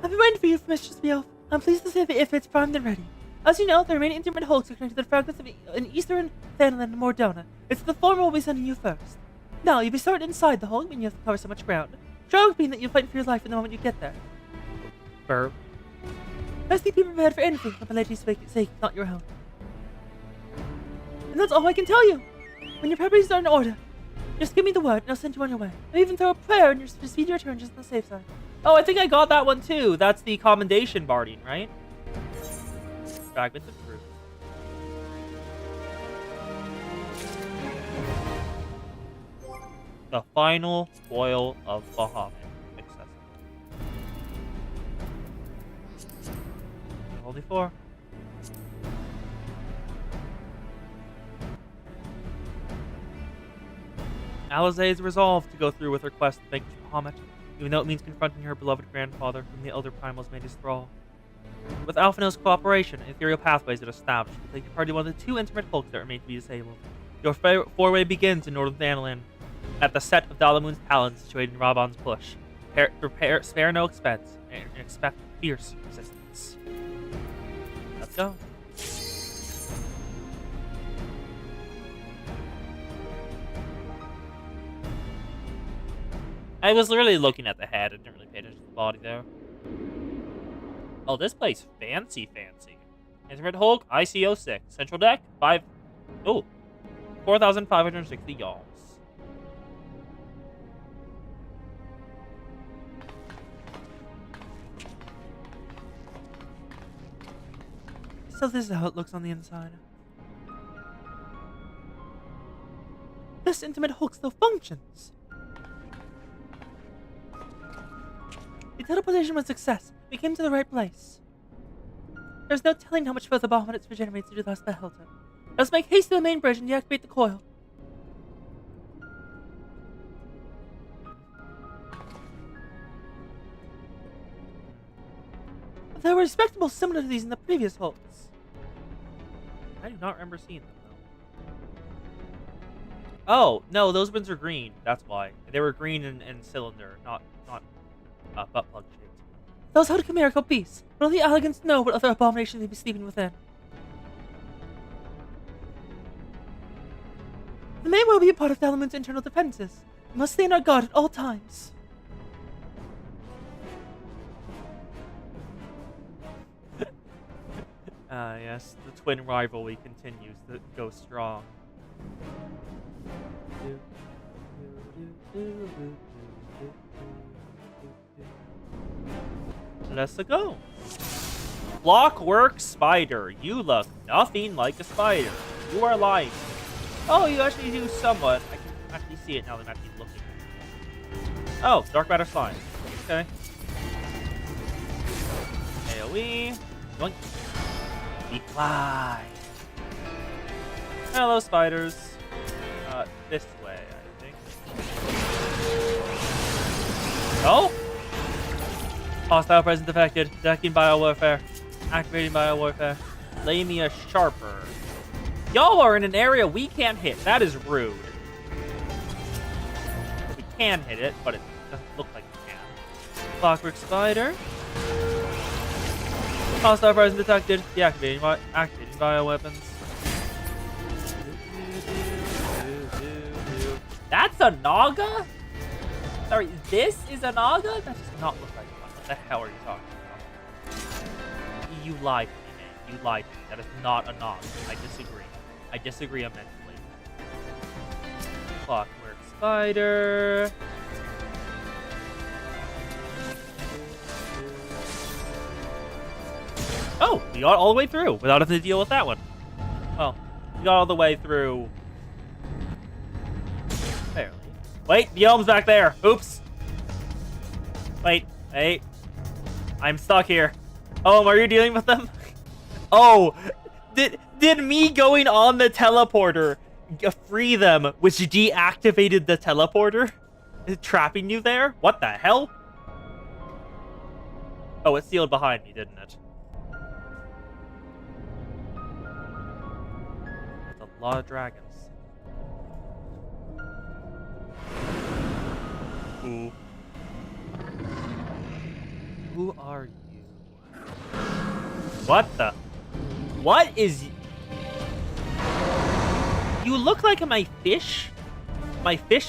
I've been waiting for you, Mistress Beelf. I'm pleased to say that if it's primed and ready. As you know, the remaining intimate hulks are connected to the fragments of an eastern Thanalan and Mordona. It's the former we'll be sending you first. Now, you'll be sorted inside the hulk, meaning you have to cover so much ground. Strong being that you'll fight for your life in the moment you get there. Burp. Best be prepared for anything for my lady's sake, not your own. And that's all I can tell you. When your preparations are in order, just give me the word and I'll send you on your way. I'll even throw a prayer in your speedy return just on the safe side. Oh, I think I got that one too. That's the commendation barding, right? Fragment of fruit. The final foil of Bahamut. Accessible. Only 4. Alizé is resolved to go through with her quest to vanquish Bahamut, even though it means confronting her beloved grandfather, whom the elder primals made his thrall. With Alphinaud's cooperation, ethereal pathways are established to take your party one of the 2 intimate hulks that remain to be disabled. Your foray begins in northern Thanalan, at the set of Dalamun's talons situated in Raban's Push. Spare no expense, and expect fierce resistance. Let's go. I was literally looking at the head. I didn't really pay attention to the body there. Oh, this place fancy. Intimate Hulk, ICO 6. Central deck, 4,560 y'alls. So this is how it looks on the inside. This intimate hulk still functions. The teleportation was a success. We came to the right place. There's no telling how much further Bahamut it's regenerated to the last beholder. Let's make haste to the main bridge and deactivate the coil. There were respectable similar to these in the previous hulks. I do not remember seeing them, though. Oh, no, those ones are green. That's why. They were green and cylinder, not butt plug shaped. Those held chimerical beasts, but only elegants know what other abominations they be sleeping within. They may well be a part of Dalamun's internal defenses. We must stay on our guard at all times. Yes, the twin rivalry continues to go strong. Let's go. Clockwork spider. You look nothing like a spider. You are lying. Oh, you actually do somewhat. I can actually see it now that I'm actually looking. Oh, dark matter slime. Okay. AoE. Yoink. We fly. Hello, spiders. This way, I think. Oh? Hostile presence affected. Decking biowarfare. Activating biowarfare. Lay me a sharper. Y'all are in an area we can't hit. That is rude. We can hit it, but it doesn't look like we can. Clockwork spider. Hostile presence detected. Deactivating activating bioweapons. That's a Naga? Sorry, this is a Naga? That does not look like one. What the hell are you talking about? You lied to me, man. You lied to me. That is not a Naga. I disagree. I disagree immensely. Clockwork spider. Oh, we got all the way through without having to deal with that one. Well, You got all the way through. Barely. Wait, the elm's back there. Oops. Wait. I'm stuck here. Oh, are you dealing with them? Oh, did me going on the teleporter free them, which deactivated the teleporter? Trapping you there? What the hell? Oh, it sealed behind me, didn't it? That's a lot of dragons. Ooh. Who are you? What the? What is... You look like my fish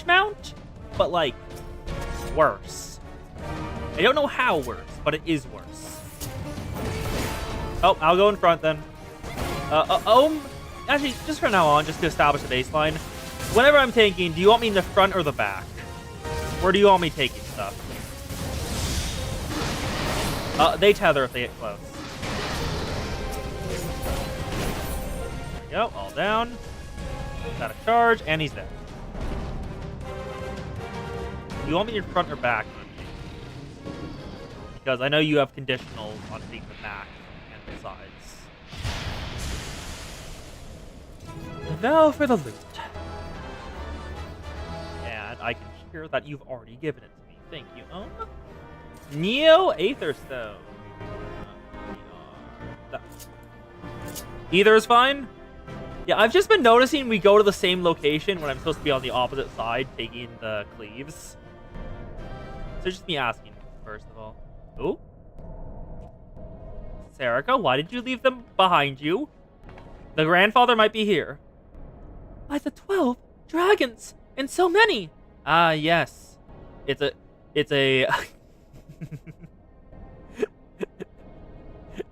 mount, but like worse. I don't know how worse, but it is worse. Oh, I'll go in front then. Actually, just from now on, just to establish a baseline, whenever I'm tanking, do you want me in the front or the back? Or do you want me taking stuff? They tether if they get close. There we go, all down. Got a charge, and he's there. Do you want me in front or back? Because I know you have conditionals on being the back and the sides. And now for the loot. And I can hear that you've already given it to me. Thank you. Oh. Neo Aether Stone. Either is fine. Yeah, I've just been noticing we go to the same location when I'm supposed to be on the opposite side taking the cleaves. So just me asking, first of all. Ooh. Serica, why did you leave them behind you? The grandfather might be here. By the 12 dragons, and so many. Ah, yes. It's a...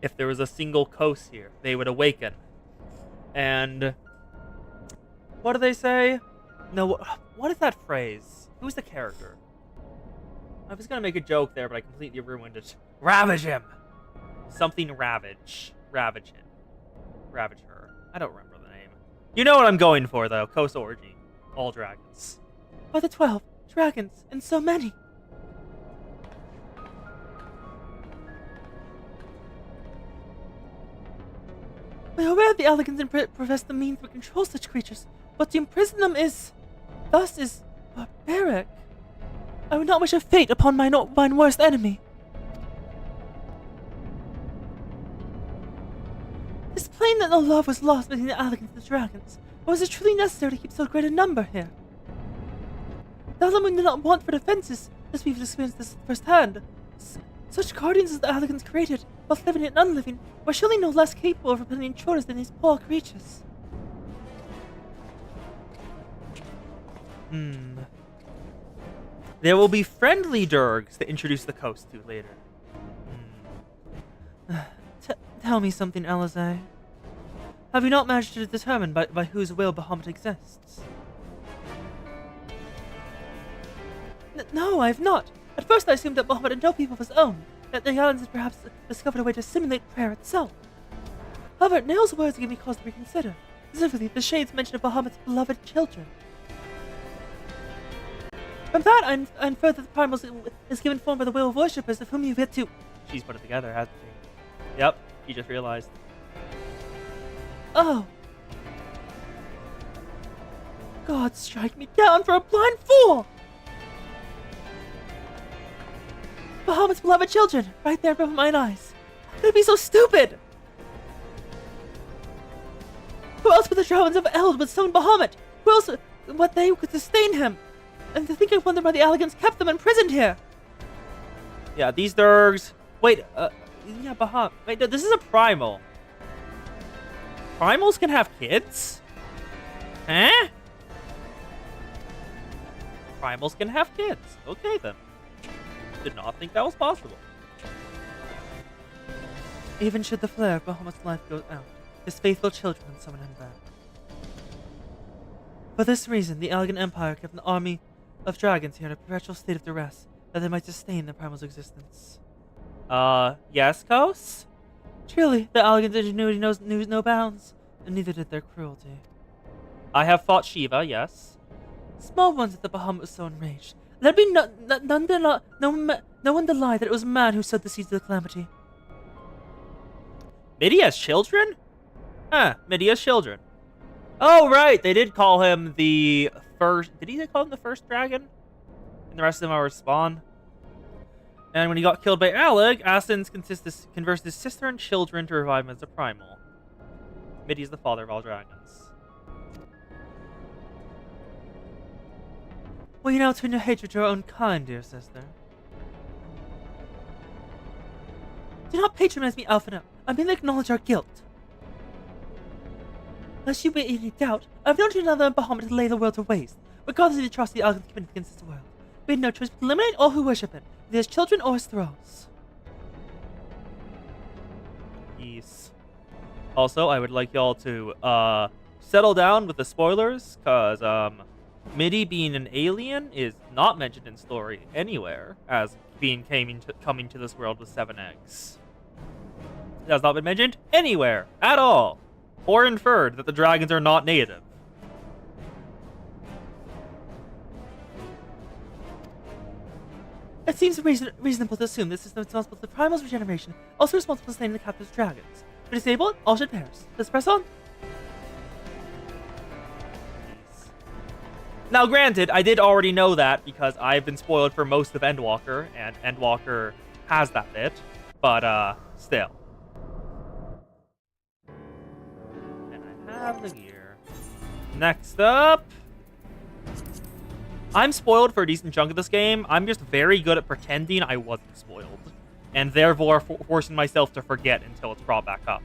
If there was a single coast here, they would awaken. And... What do they say? No, what is that phrase? Who's the character? I was gonna make a joke there, but I completely ruined it. Ravage him! Something ravage. Ravage him. Ravage her. I don't remember the name. You know what I'm going for, though. Coast Orgy. All dragons. By the 12 dragons, and so many. We are aware the elegant and possess the means to control such creatures, but to imprison them is barbaric. I would not wish a fate upon mine worst enemy. It is plain that no love was lost between the elegant and the dragons, but was it truly necessary to keep so great a number here? The element did not want for defenses, as we've experienced this firsthand. Such guardians as the elegants created, both living and unliving, were surely no less capable of repelling intruders than these poor creatures. There will be friendly Durgs to introduce the coast to later. Tell me something, Alizé. Have you not managed to determine by whose will Bahamut exists? No, I have not. At first I assumed that Bahamut had no people of his own, that the islands had perhaps discovered a way to simulate prayer itself. However, Nail's words give me cause to reconsider, specifically the shades mention of Bahamut's beloved children. From that, I infer that the primal is given form by the will of worshippers of whom you've yet to... She's put it together, hasn't she? Yep, she just realized. Oh. God strike me down for a blind fool! Bahamut's beloved children, right there before mine eyes. How could it be so stupid? Who else but the dragons of Eld would summon Bahamut? Who else what they could sustain him? And to think I wonder why the elegants kept them imprisoned here. Yeah, these Durgs. Wait, yeah, Bahamut. Wait, no, this is a primal. Primals can have kids? Huh? Primals can have kids. Okay, then. Did not think that was possible. Even should the flare of Bahamut's life go out, his faithful children would summon him back. For this reason, the Elegant Empire kept an army of dragons here in a perpetual state of duress, that they might sustain the primal's existence. Yes, Kos? Truly, the Elegant ingenuity knows no bounds. neither did their cruelty. I have fought Shiva, yes. Small ones at the Bahamut was so enraged. There'd be no one to lie that it was man who sowed the seeds of the calamity. Midi has children? Huh, Midi has children. Oh, right, they did call him the first... Did he call him the first dragon? And the rest of them are spawn. And when he got killed by Alec, Ascens converted his sister and children to revive him as a primal. Midi is the father of all dragons. Will you now turn your hatred to your own kind, dear sister? Do not patronize me, Alphina. I merely acknowledge our guilt. Lest you be in any doubt, I have known to another Bahamut to lay the world to waste, regardless of the atrocity Alphina committed against this world. We had no choice but to eliminate all who worship it, whether as children or as thralls. Peace. Also, I would like y'all to settle down with the spoilers, because Midi being an alien is not mentioned in story anywhere as being coming to this world with 7 eggs. It has not been mentioned anywhere at all, or inferred that the dragons are not native. It seems reasonable to assume this is responsible for the primal's regeneration, also responsible for slaying the captive dragons. To disable it, all should perish. Let's press on. Now, granted, I did already know that because I've been spoiled for most of Endwalker, and Endwalker has that bit, but still. And I have the gear. Next up, I'm spoiled for a decent chunk of this game. I'm just very good at pretending I wasn't spoiled, and therefore forcing myself to forget until it's brought back up.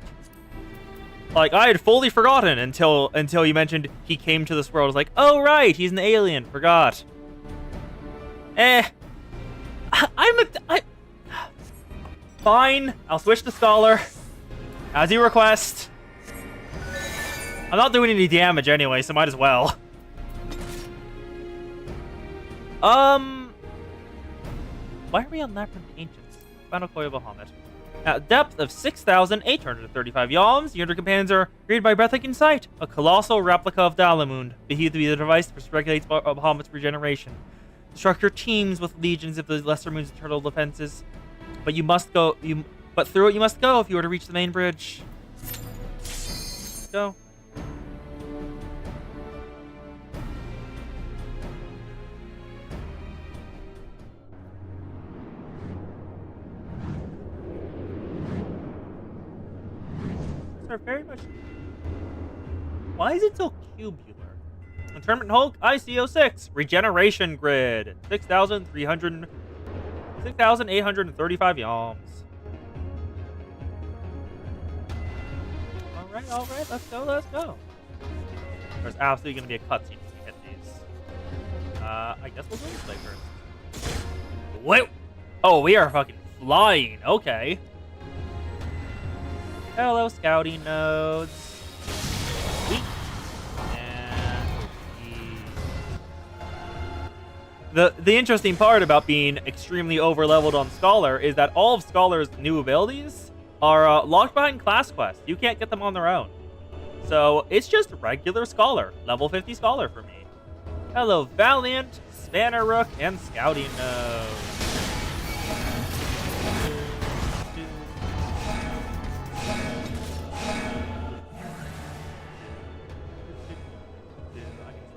Like, I had fully forgotten until you mentioned he came to this world. I was like, oh, right, he's an alien. Forgot. Fine, I'll switch to Scholar. As you request. I'm not doing any damage anyway, so might as well. Why are we on Labyrinth Ancients? Final Coil Bahamut. At a depth of 6,835 yalms, your companions are greeted by breathtaking sight, a colossal replica of Dalamund, believed to be the device that regulates Bahamut's regeneration. The structure teems with legions of the Lesser Moon's eternal defenses, but through it you must go if you were to reach the main bridge. Let's go. Are very much. Why is it so cubular? Interment Hulk ICO6 Regeneration Grid 6,835 yalms. All right, let's go. There's absolutely gonna be a cutscene when we hit these. I guess we'll go this way first. Wait! Oh, we are fucking flying. Okay. Hello, scouting nodes. Sweet. And the interesting part about being extremely over-leveled on Scholar is that all of Scholar's new abilities are locked behind class quests. You can't get them on their own. So it's just regular Scholar, level 50 Scholar for me. Hello, Valiant, Spanner Rook, and Scouting Node.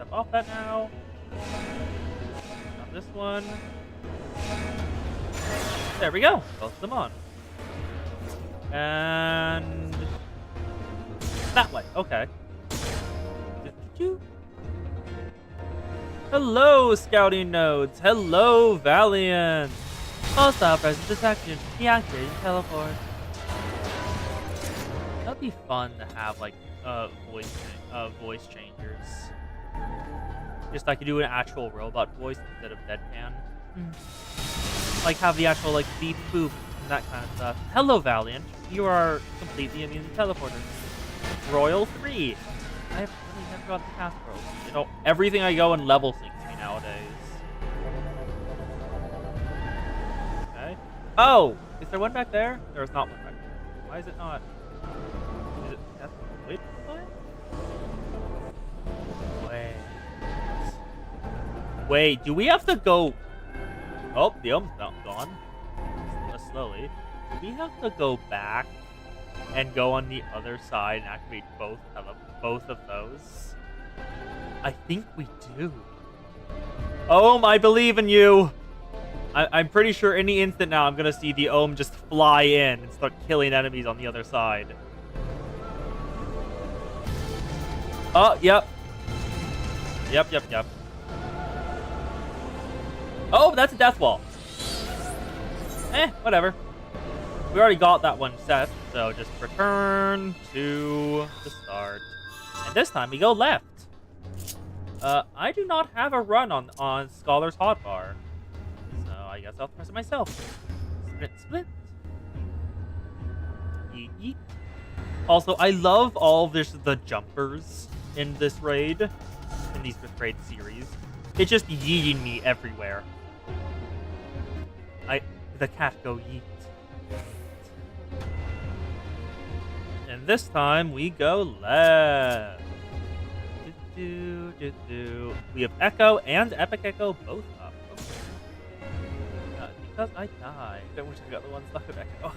Off that now. On this one. There we go. Both of them on. And that way. Okay. Hello, scouting nodes. Hello, Valiant. Hostile presence detected. Deactivated teleport. That'd be fun to have like voice changers. Just like you do an actual robot voice instead of deadpan. Like have the actual like beep boop and that kind of stuff. Hello, Valiant. You are completely immune to teleporters. Royal 3. I have really never got the cast roll. You know, everything I go and level syncs me nowadays. Okay. Oh! Is there one back there? There is not one back there. Why is it not? Is it... Wait, what? Wait, do we have to go... Oh, the Ohm's not gone. Slowly. Do we have to go back and go on the other side and activate both of those? I think we do. Ohm, I believe in you. I'm pretty sure any instant now I'm going to see the Ohm just fly in and start killing enemies on the other side. Oh, yep. Yep. Oh, that's a death wall. Whatever. We already got that one set, so just return to the start. And this time we go left. I do not have a run on Scholar's Hotbar, so I guess I'll press it myself. Split. Yeet. Also, I love all of the jumpers in this raid, in these raid series. It's just yeeting me everywhere. The cat go yeet. And this time we go left. We have Echo and Epic Echo both up. Because I died. I wish I got the one stuck with Echo.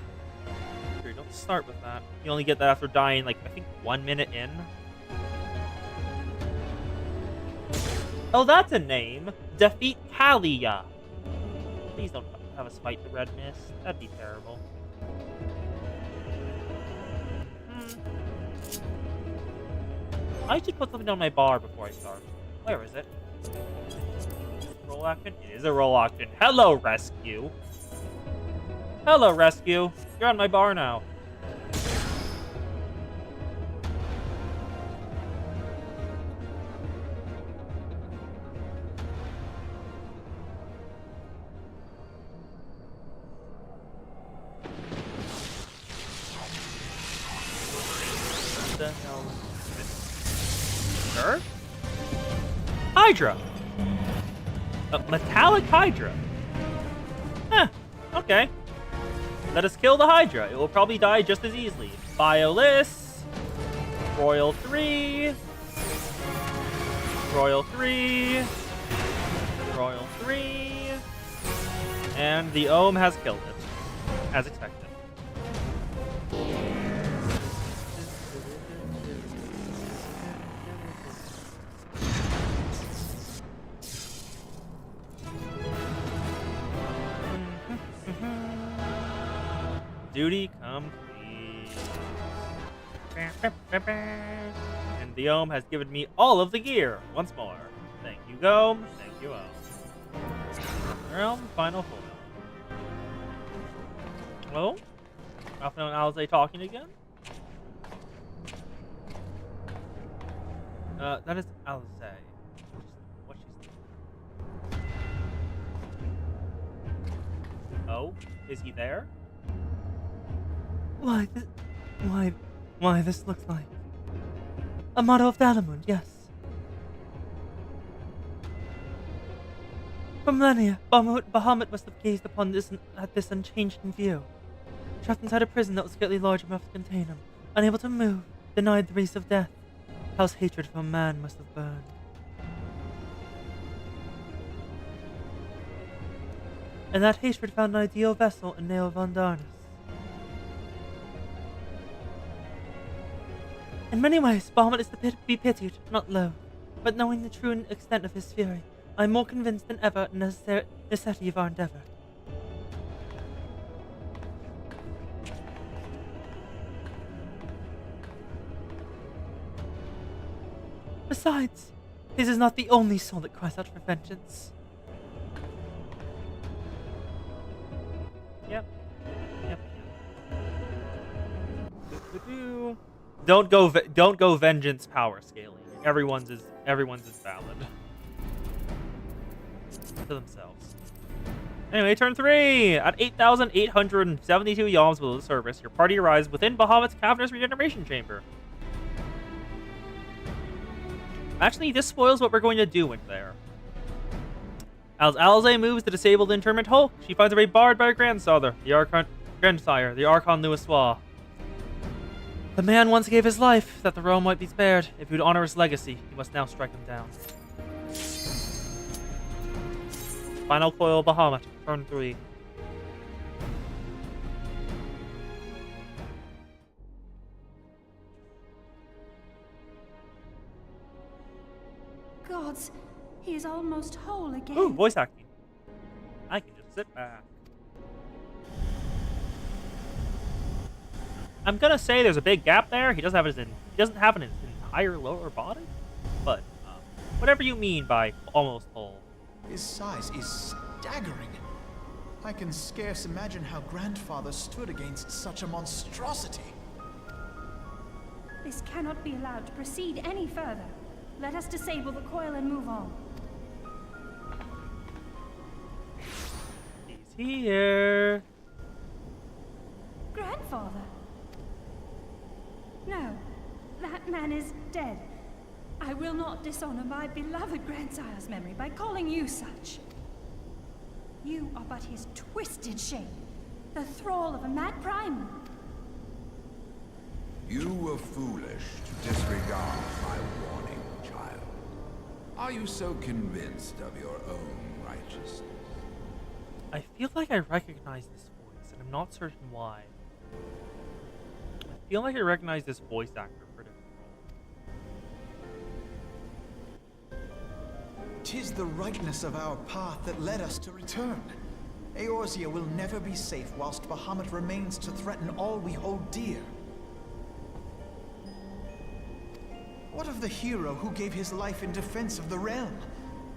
Sure, don't start with that. You only get that after dying, like, I think 1 minute in. Oh, that's a name. Defeat Kalia. Please don't have us fight the Red Mist. That'd be terrible. I should put something on my bar before I start. Where is it? Roll action? It is a roll action. Hello, Rescue. Hello, Rescue. You're on my bar now. What the hell is this? Sure? Hydra. A metallic Hydra. Huh. Okay. Let us kill the Hydra. It will probably die just as easily. Bioless. Royal 3. Royal 3. Royal 3. And the Ohm has killed it. As expected. Duty complete. And the Ohm has given me all of the gear once more. Thank you, Ohm. Thank you, Ohm. Realm, final full. Hello? Alpha and Alize talking again? That is Alize. What she's doing. Oh, is he there? Why, this looks like a motto of Dalamund, yes. For millennia, Bahamut must have gazed upon this unchanged in view. Trapped inside a prison that was scarcely large enough to contain him, unable to move, denied the wreaths of death, how his hatred for man must have burned. And that hatred found an ideal vessel in Nail von Darnus. In many ways, Bahamut is to be pitied, not loathed. But knowing the true extent of his fury, I am more convinced than ever in the necessity of our endeavor. Besides, his is not the only soul that cries out for vengeance. Yep. Don't go vengeance power scaling. Everyone's is valid to themselves. Anyway, turn 3! At 8,872 yalms below the surface, your party arrives within Bahamut's cavernous regeneration chamber. Actually, this spoils what we're going to do in there. As Alize moves to disable the interment hulk, she finds her way barred by her grandsire, the Archon Louisoix. The man once gave his life that the realm might be spared. If he would honor his legacy, he must now strike him down. Final coil Bahamut, turn 3. Gods, he is almost whole again. Ooh, voice acting. I can just sit back. I'm gonna say there's a big gap there. He doesn't have his entire lower body, but whatever you mean by almost whole. His size is staggering. I can scarce imagine how Grandfather stood against such a monstrosity. This cannot be allowed to proceed any further. Let us disable the coil and move on. He's here. Grandfather? No, that man is dead. I will not dishonor my beloved grandsire's memory by calling you such. You are but his twisted shape, the thrall of a mad primal. You were foolish to disregard my warning, child. Are you so convinced of your own righteousness? I feel like I recognize this voice, and I'm not certain why. I feel like I recognize this voice actor for a different role. 'Tis the rightness of our path that led us to return. Eorzea will never be safe whilst Bahamut remains to threaten all we hold dear. What of the hero who gave his life in defense of the realm?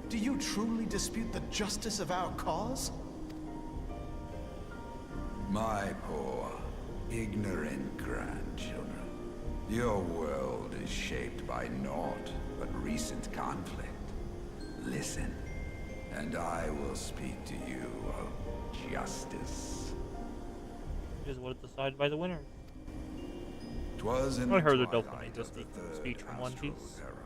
Do you truly dispute the justice of our cause? My poor, ignorant grandchildren. Your world is shaped by naught but recent conflict. Listen, and I will speak to you of justice. Is what is decided by the winner. 'Twas in I the heard the twilight dopamine of the speak third speech from One astral Piece. era.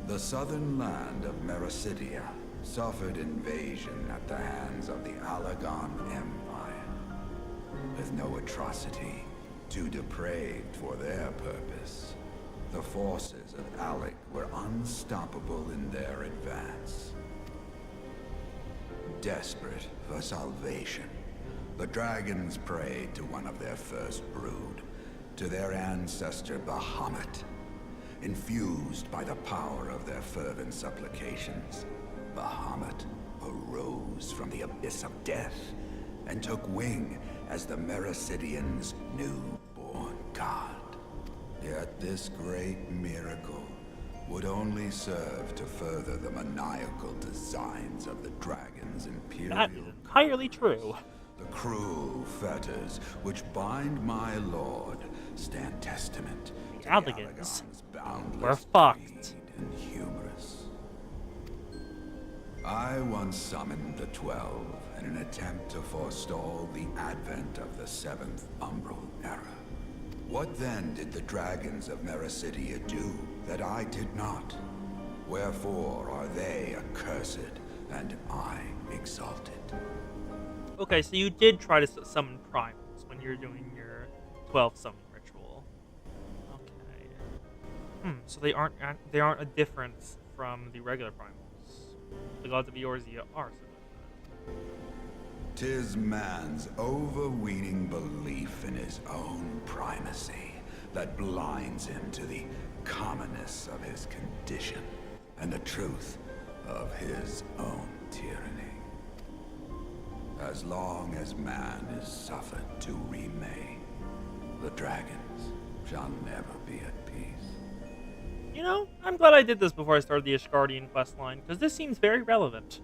The southern land of Mericidia suffered invasion at the hands of the Alagon Empire. With no atrocity too depraved for their purpose, the forces of Alec were unstoppable in their advance. Desperate for salvation, the dragons prayed to one of their first brood, to their ancestor Bahamut. Infused by the power of their fervent supplications, Bahamut arose from the abyss of death and took wing as the Mericidians' newborn god. Yet this great miracle would only serve to further the maniacal designs of the dragon's imperial. That is entirely true. The cruel fetters which bind my lord stand testament to the Alligans Allagon's boundless were fucked. greed and hubris. I once summoned the 12 in an attempt to forestall the advent of the 7th Umbral Era. What then did the dragons of Mericidia do that I did not? Wherefore are they accursed and I exalted? Okay, so you did try to summon primals when you're doing your 12 summon ritual. Okay. So they aren't a difference from the regular primals. The gods of Eorzea are so different. 'Tis man's overweening belief in his own primacy that blinds him to the commonness of his condition and the truth of his own tyranny. As long as man is suffered to remain, the dragons shall never be at peace. You know, I'm glad I did this before I started the Ishgardian questline, because this seems very relevant.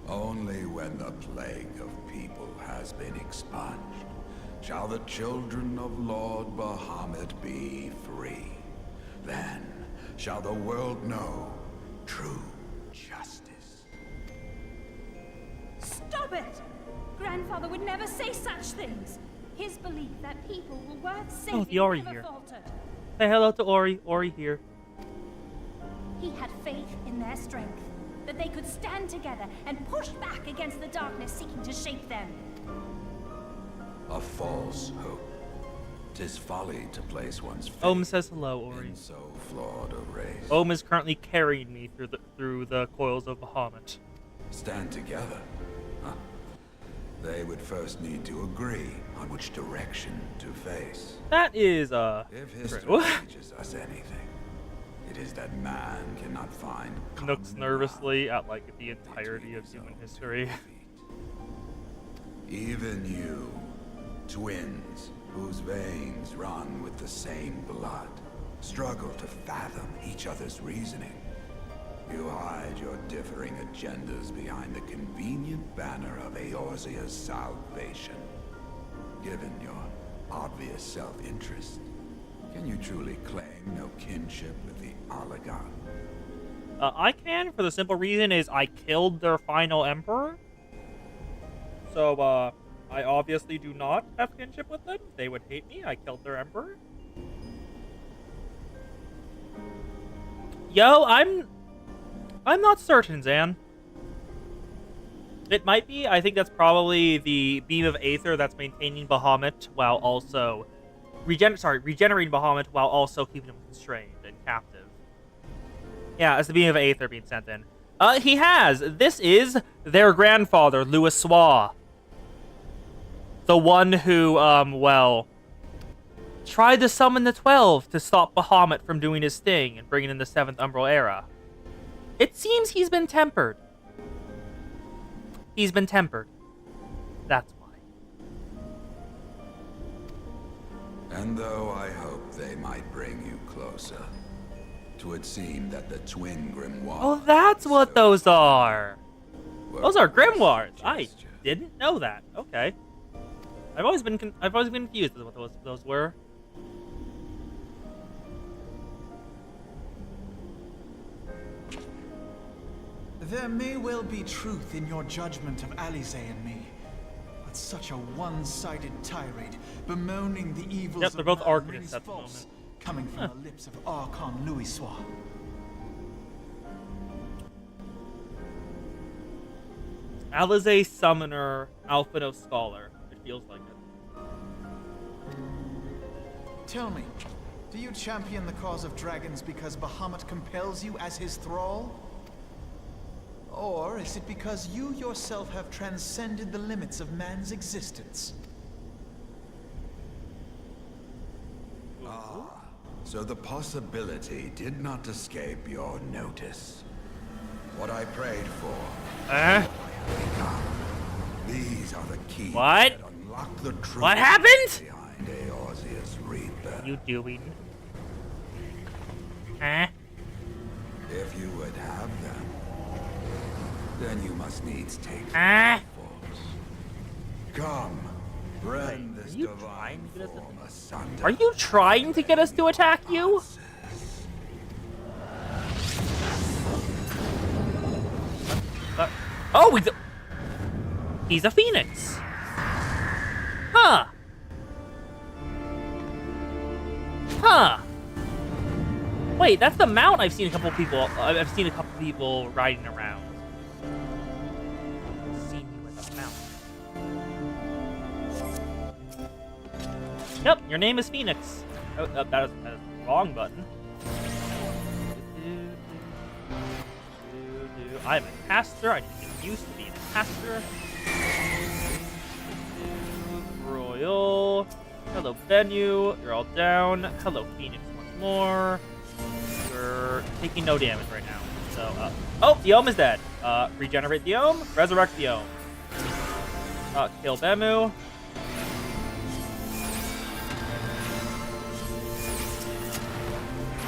Only when the plague of people has been expunged shall the children of Lord Bahamut be free. Then shall the world know true justice. Stop it! Grandfather would never say such things. His belief that people were worth saving the Ori never here. faltered. Say hello to Ori. Ori here. He had faith in their strength, that they could stand together and push back against the darkness seeking to shape them. A false hope. 'Tis folly to place one's faith Ohm says hello, Ori. in so flawed a race. Ohm is currently carrying me through the coils of Bahamut. stand together? Huh. They would first need to agree on which direction to face. That is, If history true. teaches us anything, it is that man cannot find Looks common nervously at, like, the ground entirety between of his human own history. two feet. Even you, twins, whose veins run with the same blood, struggle to fathom each other's reasoning. You hide your differing agendas behind the convenient banner of Eorzea's salvation. Given your obvious self-interest, can you truly claim no kinship with the Oligon? I can, for the simple reason is I killed their final emperor. So, I obviously do not have kinship with them. They would hate me. I killed their emperor. Yo, I'm not certain, Zan. It might be. I think that's probably the beam of Aether that's maintaining Bahamut while also regenerating Bahamut while also keeping him constrained and captive. Yeah, it's the beam of Aether being sent in. He has. This is their grandfather, Louis Swa. The one who, well, tried to summon the 12 to stop Bahamut from doing his thing and bringing in the 7th Umbral Era. It seems he's been tempered. He's been tempered. That's why. And though I hope they might bring you closer, 'twould seem that the twin grimoires... Oh, that's what those are. were Those are a personal grimoires. I gesture. didn't know that. Okay. I've always been confused with what those were. There may well be truth in your judgment of Alize and me, but such a one-sided tirade, bemoaning the evils Yep, they're of both man arcanists rings at the false, moment. coming from the lips of Archon Louis Swa. Alize Summoner, Alphino Scholar. It feels like it. Tell me, do you champion the cause of dragons because Bahamut compels you as his thrall? Or is it because you yourself have transcended the limits of man's existence? So the possibility did not escape your notice. What I prayed for. These are the keys What? that unlock the truth What happened? behind Eorzea's rebirth. You doing? Huh? If you would have them, then you must needs take Huh? force. Come, rend this you divine trying to get us to- form asunder. Are you trying to get us to attack you? Oh, he's a phoenix. Huh. Huh. Wait, that's the mount I've seen a couple people. I've seen a couple people riding around. I've seen you with a mount. Yep, your name is Phoenix. Oh, that is the wrong button. I'm a caster. I need to get used to being a caster. Royal. Hello, Bennu. You're all down. Hello, Phoenix once more. You're taking no damage right now. So, oh, the Ohm is dead. Regenerate the Ohm. Resurrect the Ohm. Kill Benmu.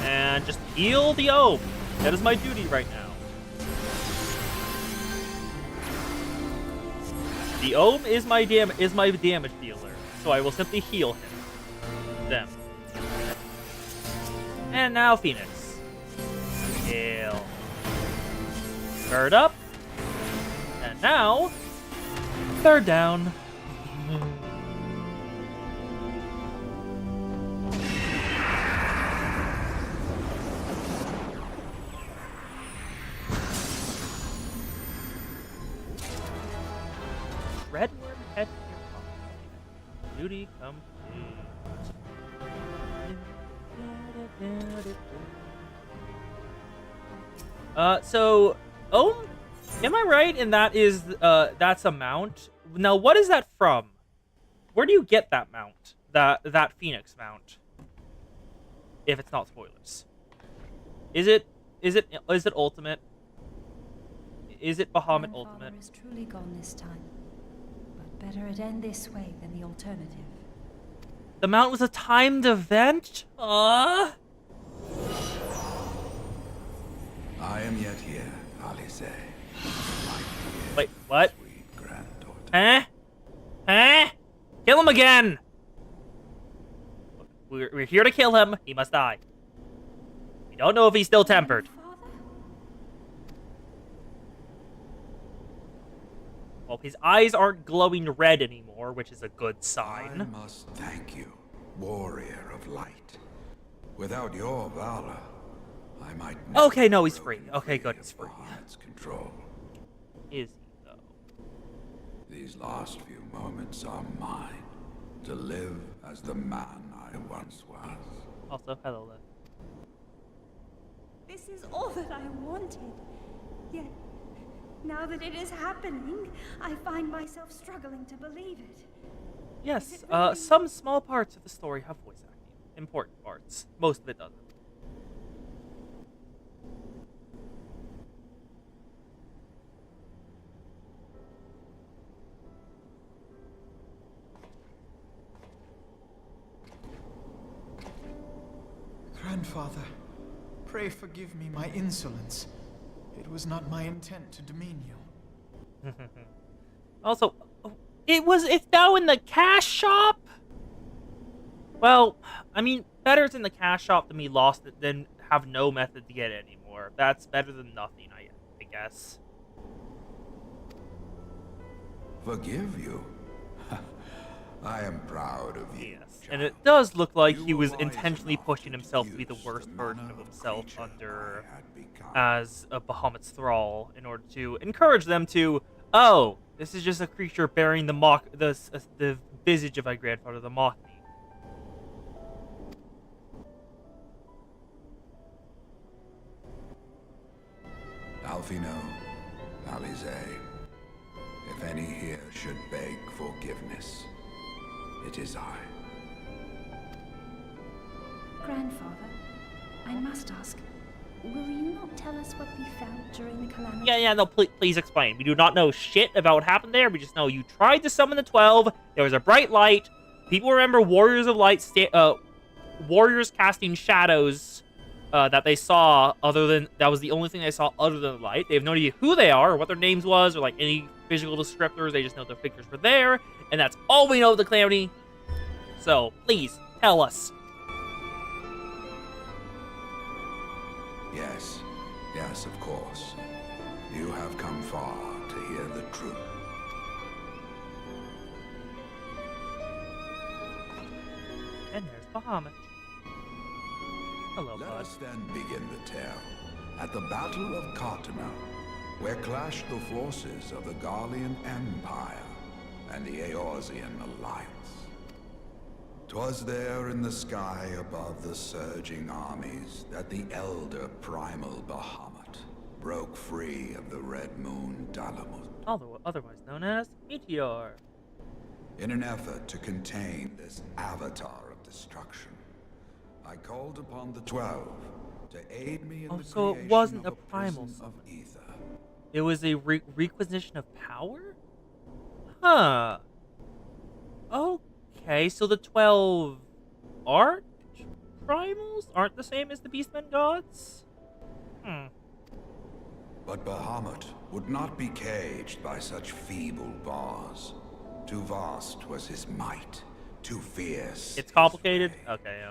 And just heal the Ohm. That is my duty right now. The Ohm is my damage dealer, so I will simply heal them. And now Phoenix. Heal. Third up. And now, third down. Redworm head to your pocket. Duty complete. So Ohm Am I right? And that's a mount. Now, what is that from? Where do you get that mount? That Phoenix mount? If it's not spoilers, is it ultimate? Is it Bahamut Grandfather ultimate? is truly gone this time. But better it end this way than the alternative. The mount was a timed event. I am yet here, Alice. Wait, what? Sweet granddaughter. Huh? Huh? Kill him again! We're here to kill him. He must die. We don't know if he's still tempered. Father? Well, his eyes aren't glowing red anymore, which is a good I sign. must thank you, warrior of light. Without your valor, I might never Okay, no, he's have free. broken Okay, good, of he's free. Bahamut's control. Is he, though? These last few moments are mine, to live as the man I once was. Also, hello there. This is all that I wanted. Yet, now that it is happening, I find myself struggling to believe it. Yes, some small parts of the story have voice acting. Important parts. Most of it doesn't. Grandfather, pray forgive me my insolence. It was not my intent to demean you. Also, it's now in the cash shop? Well, I mean, better it's in the cash shop than we lost it than have no method to get it anymore. That's better than nothing, I guess. Forgive you? I am proud of you. Yes, and child. it does look like You he was were wise intentionally enough pushing to himself to be the diffuse worst the version manner of of himself creature under I had become. as a Bahamut's thrall in order to encourage them to, oh, this is just a creature bearing the visage of my grandfather, the mock me. Alfino, Alize, if any here should beg forgiveness, it is I. Grandfather, I must ask, will you not tell us what we found during the calamity? Yeah, no, please explain. We do not know shit about what happened there. We just know you tried to summon the 12. There was a bright light. People remember Warriors of Light, Warriors casting shadows that they saw. That was the only thing they saw other than the light. They have no idea who they are, or what their names was, or like any physical descriptors. They just know their figures were there, and that's all we know of the calamity. So please tell us. Yes, of course. You have come far to hear the truth. And there's Bahamut. Hello, Let bud. us then begin the tale at the Battle of Cartano, where clashed the forces of the Garlean Empire and the Eorzean Alliance. 'Twas there in the sky above the surging armies that the elder primal Bahamut broke free of the Red Moon Dalamut. Otherwise known as Meteor. In an effort to contain this avatar of destruction, I called upon the 12 to aid me in the So it creation wasn't of a primal prison of summon. ether. It was a requisition of power? Huh. Okay, so the 12 aren't primals? Aren't the same as the Beastmen gods? But Bahamut would not be caged by such feeble bars. Too vast was his might, too fierce. It's his complicated? ray. Okay,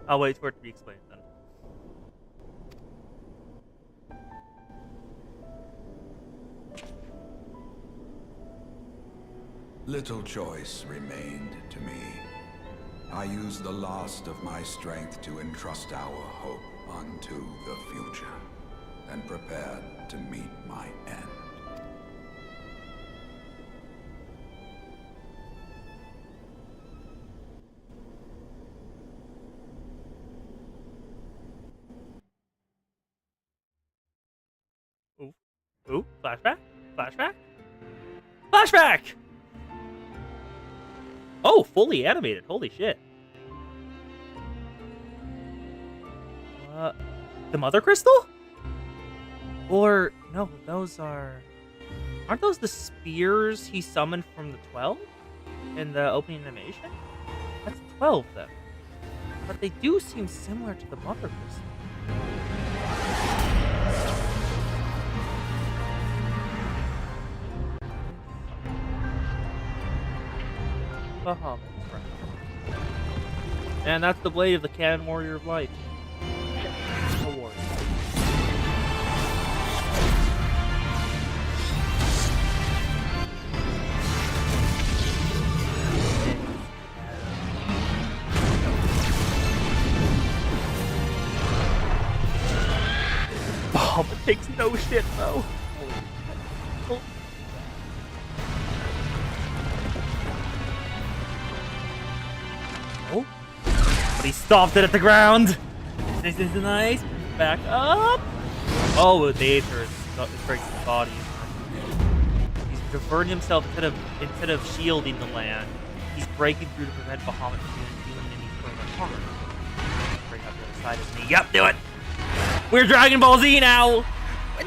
I'll wait for it to be explained then. Little choice remained to me. I used the last of my strength to entrust our hope unto the future, and prepared to meet my end. Oof. Ooh, flashback? Flashback? Flashback! Oh, fully animated. Holy shit. The Mother Crystal? Or, no, those are... Aren't those the spears he summoned from the 12? In the opening animation? That's 12, then. But they do seem similar to the Mother Crystal. Baha, right. And that's the blade of the Cannon Warrior of Light. The warrior. Bahamut takes no shit, though. Oh. But he stopped it at the ground. This is nice. Back up. Oh, the Aether is breaking his body. He's diverting himself instead of shielding the land. He's breaking through to prevent Bahamut from doing any further harm. Bring up the other side of me. Yep, do it. We're Dragon Ball Z now.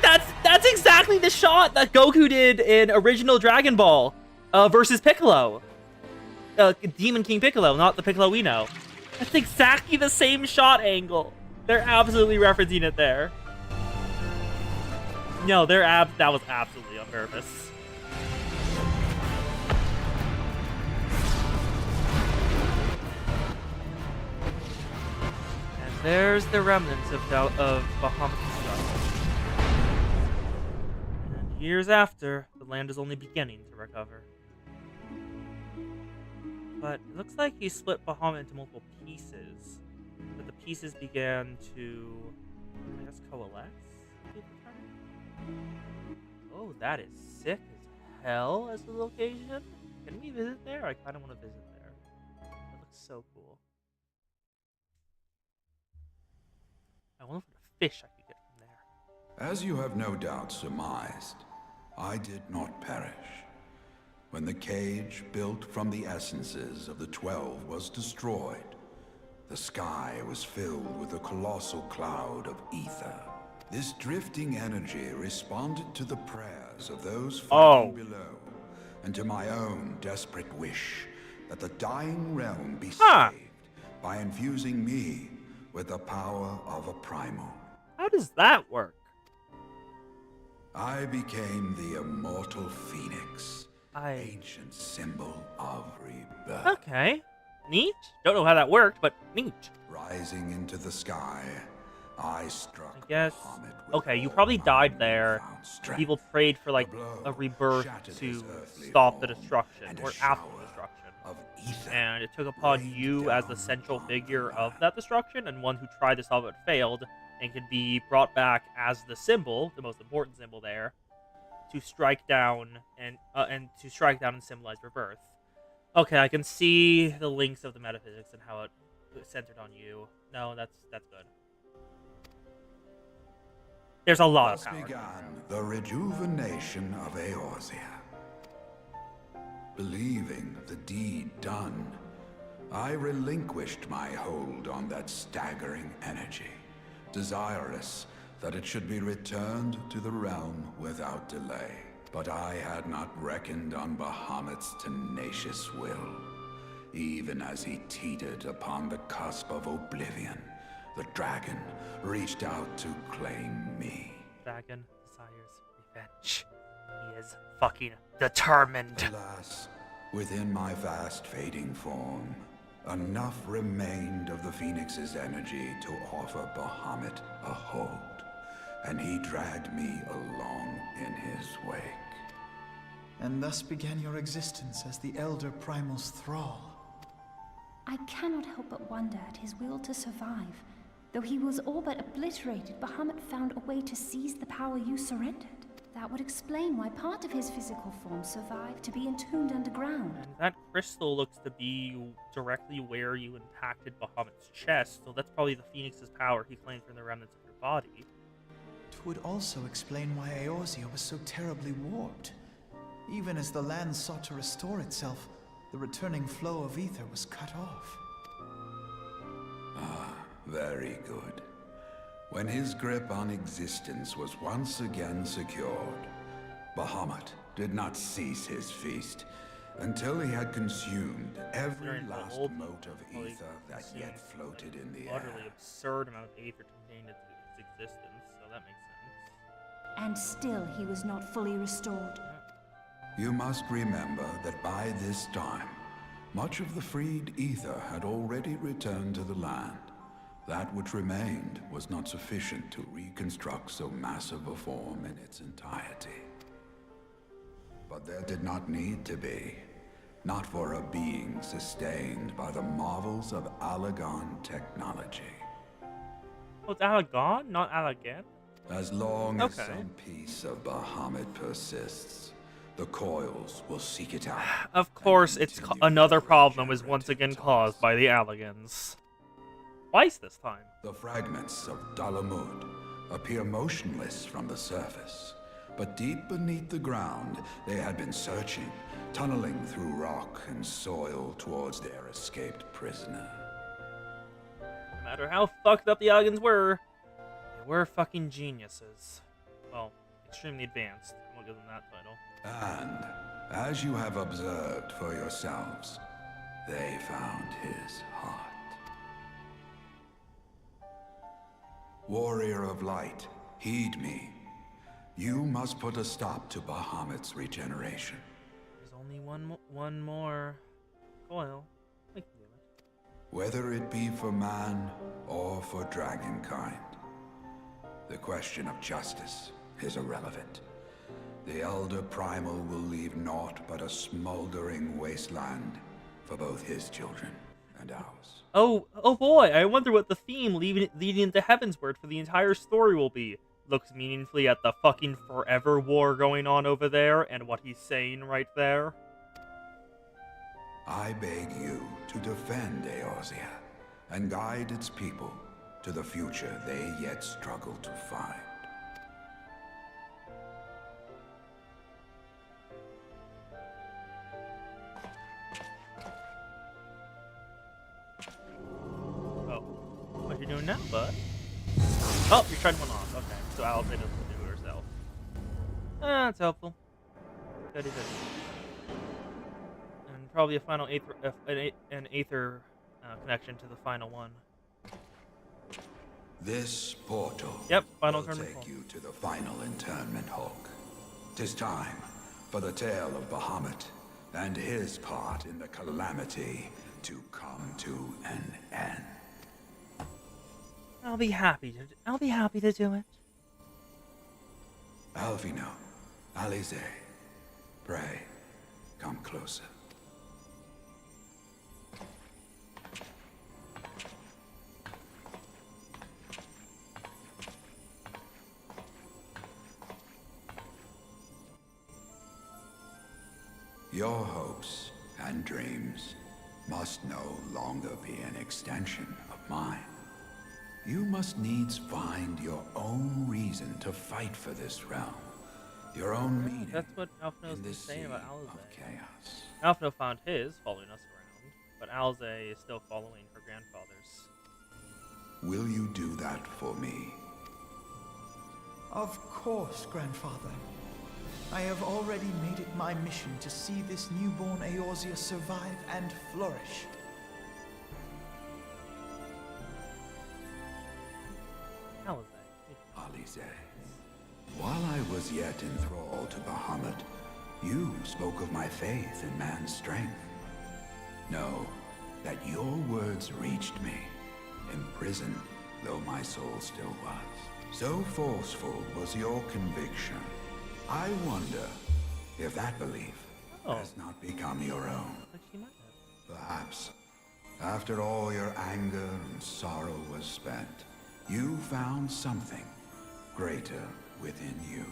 That's exactly the shot that Goku did in original Dragon Ball versus Piccolo. Demon King Piccolo, not the Piccolo we know. That's exactly the same shot angle. They're absolutely referencing it there. No, that was absolutely on purpose. And there's the remnants of Bahamut's justice. And years after, the land is only beginning to recover. But it looks like he split Bahamut into multiple pieces. But the pieces began to, I guess, coalesce? Oh, that is sick as hell as the location. Can we visit there? I kind of want to visit there. That looks so cool. I wonder what the fish I could get from there. As you have no doubt surmised, I did not perish. When the cage built from the essences of the 12 was destroyed, the sky was filled with a colossal cloud of ether. This drifting energy responded to the prayers of those fighting below, and to my own desperate wish that the dying realm be saved by infusing me with the power of a primal. How does that work? I became the immortal phoenix. Ancient symbol of rebirth. Okay. Neat. Don't know how that worked, but neat. Rising into the sky, I struck. I guess. Okay, you probably died there. People prayed for like a rebirth to stop the destruction or after the destruction. And it took upon you as the central figure of that destruction and one who tried to solve it failed and could be brought back as the symbol, the most important symbol there, to strike down and symbolize rebirth. Okay, I can see the links of the metaphysics and how it centered on you. No, that's good. There's a lot of power. Thus began the rejuvenation of Eorzea. Believing the deed done, I relinquished my hold on that staggering energy, desirous that it should be returned to the realm without delay. But I had not reckoned on Bahamut's tenacious will. Even as he teetered upon the cusp of oblivion, the dragon reached out to claim me. Dragon desires revenge. He is fucking determined. Alas, within my vast fading form, enough remained of the Phoenix's energy to offer Bahamut a hold, and he dragged me along in his wake. And thus began your existence as the Elder Primal's thrall. I cannot help but wonder at his will to survive. Though he was all but obliterated, Bahamut found a way to seize the power you surrendered. That would explain why part of his physical form survived to be entombed underground. And that crystal looks to be directly where you impacted Bahamut's chest, so that's probably the Phoenix's power he claimed from the remnants of your body. would also explain why Eorzea was so terribly warped. Even as the land sought to restore itself, the returning flow of ether was cut off. Ah, very good. When his grip on existence was once again secured, Bahamut did not cease his feast until he had consumed every Considering the last old mote of probably ether that consumed yet floated in the utterly air. absurd amount of aether contained in its existence, so that makes sense. And still he was not fully restored. You must remember that by this time, much of the freed ether had already returned to the land. That which remained was not sufficient to reconstruct so massive a form in its entirety. But there did not need to be. Not for a being sustained by the marvels of Allagan technology. Oh, it's Alagon, not Alagan? As long as Okay. some piece of Bahamut persists, the Coils will seek it out. Of course, and it's continue another their problem is once again regenerative caused task. by the Alligans. Twice this time. The fragments of Dalamud appear motionless from the surface, but deep beneath the ground, they had been searching, tunneling through rock and soil towards their escaped prisoner. No matter how fucked up the Alligans were, they were fucking geniuses. Well, extremely advanced. I'm gonna give them that title. And, as you have observed for yourselves, they found his heart. Warrior of Light, heed me. You must put a stop to Bahamut's regeneration. There's only one more coil. We can do it. Whether it be for man or for dragonkind. The question of justice is irrelevant. The Elder Primal will leave naught but a smoldering wasteland for both his children and ours. Oh boy, I wonder what the theme leading into Heavensward for the entire story will be. Looks meaningfully at the fucking forever war going on over there and what he's saying right there. I beg you to defend Eorzea and guide its people to the future they yet struggle to find. Oh, what you doing now, bud? Oh, you're trying one off. Okay, so Alice doesn't do it herself. That's helpful. Goody goody. And probably a final an aether connection to the final one. This portal Yep, final will internment take hall. you to the final internment hulk. 'Tis time for the tale of Bahamut and his part in the calamity to come to an end. I'll be happy to do it. Alvino, Alize, pray, come closer. Your hopes and dreams must no longer be an extension of mine. You must needs find your own reason to fight for this realm. Your own meaning That's what Alphino's in been this saying sea about of Alize. chaos. Alphino found his following us around, but Alize is still following her grandfather's. Will you do that for me? Of course, Grandfather. I have already made it my mission to see this newborn Eorzea survive and flourish. Alize. Alize, while I was yet enthralled to Bahamut, you spoke of my faith in man's strength. Know that your words reached me, imprisoned though my soul still was. So forceful was your conviction. I wonder if that belief has not become your own. Like she might have. Perhaps, after all your anger and sorrow was spent, you found something greater within you.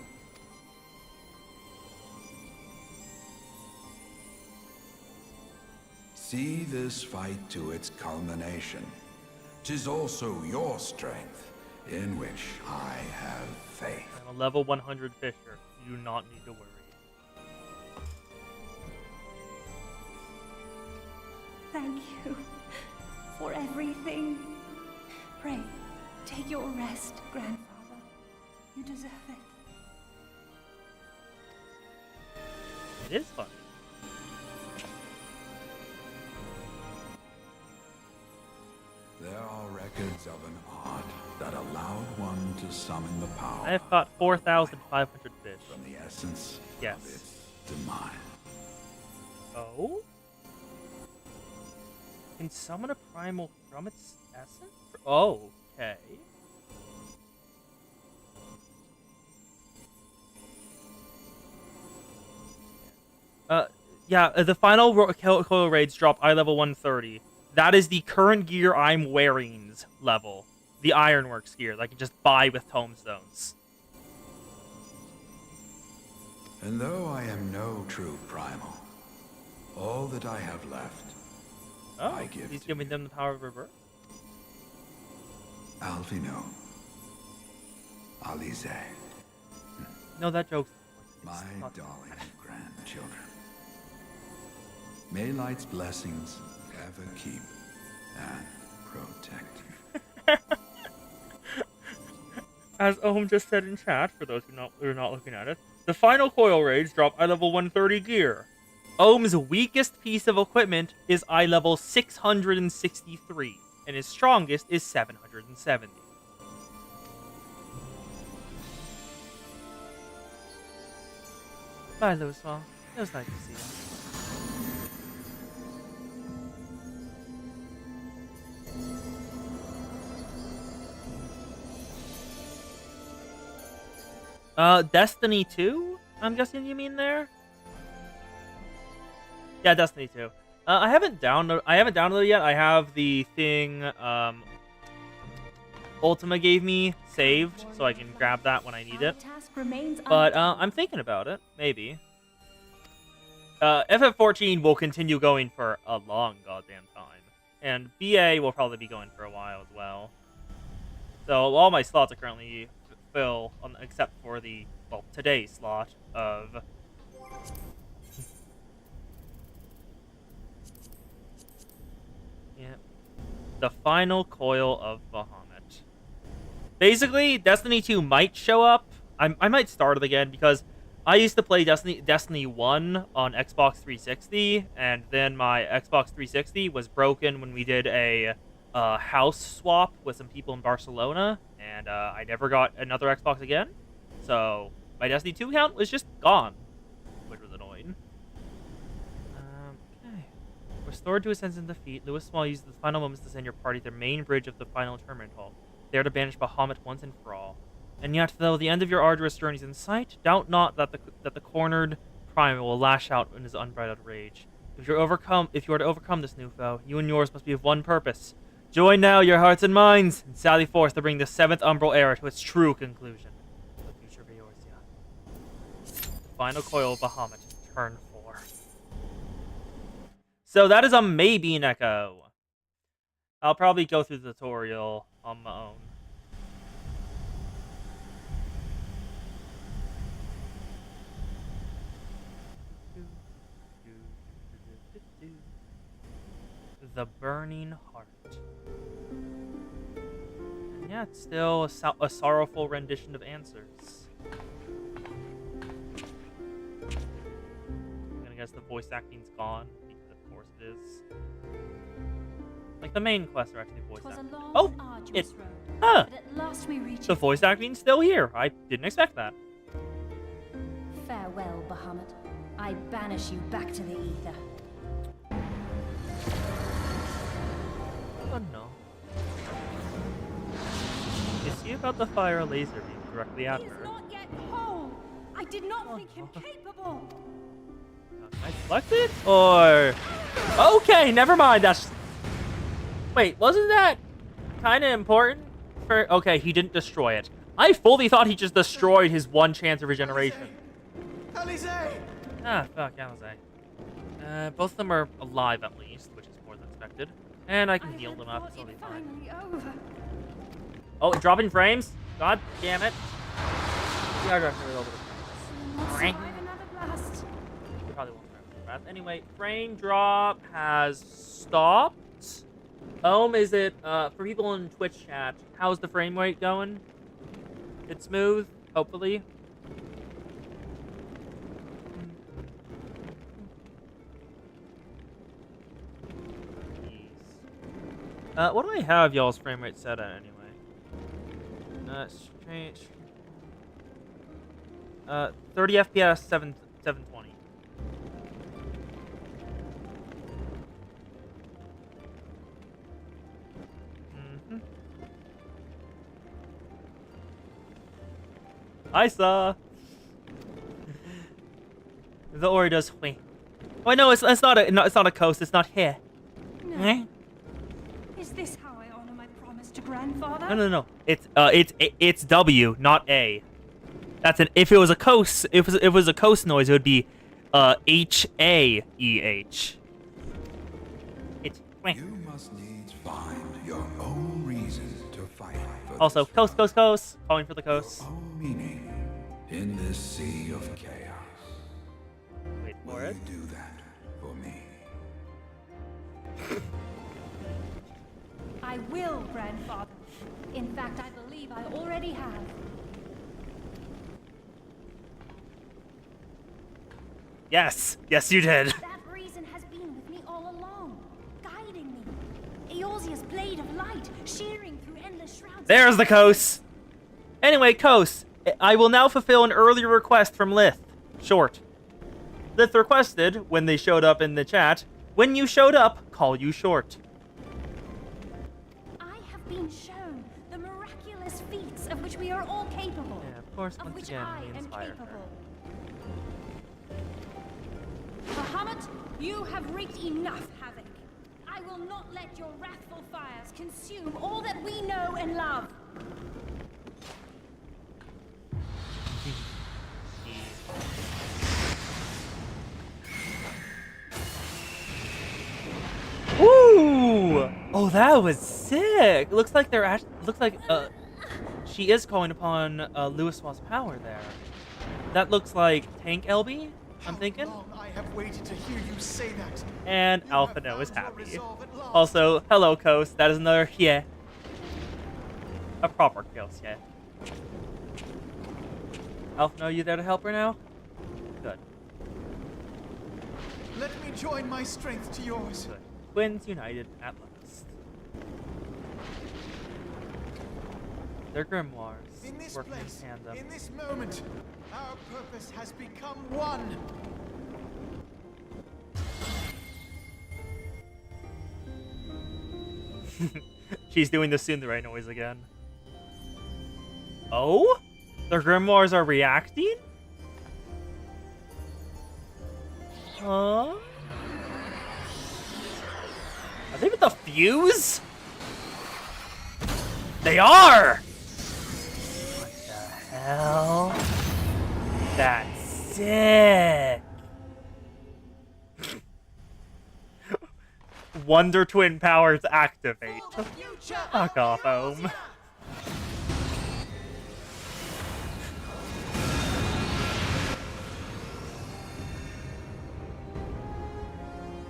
See this fight to its culmination. 'Tis also your strength in which I have faith. I'm a level 100 Fisher. You do not need to worry. Thank you for everything. Pray, take your rest, grandfather. You deserve it. It is fun. There are records of an art that allowed one to summon the power I have caught 4,500 fish. from the essence Yes. of its demise. Oh? Can summon a primal from its essence? Oh, okay. Yeah, the final coil raids drop eye level 130. That is the current gear I'm wearing's level. The Ironworks gear that I can just buy with tomestones. And though I am no true primal, all that I have left, Oh, I give he's to giving you. them the power of rebirth. Alvino, Alize, No, that joke's... my it's not- darling grandchildren. May light's blessings ever keep and protect you. As Ohm just said in chat, for those who are not looking at it, the final coil raids drop eye level 130 gear. Ohm's weakest piece of equipment is eye level 663, and his strongest is 770. Bye, Louisville. It was nice to see you. Destiny 2? I'm guessing you mean there? Yeah, Destiny 2. I haven't downloaded it yet. I have the thing Ultima gave me saved, so I can grab that when I need it. But I'm thinking about it, maybe. FF14 will continue going for a long goddamn time. And BA will probably be going for a while as well. So all my slots are currently fill, except for the, well, today's slot of... yeah. The final coil of Bahamut. Basically, Destiny 2 might show up. I might start it again, because I used to play Destiny 1 on Xbox 360, and then my Xbox 360 was broken when we did a house swap with some people in Barcelona, and I never got another Xbox again. So my Destiny 2 account was just gone, which was annoying. Okay. Restored to his sense in defeat, Lewis Small uses the final moments to send your party to the main bridge of the final tournament hall, there to banish Bahamut once and for all. And yet, though the end of your arduous journey is in sight, doubt not that the cornered primal will lash out in his unbridled rage. If you are to overcome this new foe, you and yours must be of one purpose. Join now your hearts and minds, and sally forth to bring the 7th Umbral Era to its true conclusion. The future be yours, yeah. The final coil of Bahamut, turn 4. So that is a maybe, Neko. I'll probably go through the tutorial on my own. The Burning Heart. And yeah, it's still a sorrowful rendition of Answers. I'm gonna guess the voice acting's gone, because of course it is. Like, the main quests are actually voice acting. Oh! It's... Huh! But at last we reach The voice acting's still here. I didn't expect that. Farewell, Bahamut. I banish you back to the ether. Oh no. You see about the fire laser beam directly at He is her. not yet whole. I did not think him capable. Can I select it? Or... okay, never mind. That's... wait, wasn't that kind of important? For... okay, he didn't destroy it. I fully thought he just destroyed his one chance of regeneration. Alize! Ah, fuck, Alize. Both of them are alive at least, which is more than expected. And I can heal them up. So they'll be fine. Finally over. Oh, dropping frames? God damn it. We are dropping a little bit of frames. Survive another blast. We probably won't survive the breath. Anyway, frame drop has stopped. Is it, for people in Twitch chat, how's the frame rate going? It's smooth, hopefully. What do I have y'all's frame rate set at anyway? Strange. 30 FPS, 720. I saw. The Ori does. Wait. Oh no, it's not a it's not a coast. It's not here. No. Eh? Is this how I honor my promise to grandfather? No. It's W, not A. That's an. If it was a coast, if it was a coast noise, it would be H-A-E-H. It's. You must needs find your own reason to fight for Also, this coast. Calling for the coast. your own meaning in this sea of chaos. Wait for Will it. you do that for me? I will, grandfather. In fact, I believe I already have. Yes, you did. That reason has been with me all along, guiding me. Eorzea's blade of light, shearing through endless shrouds. There's the coast. Anyway, coast. I will now fulfill an earlier request from Lith. Short. Lith requested, when they showed up in the chat, when you showed up, call you short. I have been shown the miraculous feats of which we are all capable. Yeah, of course, Of once which again, I we am inspire her. capable. Bahamut, you have wreaked enough havoc. I will not let your wrathful fires consume all that we know and love. Woo! Oh, that was sick. Looks like they're actually. Looks like she is calling upon Louis Wa's power there. That looks like Tank LB. I'm thinking. How long I have waited to hear you say that. And You have Alphino is found your happy. resolve at last. Also, hello, Coast. That is another yeah. A proper Coast, yeah. Alphino, you there to help her now? Good. Let me join my strength to yours. Good. Twins united at last. Their grimoires In this working place, in tandem. in this moment, our purpose has become one. She's doing the Tsundere noise again. Oh? Their grimoires are reacting? Huh? Are they with the fuse? They are! What the hell? That's sick! Wonder Twin powers activate. Fuck off, Ohm.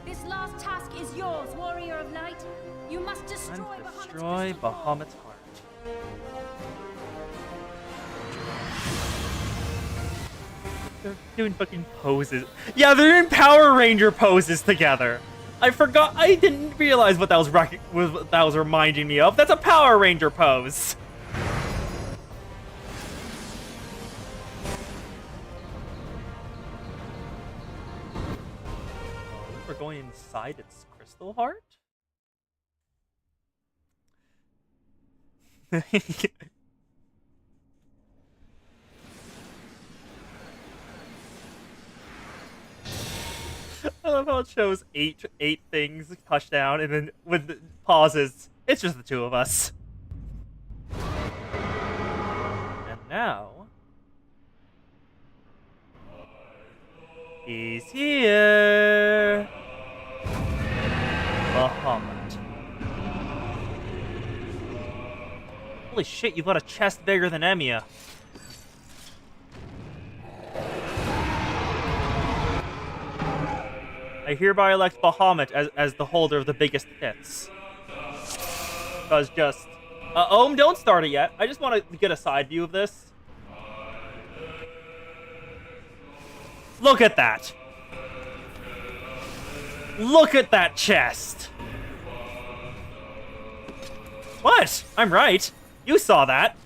This last task is yours, warrior of light. You must destroy Destroy Bahamut's crystal ball. Bahamut's heart. They're doing fucking poses. Yeah, they're doing Power Ranger poses together. I forgot. I didn't realize what that was. What that was reminding me of. That's a Power Ranger pose. We're going inside its crystal heart. I love how it shows eight things touchdown, and then when the pauses, it's just the two of us. And now he's here, Bahamut. Holy shit, you've got a chest bigger than Emiya. I hereby elect Bahamut as the holder of the biggest tits. Because just... Ohm, don't start it yet. I just want to get a side view of this. Look at that. Look at that chest. What? I'm right. You saw that.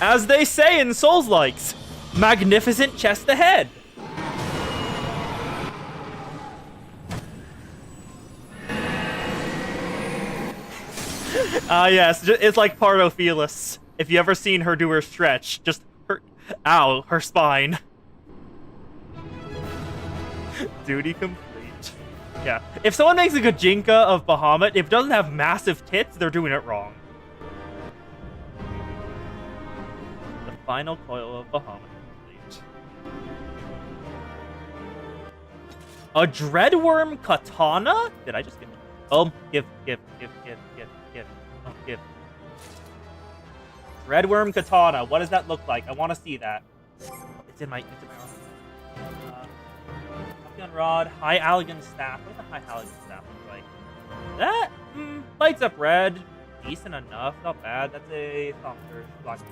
As they say in Souls-likes, magnificent chest ahead. Yes, it's like Pardophilus. If you ever seen her do her stretch, just her... Ow, her spine. Duty complete. Yeah. If someone makes a Gajinka of Bahamut, if it doesn't have massive tits, they're doing it wrong. The final coil of Bahamut complete. A Dreadworm Katana? Did I just get... Oh, give. Oh, give. Dreadworm Katana. What does that look like? I want to see that. It's in my arm. Champion Rod. High Allegan Staff. What does the High Allegan Staff look like? That lights up red. Decent enough. Not bad. That's a softer black blade.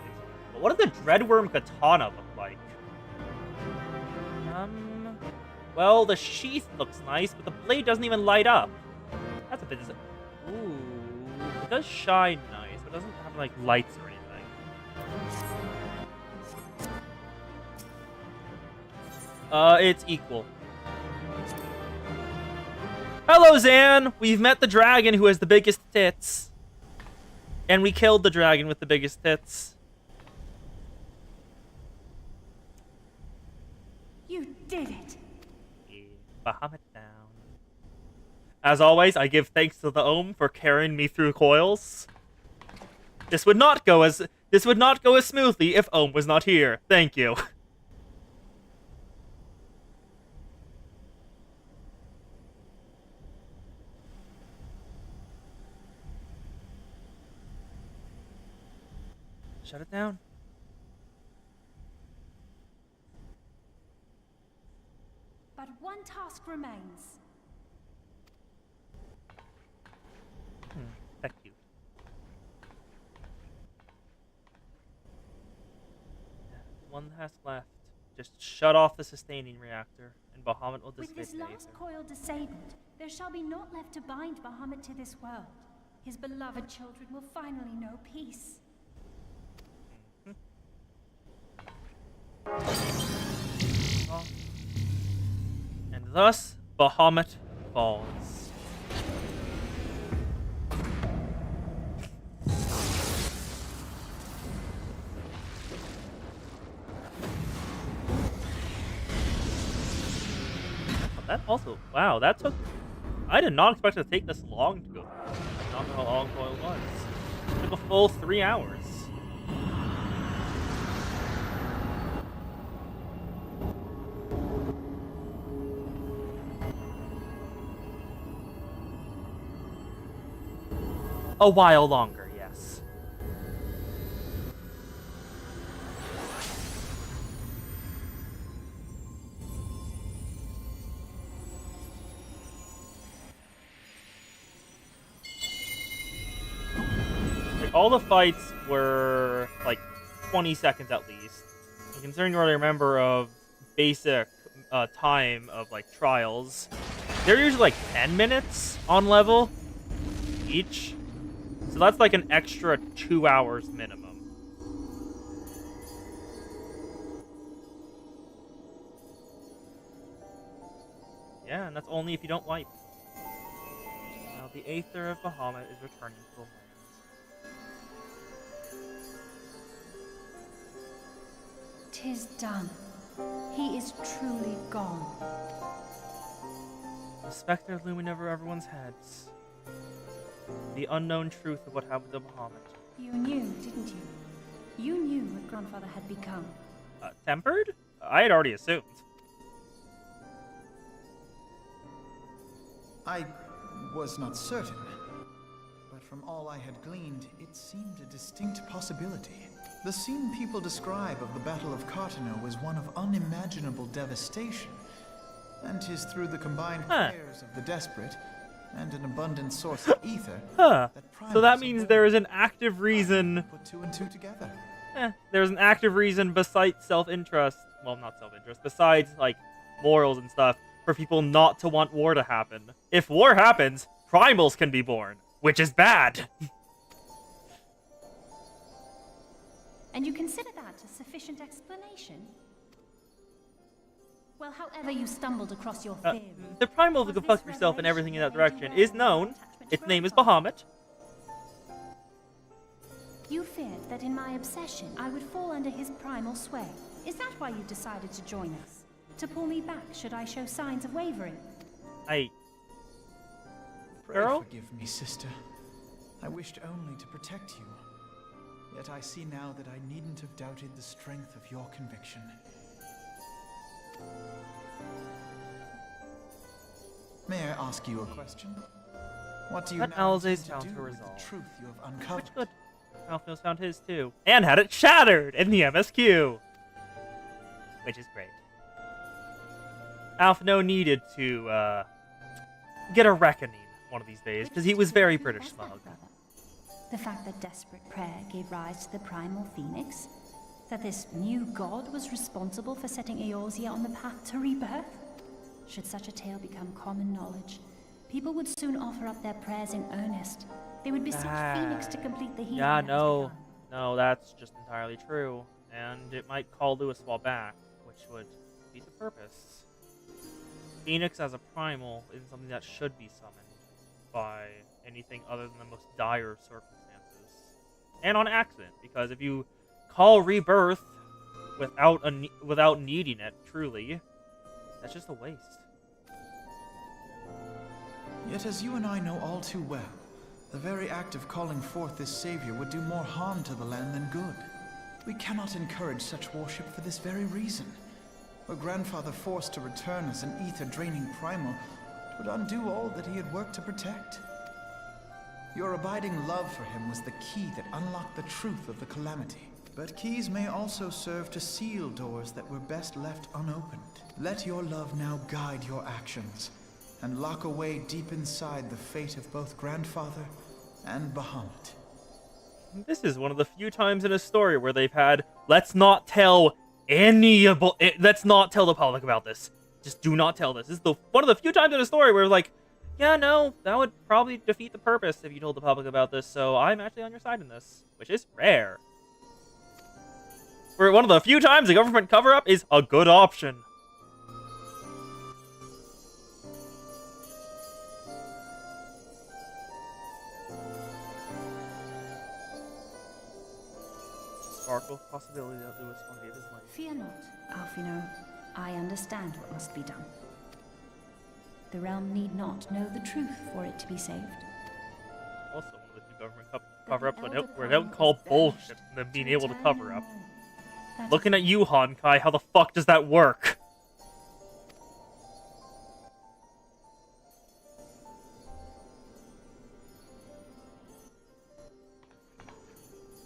But what does the Dreadworm Katana look like? Well, the sheath looks nice, but the blade doesn't even light up. That's a bit... Ooh. It does shine nice, but it doesn't have, like, lights or anything. It's equal. Hello, Zan! We've met the dragon who has the biggest tits. And we killed the dragon with the biggest tits. You did it. Bahamut down. As always, I give thanks to the Ohm for carrying me through Coils. This would not go as smoothly if Ohm was not here. Thank you. Shut it down. But one task remains. Thank you. One task left. Just shut off the sustaining reactor, and Bahamut will dissipate. With this last coil disabled, there shall be naught left to bind Bahamut to this world. His beloved children will finally know peace. And thus, Bahamut falls. That also, wow, that took... I did not expect it to take this long to go through. I did not know how long Coil was. It took a full 3 hours. A while longer, yes. Like, all the fights were like 20 seconds at least. And considering you're a member of basic time of like trials, they're usually like 10 minutes on level each. So that's like an extra 2 hours minimum. Yeah, and that's only if you don't wipe. Now the Aether of Bahamut is returning to the land. "'Tis done. He is truly gone." The specter looming over everyone's heads. The unknown truth of what happened to Bahamut. You knew, didn't you? You knew what Grandfather had become. Tempered? I had already assumed. I was not certain, but from all I had gleaned, it seemed a distinct possibility. The scene people describe of the Battle of Cartano was one of unimaginable devastation, and 'tis through the combined prayers of the desperate and an abundant source of ether that So that primals means awoke. there is an active reason. Put two and two together. There's an active reason besides self-interest. Well, not self-interest. Besides, like, morals and stuff, for people not to want war to happen. If war happens, primals can be born, which is bad. And you consider that a sufficient explanation? Well, however you stumbled across your theory. The primal was to this fuck yourself and everything in that revelation direction made is aware of known. your attachment to Its name is grandfather? Bahamut. You feared that in my obsession, I would fall under his primal sway. Is that why you decided to join us? To pull me back should I show signs of wavering? I... Pray Girl? forgive me, sister. I wished only to protect you. Yet I see now that I needn't have doubted the strength of your conviction. May I ask you a question? What do you That now Alzay's intend found to to do with resolve. the truth you have uncovered? Which good. Alphino's found his too. And had it shattered in the MSQ. Which is great. Alphino needed to, get a reckoning one of these days, because he was very British smug. The fact that desperate prayer gave rise to the primal phoenix? That this new god was responsible for setting Eorzea on the path to rebirth? Should such a tale become common knowledge, people would soon offer up their prayers in earnest. They would beseech Phoenix to complete the healing. Yeah, that has no. begun. No, that's just entirely true. And it might call Louiswall back, which would defeat the purpose. Phoenix as a primal is something that should be summoned by anything other than the most dire of circumstances. And on accident, because if you call rebirth without needing it, truly, that's just a waste. Yet as you and I know all too well, the very act of calling forth this savior would do more harm to the land than good. We cannot encourage such worship for this very reason. Were Grandfather forced to return as an ether-draining primal, it would undo all that he had worked to protect. Your abiding love for him was the key that unlocked the truth of the calamity. But keys may also serve to seal doors that were best left unopened. Let your love now guide your actions, and lock away deep inside the fate of both Grandfather and Bahamut. This is one of the few times in a story where they've had, let's not tell let's not tell the public about this. Just do not tell this. This is one of the few times in a story where like, yeah, no, that would probably defeat the purpose if you told the public about this, so I'm actually on your side in this, which is rare. For one of the few times a government cover-up is a good option. Sparkle possibility that Lewis will give his life. Fear not, Alphino. I understand what must be done. The realm need not know the truth for it to be saved. Also, one of the few government cover-ups where they don't call bullshit them being able to cover up. Looking at you, Honkai, how the fuck does that work?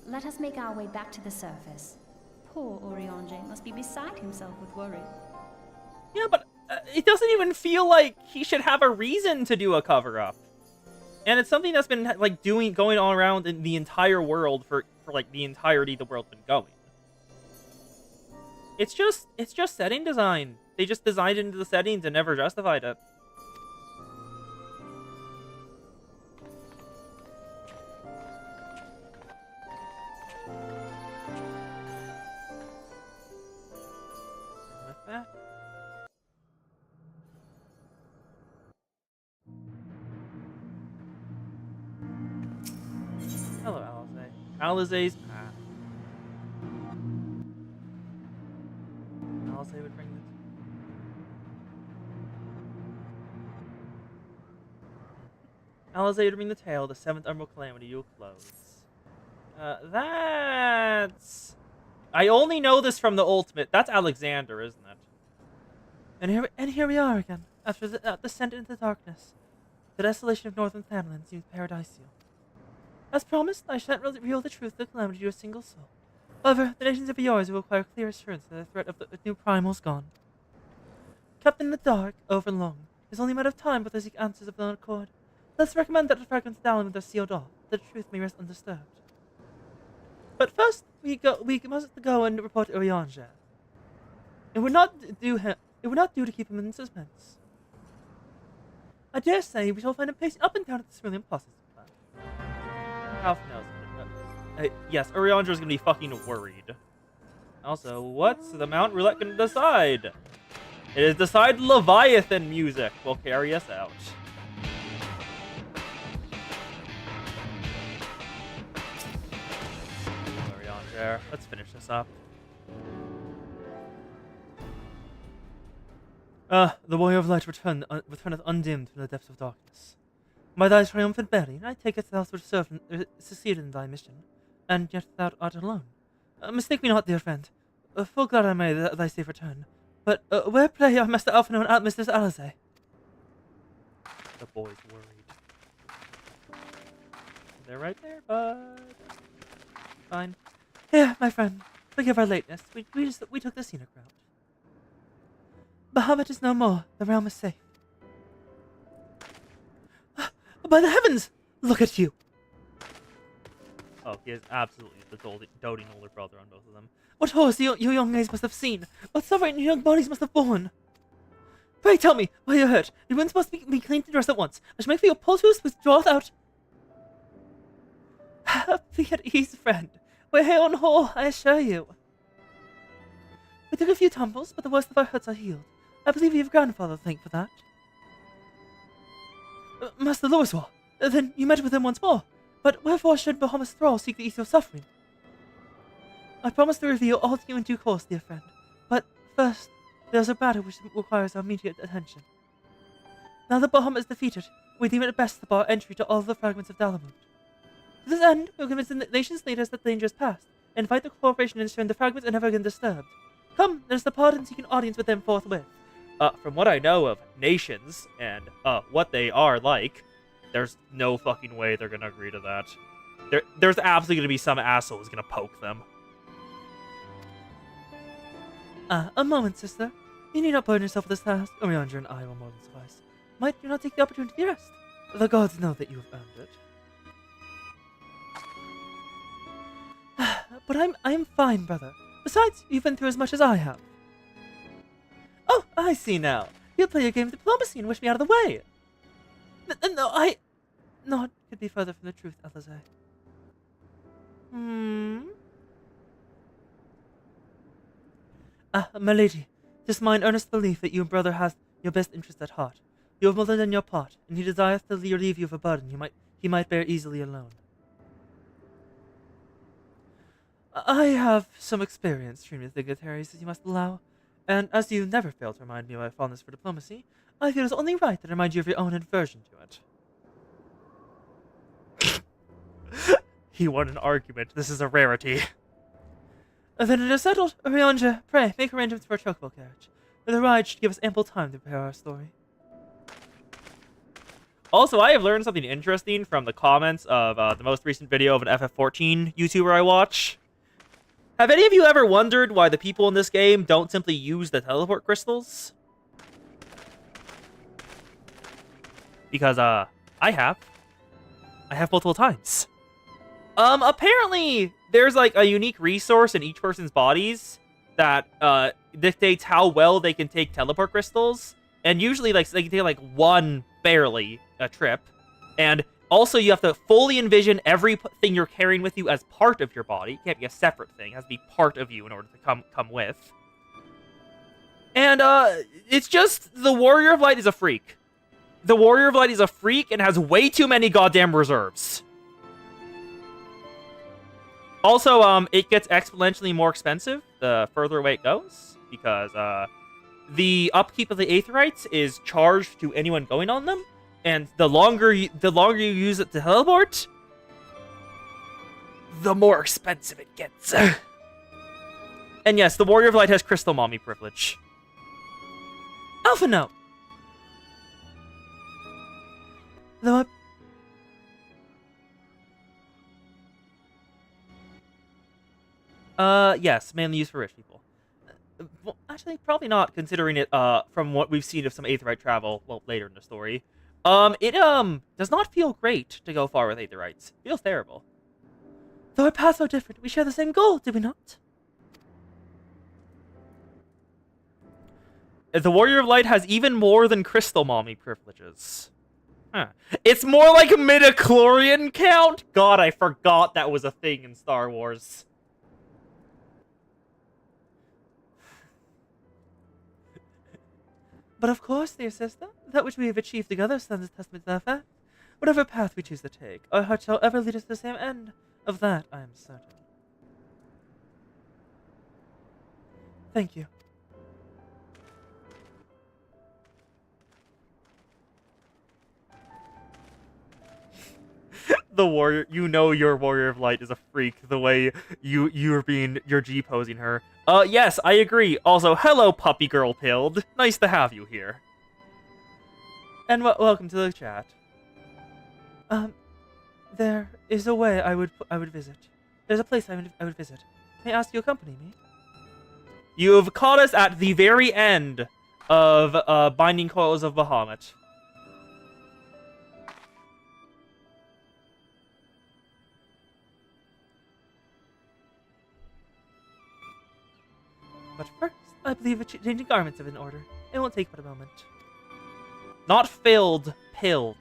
Let us make our way back to the surface. Poor Orionge must be beside himself with worry. Yeah, but it doesn't even feel like he should have a reason to do a cover-up. And it's something that's been like going all around in the entire world for like the entirety the world's been going. It's just setting design. They just designed it into the settings and never justified it. Like that. Hello, Alize. Alize's path. Alize would bring this. Alize would bring the tale, the seventh Emerald Calamity you'll close. That's... I only know this from the Ultimate. That's Alexander, isn't it? And here we are again, after the descent into darkness. The desolation of northern Thamlin seems paradisial. As promised, I shan't reveal the truth of the calamity to a single soul. However, the nations of yours will require clear assurance that the threat of the new primal is gone. Kept in the dark over long is only a matter of time before they seek answers of their own accord. Let's recommend that the fragments of Dalamud are sealed off, that the truth may rest undisturbed. But first, we must go and report Urianger. It would not do to keep him in suspense. I dare say we shall find him pacing up and down at the Cerulean Processing Plant. Alpha knows. Yes, Urianger is gonna be fucking worried. Also, what's the Mount Roulette gonna decide? It is decide Leviathan music will carry us out. Urianger, let's finish this up. The warrior of light returneth undimmed from the depths of darkness. By thy triumphant bearing, I take it thou wouldst succeed in thy mission, and yet thou art alone. Mistake me not, dear friend. Full glad I may thy safe return. But where play are Master Alphino and Mistress Alize? The boy's worried. They're right there, bud. Fine. Here, my friend. Forgive our lateness. We took the scenic route. Bahamut is no more. The realm is safe. By the heavens! Look at you! Oh, he is absolutely the doting older brother on both of them. What horrors you young eyes must have seen! What suffering your young bodies must have borne! Pray tell me, why you hurt? Your wounds must be cleaned and dressed at once. I shall make for your poultice with draweth out. Be at ease, friend. We're here on whole, I assure you. We took a few tumbles, but the worst of our hurts are healed. I believe you have grandfather to thank for that. Master Louiswell, then you met with him once more. But wherefore should Bahamut's thrall seek to ease your suffering? I promise to reveal all to you in due course, dear friend. But first, there is a matter which requires our immediate attention. Now that Bahamut is defeated, we deem it best to bar entry to all the fragments of Dalamud. To this end, we will convince the nation's leaders that the danger is past, and invite the corporation in ensuring the fragments are never again disturbed. Come, let us depart and seek an audience with them forthwith. From what I know of nations and what they are like, there's no fucking way they're gonna agree to that. There's absolutely gonna be some asshole who's gonna poke them. A moment, sister. You need not burden yourself with this task. Urianger and I will more than suffice. Might you not take the opportunity to rest? The gods know that you have earned it. But I am fine, brother. Besides, you've been through as much as I have. Oh, I see now. You'll play your game of diplomacy and wish me out of the way. No, Naught could be further from the truth, Alize. My lady, 'tis mine earnest belief that you and brother has your best interest at heart. You have more than your part, and he desireth to relieve you of a burden he might bear easily alone. I have some experience treating with dignitaries, as you must allow, and as you never fail to remind me of my fondness for diplomacy, I feel it's only right that I remind you of your own aversion to it. He won an argument. This is a rarity. Then it is settled. Urianger, pray, make arrangements for a chocobo carriage. The ride should give us ample time to prepare our story. Also, I have learned something interesting from the comments of the most recent video of an FF14 YouTuber I watch. Have any of you ever wondered why the people in this game don't simply use the teleport crystals? Because, I have. I have multiple times. Apparently, there's, like, a unique resource in each person's bodies that, dictates how well they can take teleport crystals. And usually, like, they can take, like, one, barely, a trip. And also, you have to fully envision everything you're carrying with you as part of your body. It can't be a separate thing. It has to be part of you in order to come with. And, it's just, the Warrior of Light is a freak. The Warrior of Light is a freak and has way too many goddamn reserves. Also, it gets exponentially more expensive the further away it goes, because, the upkeep of the Aetherites is charged to anyone going on them, and the longer you use it to teleport, the more expensive it gets. And yes, the Warrior of Light has Crystal Mommy privilege. Alphino! Yes, mainly used for rich people. Well, actually, probably not, considering it, from what we've seen of some Aetheryte travel, well, later in the story. It, does not feel great to go far with Aetherites. Feels terrible. Though our paths are different, we share the same goal, do we not? The Warrior of Light has even more than Crystal Mommy privileges. Huh. It's more like a midichlorian count? God, I forgot that was a thing in Star Wars. But of course, dear sister, that which we have achieved together stands as testament to that fact. Whatever path we choose to take, our heart shall ever lead us to the same end. Of that, I am certain. Thank you. The warrior, you know your Warrior of Light is a freak, the way you're G-posing her. Yes, I agree. Also, hello, puppy girl pilled. Nice to have you here. And welcome to the chat. There is a way I would visit. There's a place I would visit. May I ask you to accompany me? You have caught us at the very end of Binding Coils of Bahamut. But first, I believe changing garments are in order. It won't take but a moment. Not filled, pilled.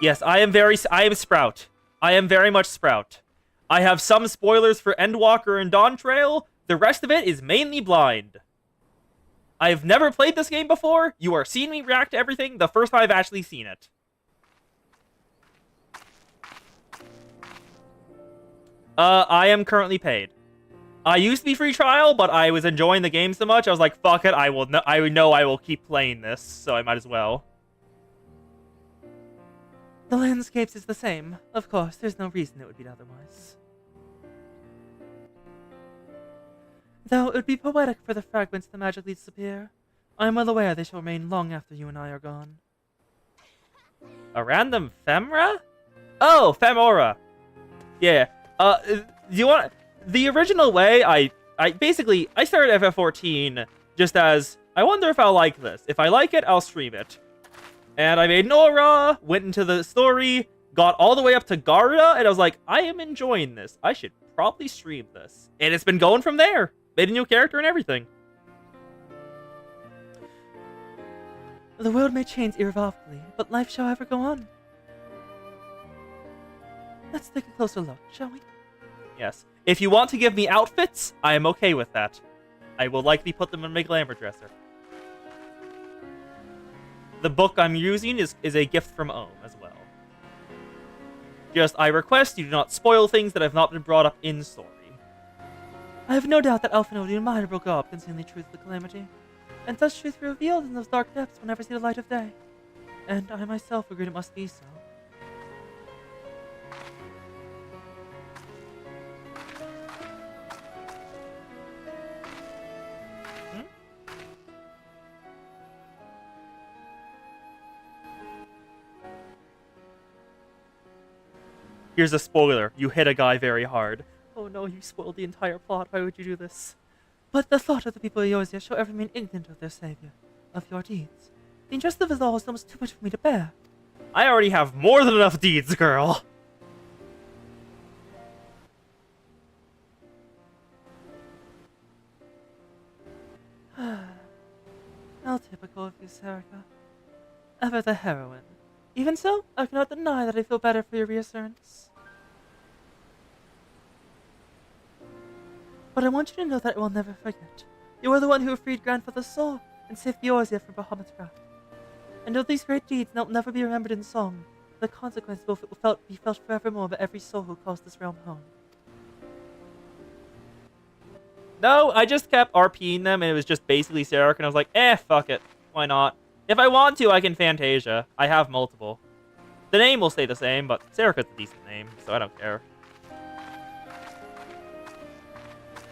Yes, I am Sprout. I am very much Sprout. I have some spoilers for Endwalker and Dawn Trail. The rest of it is mainly blind. I've never played this game before. You are seeing me react to everything the first time I've actually seen it. I am currently paid. I used to be free trial, but I was enjoying the game so much, I was like, fuck it, I know I will keep playing this, so I might as well. The landscapes is the same. Of course, there's no reason it would be otherwise. Though it would be poetic for the fragments to magically disappear. I am well aware they shall remain long after you and I are gone. A random Femra? Oh, Femora. Yeah. Do you want... The original way, I started FF14 just as, I wonder if I'll like this. If I like it, I'll stream it. And I made Nora, went into the story, got all the way up to Garda, and I was like, I am enjoying this. I should probably stream this. And it's been going from there. Made a new character and everything. The world may change irrevocably, but life shall ever go on. Let's take a closer look, shall we? Yes. If you want to give me outfits, I am okay with that. I will likely put them in my glamour dresser. The book I'm using is a gift from Ohm as well. Just, I request you do not spoil things that have not been brought up in story. I have no doubt that Alphanodi and Maya will go up concerning the truth of the calamity, and such truth revealed in those dark depths will never see the light of day. And I myself agreed it must be so. Here's a spoiler. You hit a guy very hard. Oh no, you spoiled the entire plot. Why would you do this? But the thought of the people of Eorzea shall ever remain ignorant of their savior, of your deeds. The injustice of it all is almost too much for me to bear. I already have more than enough deeds, girl. How typical of you, Serica. Ever the heroine. Even so, I cannot deny that I feel better for your reassurance. But I want you to know that I will never forget. You are the one who freed Grandfather's soul and saved Eorzea from Bahamut's wrath. And though these great deeds will never be remembered in song, the consequences will be felt forevermore by every soul who calls this realm home. No, I just kept RPing them, and it was just basically Sarek, and I was like, fuck it. Why not? If I want to, I can Fantasia. I have multiple. The name will stay the same, but Serica's a decent name, so I don't care.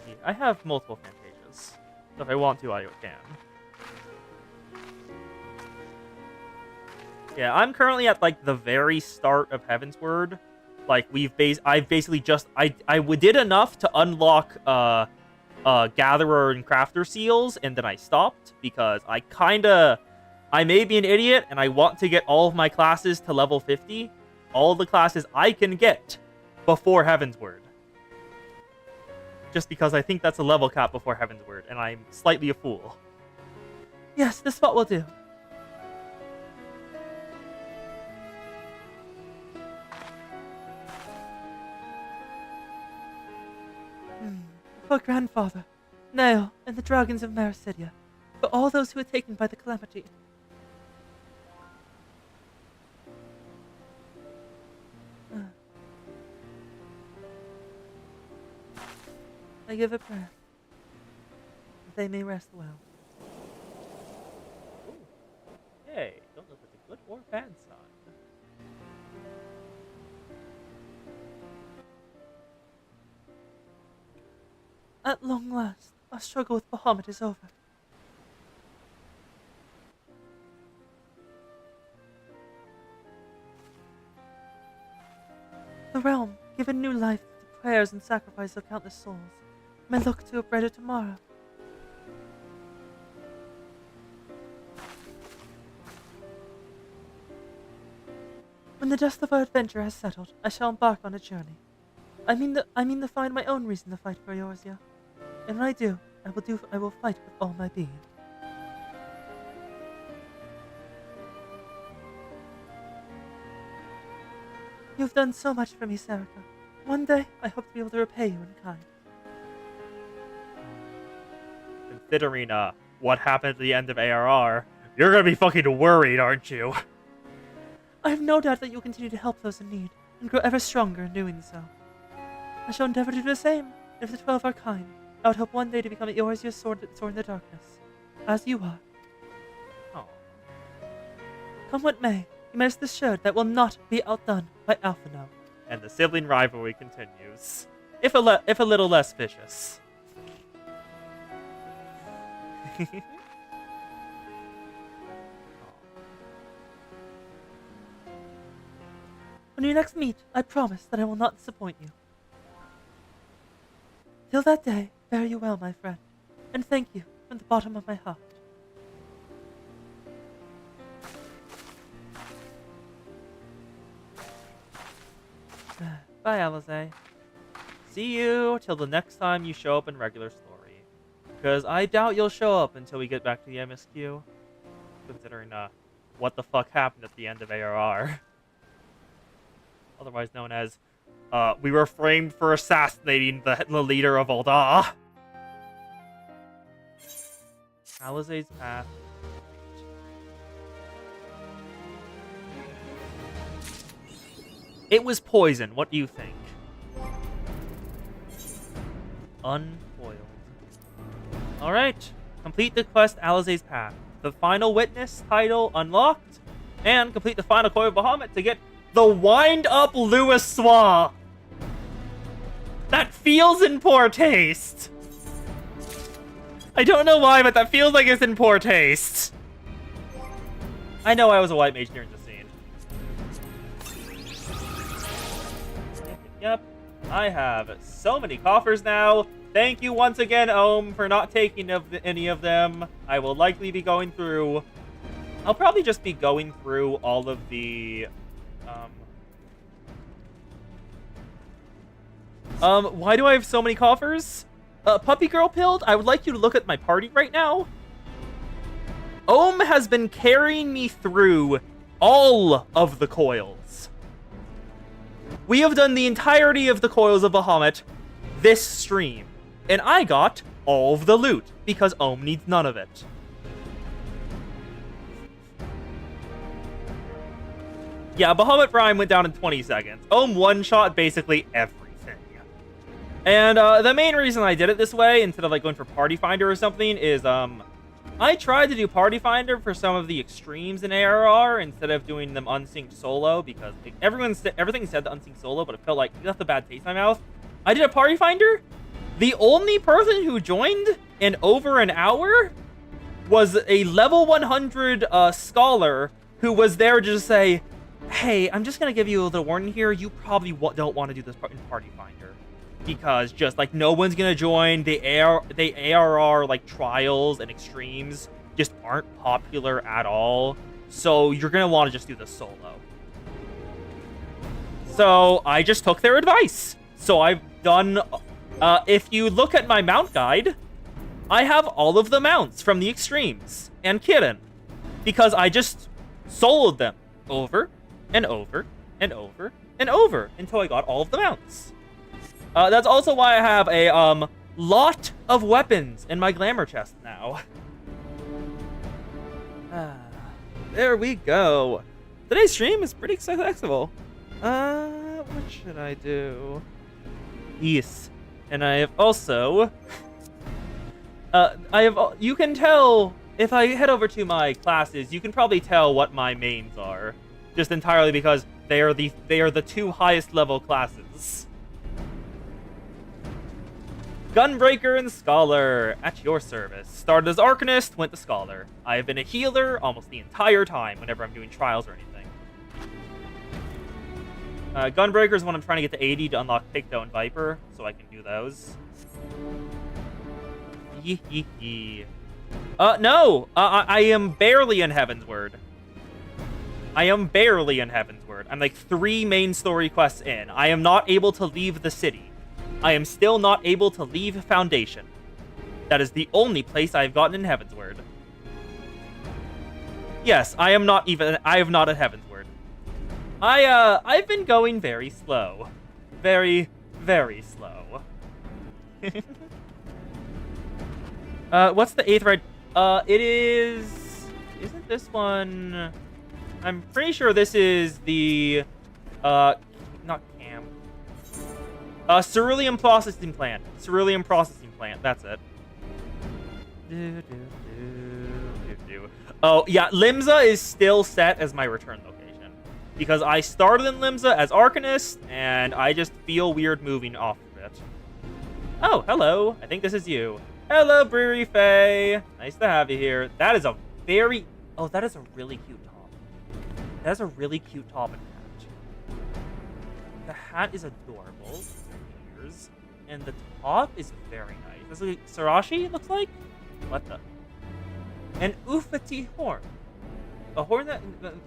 Yeah, I have multiple Fantasias, so if I want to, I can. Yeah, I'm currently at, like, the very start of Heavensward, Like I've basically just I did enough to unlock gatherer and crafter seals, and then I stopped because I may be an idiot and I want to get all of my classes to level 50, all the classes I can get before Heaven's Word. Just because I think that's a level cap before Heaven's Word, and I'm slightly a fool. Yes, this spot will do. For grandfather, Nail, and the dragons of Marasidia, for all those who were taken by the calamity. I give a prayer. They may rest well. Ooh. Hey, don't know if it's a good or bad sign. At long last, our struggle with Bahamut is over. The realm, given new life to the prayers and sacrifice of countless souls, may look to a brighter tomorrow. When the dust of our adventure has settled, I shall embark on a journey. I mean to find my own reason to fight for Eorzea. And when I do, I will fight with all my being. You've done so much for me, Serica. One day, I hope to be able to repay you in kind. Considering what happened at the end of ARR, you're gonna be fucking worried, aren't you? I have no doubt that you'll continue to help those in need, and grow ever stronger in doing so. I shall endeavor to do the same, and if the 12 are kind, I would hope one day to become Eorzea's sword in the darkness, as you are. Oh. Come what may, you may rest assured that will not be outdone by Alphino. And the sibling rivalry continues, if a little less vicious. When we next meet, I promise that I will not disappoint you. Till that day, fare you well, my friend, and thank you from the bottom of my heart. Bye, Alize. See you till the next time you show up in regular story. Because I doubt you'll show up until we get back to the MSQ. Considering, what the fuck happened at the end of ARR. Otherwise known as, we were framed for assassinating the leader of Ul'dah. Alize's path. It was poison. What do you think? Unfoiled. Alright. Complete the quest Alize's Path. The final witness title unlocked. And complete the final coil of Bahamut to get the wind-up Louisoix. That feels in poor taste. I don't know why, but that feels like it's in poor taste. I know I was a white mage during the scene. Yep, I have so many coffers now. Thank you once again, Ohm, for not taking any of them. I will likely be going through... I'll probably just be going through all of the... why do I have so many coffers? Puppy Girl Pilled, I would like you to look at my party right now. Ohm has been carrying me through all of the coils. We have done the entirety of the coils of Bahamut this stream. And I got all of the loot, because Ohm needs none of it. Yeah, Bahamut Prime went down in 20 seconds. Ohm one-shot basically everything. And the main reason I did it this way, instead of like going for Party Finder or something, is I tried to do Party Finder for some of the extremes in ARR instead of doing them unsynced solo, because like, everything said the unsynced solo, but it felt like it left a bad taste in my mouth. I did a Party Finder. The only person who joined in over an hour was a level 100 scholar who was there to just say, hey, I'm just gonna give you a little warning here. You probably don't want to do this in Party Finder, because just like no one's gonna join. The ARR like trials and extremes just aren't popular at all. So you're gonna want to just do this solo. So I just took their advice. So I've done. If you look at my mount guide, I have all of the mounts from the extremes and Kirin, because I just soloed them over and over and over and over until I got all of the mounts. That's also why I have a lot of weapons in my glamour chest now. There we go. Today's stream is pretty accessible. What should I do? Yes. And I have also... you can tell, if I head over to my classes, you can probably tell what my mains are. Just entirely because they are the 2 highest level classes. Gunbreaker and Scholar, at your service. Started as Arcanist, went to Scholar. I have been a healer almost the entire time whenever I'm doing trials or anything. Gunbreaker is when I'm trying to get to 80 to unlock Picto and Viper, so I can do those. No! I am barely in Heaven's Word. I am barely in Heaven's Word. I'm like 3 main story quests in. I am not able to leave the city. I am still not able to leave Foundation. That is the only place I have gotten in Heaven's Word. Yes, I have not at Heaven's Word. I've been going very slow. Very, very slow. What's the 8th ride? It is... Isn't this one... I'm pretty sure this is the... not camp. Cerulean Processing Plant. Cerulean Processing Plant, that's it. Oh, yeah, Limsa is still set as my return location. Because I started in Limsa as Arcanist, and I just feel weird moving off of it. Oh, hello. I think this is you. Hello, Brewery Faye. Nice to have you here. That is a very... Oh, that is a really cute top. That is a really cute top and hat. The hat is adorable. Ears. And the top is very nice. This is like Sarashi, it looks like? What the... An Ufati horn. A horn that...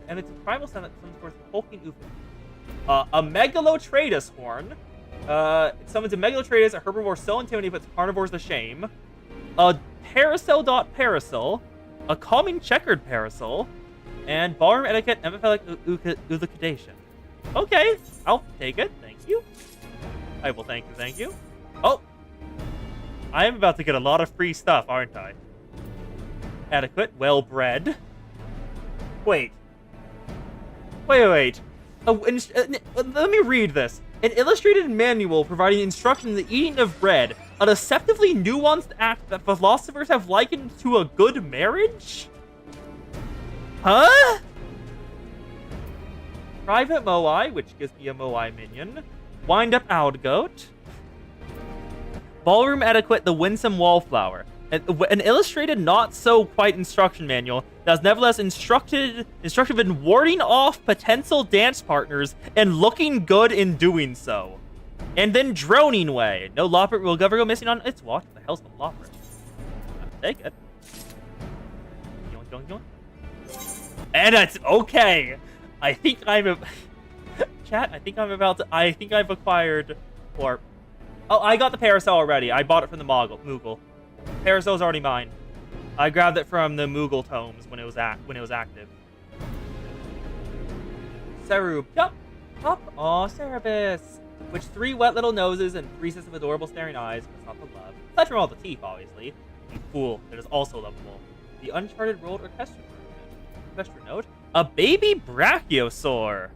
And it's a primal sound that comes forth hulking Ufati. A Megalotratus horn. It summons a Megalotratus, a herbivore so intimidating puts carnivores to shame. A Parasol. A calming checkered Parasol. And ballroom etiquette, empathetic elucidation. Okay, I'll take it. Thank you. I will thank you. Oh! I am about to get a lot of free stuff, aren't I? Adequate, well-bred. Wait. Let me read this. An illustrated manual providing instruction in the eating of bread. A deceptively nuanced act that philosophers have likened to a good marriage? Huh? Private Moai, which gives me a Moai minion. Wind-up Owlgoat. Ballroom Etiquette, the Winsome Wallflower. An illustrated, not-so-quite instruction manual that is nevertheless instructive in warding off potential dance partners and looking good in doing so. And then Droning Way. No Loppert will ever go missing on its watch. What the hell's the Loppert? I'll take it. Yoink, yoink, yoink. And it's okay. I think I'm... Chat, I think I've acquired... Or... Oh, I got the Parasol already. I bought it from the Moogle. Parasol's already mine. I grabbed it from the Moogle tomes when it was active. Cerub. Yup. Aw, Cerebus. Which 3 wet little noses and 3 sets of adorable staring eyes. That's not the love. Aside from all the teeth, obviously. You fool. That is also lovable. The Uncharted World Orchestra note. A baby Brachiosaur.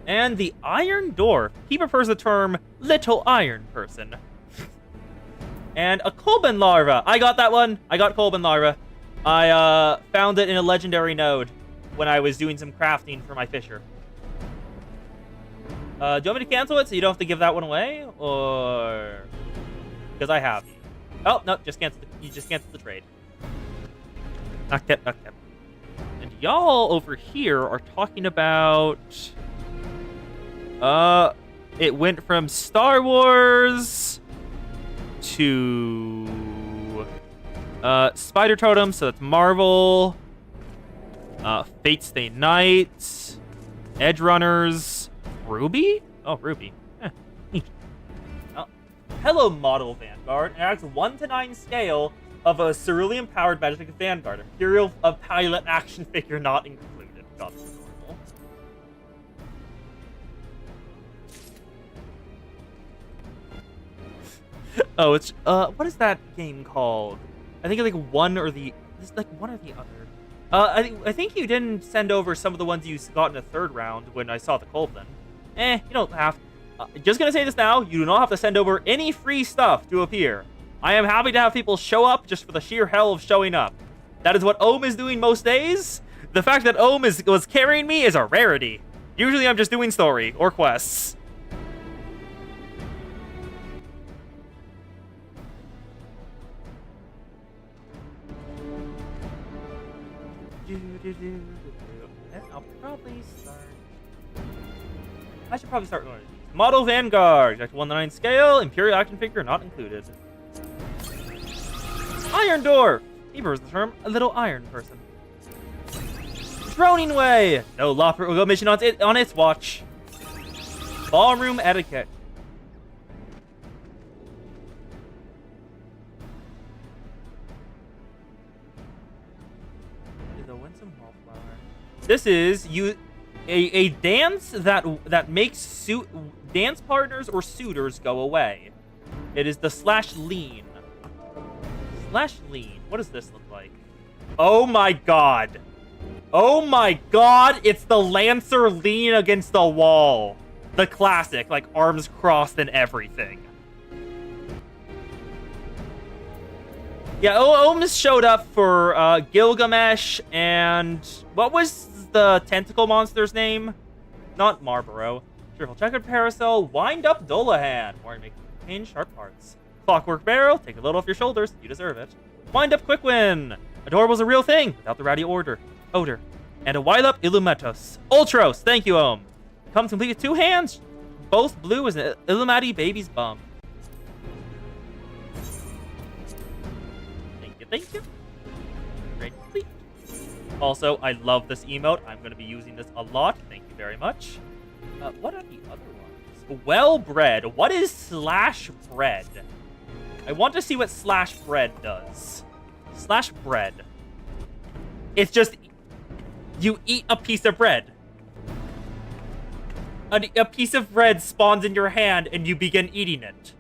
And the Iron Dwarf. He prefers the term Little Iron Person. And a Kolben Larva. I got that one. I got Kolben Larva. I found it in a legendary node when I was doing some crafting for my fisher. Do you want me to cancel it so you don't have to give that one away? Or... Because I have you. Oh, no, just cancel you just canceled the trade. Not kept. And y'all over here are talking about... It went from Star Wars to Spider Totem, so that's Marvel. Fate Stay Night, Edge Runners, Ruby? Oh, Ruby. Neat. Hello, Model Vanguard. It has 1 to 9 scale of a cerulean-powered Magic Vanguard. Imperial pilot action figure not included. God, that's adorable. Oh, it's what is that game called? I think it's like one or the other. I think you didn't send over some of the ones you got in the 3rd round when I saw the Coldman. You don't have. Just gonna say this now: you do not have to send over any free stuff to appear. I am happy to have people show up just for the sheer hell of showing up. That is what Ohm is doing most days. The fact that Ohm was carrying me is a rarity. Usually, I'm just doing story or quests. I'll probably start. I should probably start one of these. Model Vanguard, Jack 1 to 9 scale, Imperial action figure not included. Iron Door. He prefers the term a little iron person. Droning Way. No Lopper will go mission on its watch. Ballroom etiquette. This is a dance that makes dance partners or suitors go away. It is the slash lean. Slash lean. What does this look like? Oh my god. Oh my god, it's the Lancer lean against the wall. The classic, like arms crossed and everything. Yeah, Ohms showed up for Gilgamesh and what was the tentacle monster's name? Not Marlboro. Cheerful Checkered Parasol, Wind Up Dolahan. More make pain sharp parts. Clockwork Barrel, take a load off your shoulders. You deserve it. Wind Up Quick Win. Adorable's a real thing without the rowdy odor. And a Wild Up Illumatos. Ultros, thank you, Ohm. Comes complete with 2 hands. Both blue as an Illumati baby's bum. Thank you. Great. Complete. Also, I love this emote. I'm going to be using this a lot. Thank you very much. What are the other ones? Well Bread. What is slash bread? I want to see what slash bread does. Slash bread. It's just you eat a piece of bread. A piece of bread spawns in your hand and you begin eating it.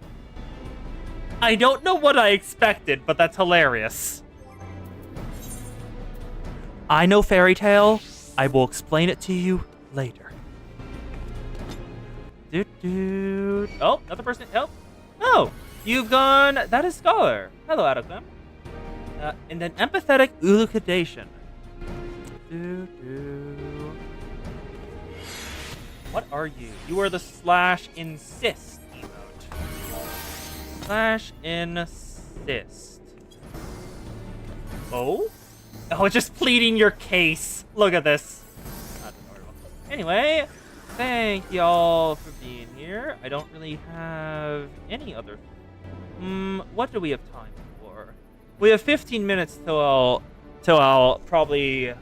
I don't know what I expected, but that's hilarious. I know Fairy Tale. I will explain it to you later. Oh, another person. Oh, oh, you've gone. That is Scholar. Hello, Adocam. And then empathetic elucidation. What are you? You are the slash insist emote. Slash insist. Oh? Oh, it's just pleading your case. Look at this. Anyway, thank y'all for being here. I don't really have any other... what do we have time for? We have 15 minutes till I'll probably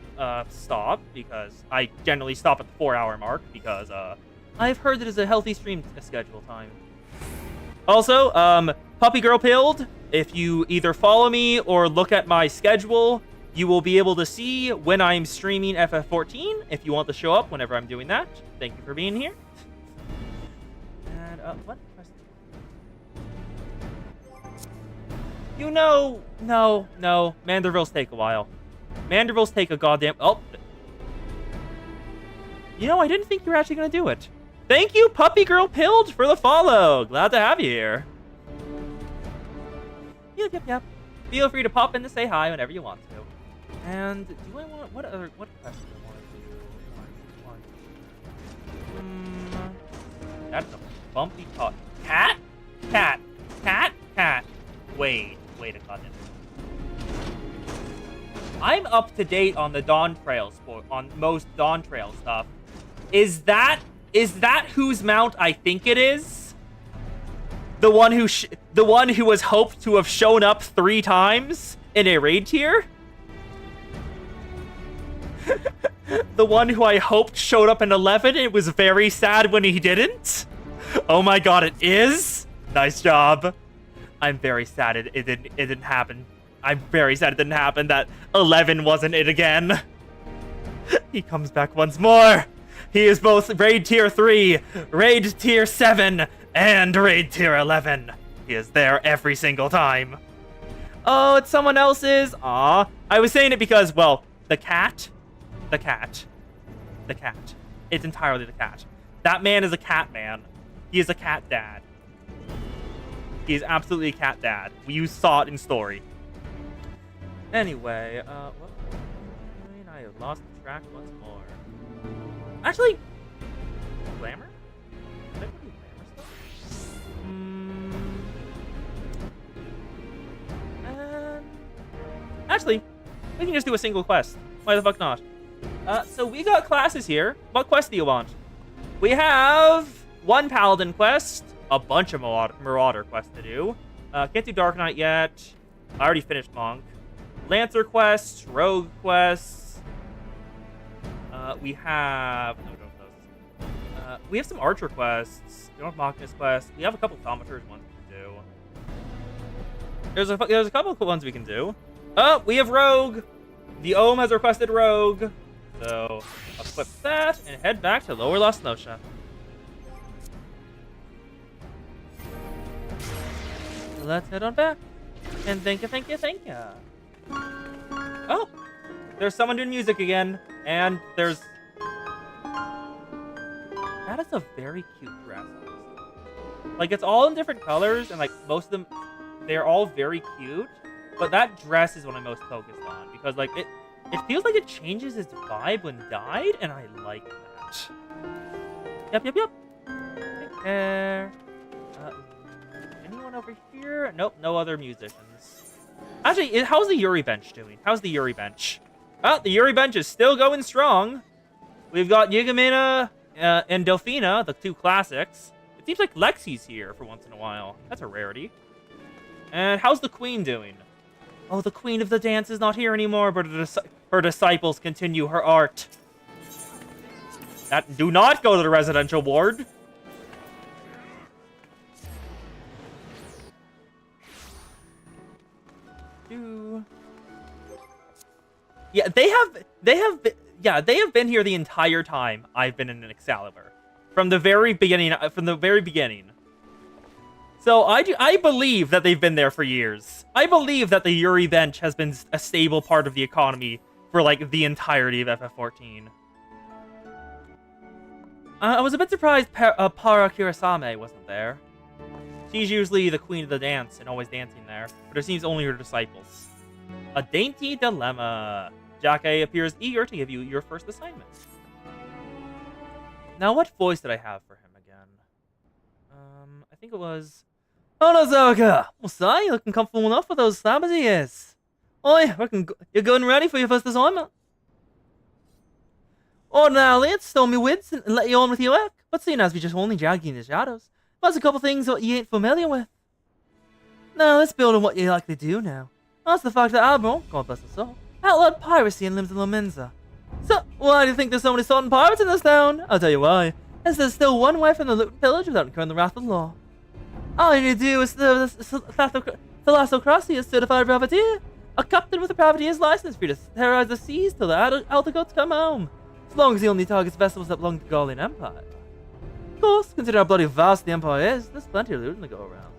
stop, because I generally stop at the 4-hour mark, because I've heard that it's a healthy stream schedule time. Also, Puppy Girl Pilled, if you either follow me or look at my schedule, you will be able to see when I'm streaming FF14, if you want to show up whenever I'm doing that. Thank you for being here. And, what question? You know, no. Mandervilles take a while. Mandervilles take a goddamn... Oh. You know, I didn't think you were actually going to do it. Thank you, Puppy Girl Pilled, for the follow. Glad to have you here. Yep. Feel free to pop in to say hi whenever you want to. And do I want... What question do I want to do? That's a bumpy talk. Cat? Wait a goddamn. I'm up to date on the Dawn Trail on most Dawn Trail stuff. Is that Is that whose mount I think it is? The one who was hoped to have shown up 3 times in a raid tier? The one who I hoped showed up in 11. It was very sad when he didn't. Oh my god, it is? Nice job. I'm very sad it didn't happen. I'm very sad it didn't happen, that 11 wasn't it again. He comes back once more. He is both Raid Tier 3, Raid Tier 7, and Raid Tier 11. He is there every single time. Oh, it's someone else's. Aw. I was saying it because, well, the cat. It's entirely the cat. That man is a cat man. He is a cat dad. He is absolutely a cat dad. You saw it in story. Anyway, what? I have lost the track once more. Actually, glamour? Did I do glamour stuff? Actually, we can just do a single quest. Why the fuck not? So we got classes here. What quest do you want? We have 1 Paladin quest, a bunch of Marauder quests to do. Can't do Dark Knight yet. I already finished Monk. Lancer quests, Rogue quests. We have... No, don't those. We have some Archer quests. We don't have Machina's quests. We have a couple Thaumaturs ones we can do. There's a couple cool ones we can do. Oh, we have Rogue. The Ohm has requested Rogue. So, equip that and head back to Lower Lost Notia. Let's head on back. And thank you. Oh! There's someone doing music again. And there's... That is a very cute dress. Like, it's all in different colors, and, like, most of them... They're all very cute. But that dress is what I'm most focused on. Because, like, it feels like it changes its vibe when dyed, and I like that. Yep. Take care. Anyone over here? Nope, no other musicians. Actually, how's the Yuri bench doing? How's the Yuri bench? Oh, the Yuri bench is still going strong. We've got Ygamina and Delphina, the 2 classics. It seems like Lexi's here for once in a while. That's a rarity. And how's the Queen doing? Oh, the Queen of the Dance is not here anymore, but her disciples continue her art. Do not go to the residential ward. Yeah, they have been here the entire time I've been in an Excalibur. From the very beginning. So I believe that they've been there for years. I believe that the Yuri bench has been a stable part of the economy for, like, the entirety of FF14. I was a bit surprised Para Kurasame wasn't there. She's usually the queen of the dance and always dancing there, but it seems only her disciples. A dainty dilemma. Jake appears eager to give you your first assignment. Now, what voice did I have for him again? I think it was... Oh, no, Zoka! Well, say, you're looking comfortable enough with those slabs of ears. Oi, reckon you're good and ready for your first assignment. Ordinarily, it's storm your wits and let you on with your work, but seeing as we just only drag you in the shadows, there's a couple things that you ain't familiar with. Now, let's build on what you likely do now. That's the fact that Admiral, God bless his soul, outlawed piracy in Limbs of Lomenza. So, why do you think there's so many sodden pirates in this town? I'll tell you why. As there's still one way from the loot and pillage without incurring the wrath of the law. All you need to do is the Thalassocracy is certified privateer. A captain with a privateer's license for you to terrorize the seas till the Altagots come home. As long as he only targets vessels that belong to the Gallian Empire. Of course, consider how bloody vast the Empire is, there's plenty of loot to go around.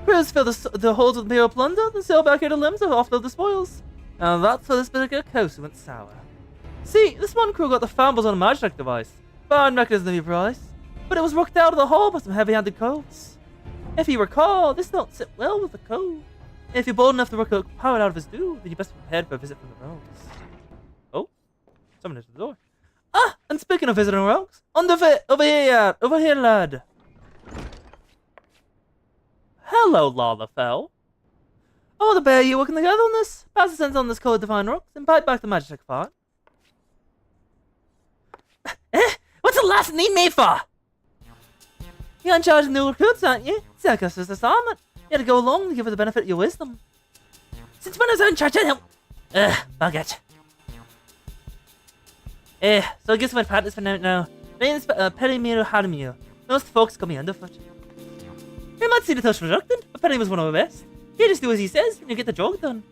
Crews fill the holds with Imperial plunder, then sail back here to Limbs to offload the spoils. And that's where this particular coast went sour. See, this one crew got the fumbles on a Magitech device. Fine mechanism to be priced, but it was rooked out of the hull by some heavy-handed codes. If you recall, this don't sit well with the code. If you're bold enough to rook a pirate out of his due, then you best be prepared for a visit from the rogues. Oh, someone entered the door. Ah, and speaking of visiting rogues, over here, lad. Hello, Lalafell. Oh, the pair of you working together on this? Pass the sense on this code to find rooks and bite back the Magitech part. What's a the last need me for? You're in charge of new recruits, aren't you? Circus is disarmament. You had to go along to give her the benefit of your wisdom. Since when is I in charge of him? Bug it. So I guess my partner's for now. Name's Perimir Harimir. Most folks call me Underfoot. You might seem a touch reluctant, but Penny was one of the best. You just do as he says, and you get the job done.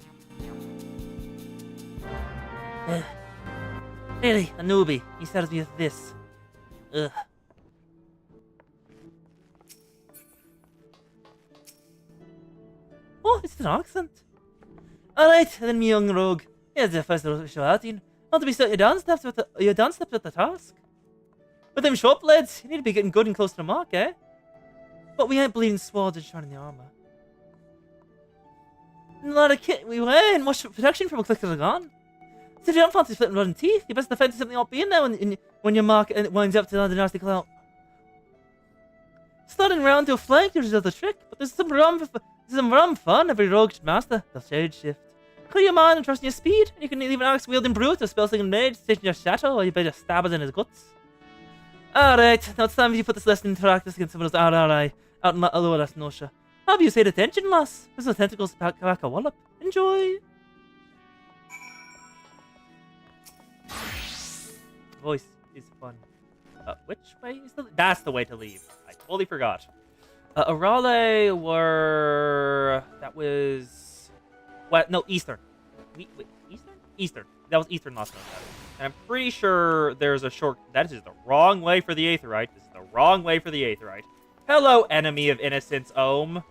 Really, a newbie. He started me with this. Ugh. Oh, it's an accent. Alright, then me young rogue. Here's the first official outing. Want to be starting your dance steps with the task. With them short blades, you need to be getting good and close to the mark, eh? But we ain't bleeding swords and shining the armor. A lot of kit we wear and much protection from a click of the gun. So if you don't fancy splitting rotten teeth, you best defend something not being there when your mark winds up to the nasty clout. Starting round to a flank, there's another trick, but there's some rum fun every rogue should master. The shade shift. Clear your mind and trust in your speed, and you can leave an axe wielding brute or spell slinging mage stationing your shadow, or you better stab it in his guts. Alright, now it's time for you to put this lesson into practice against some of those RRI out in La Lower Nosha. How do you say attention, lass? There's no tentacles to pack a wallop. Enjoy! Voice is fun. Which way is the... That's the way to leave. I totally forgot. Arale were... That was... What? No, Eastern. Wait, Eastern? Eastern. That was Eastern last time. And I'm pretty sure there's a short... That is the wrong way for the Aetherite. This is the wrong way for the Aetherite. Hello, enemy of innocence, Ohm.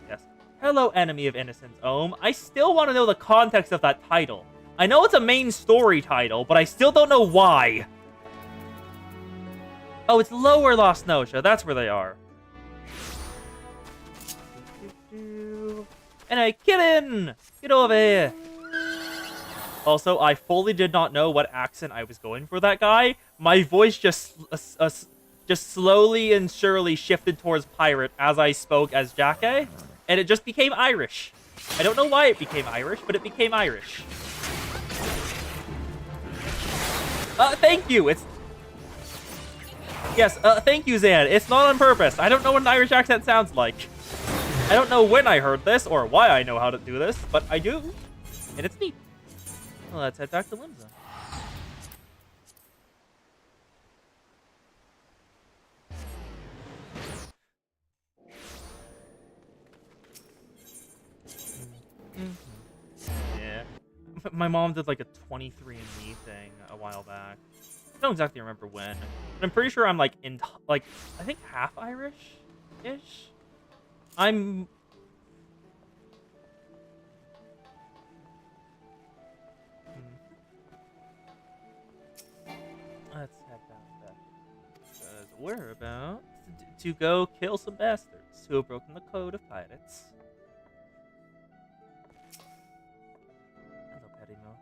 Yes. Hello, enemy of innocence, Ohm. I still want to know the context of that title. I know it's a main story title, but I still don't know why. Oh, it's Lower Lost Nosha. That's where they are. And I kill him! Get over here! Also, I fully did not know what accent I was going for that guy. My voice just slowly and surely shifted towards pirate as I spoke as Jacke, and it just became Irish. I don't know why it became Irish, but it became Irish. Thank you. Yes, thank you, Zan. It's not on purpose. I don't know what an Irish accent sounds like. I don't know when I heard this or why I know how to do this, but I do, and it's neat. Well, let's head back to Limsa. Yeah. My mom did like a 23andMe thing a while back. I don't exactly remember when. But I'm pretty sure I'm like I think half Irish-ish. I'm... Let's head back there. Because we're about to go kill some bastards who have broken the code of pirates. Hello, Petimo.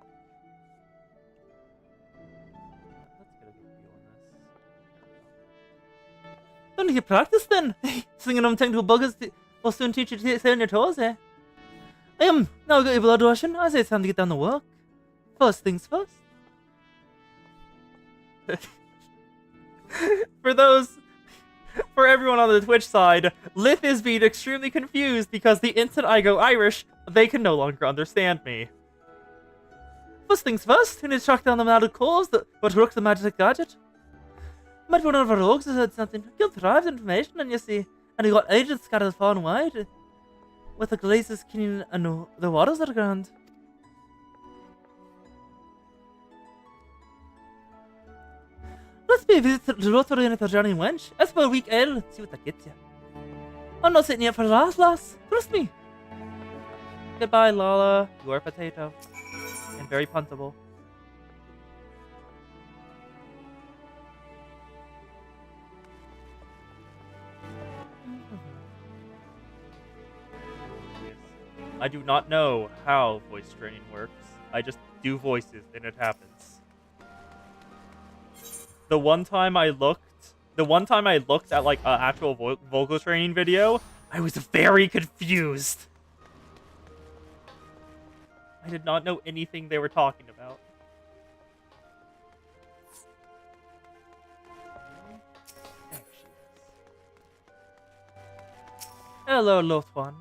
Let's get a good view on this. Don't you practice then? Singing on technical buggers will soon teach you to stay on your toes, eh? Now I've got your blood rushing. I say it's time to get down to work. First things first. For everyone on the Twitch side, Lith is being extremely confused because the instant I go Irish, they can no longer understand me. First things first, we need to track down the mounted cause that rook the magic gadget. Might be one of our rogues has heard something. He'll thrive with information, and you see, and he got agents scattered far and wide, with the glazes keening and the waters underground. Let's be a visit to the Rotary and the Johnny Wench. As for a week ale, see what that gets you. I'm not sitting here for last, lass. Trust me. Goodbye, Lala. You are a potato. And very puntable. I do not know how voice training works. I just do voices and it happens. The one time I looked at like an actual vocal training video, I was very confused. I did not know anything they were talking about. Hello, lost one.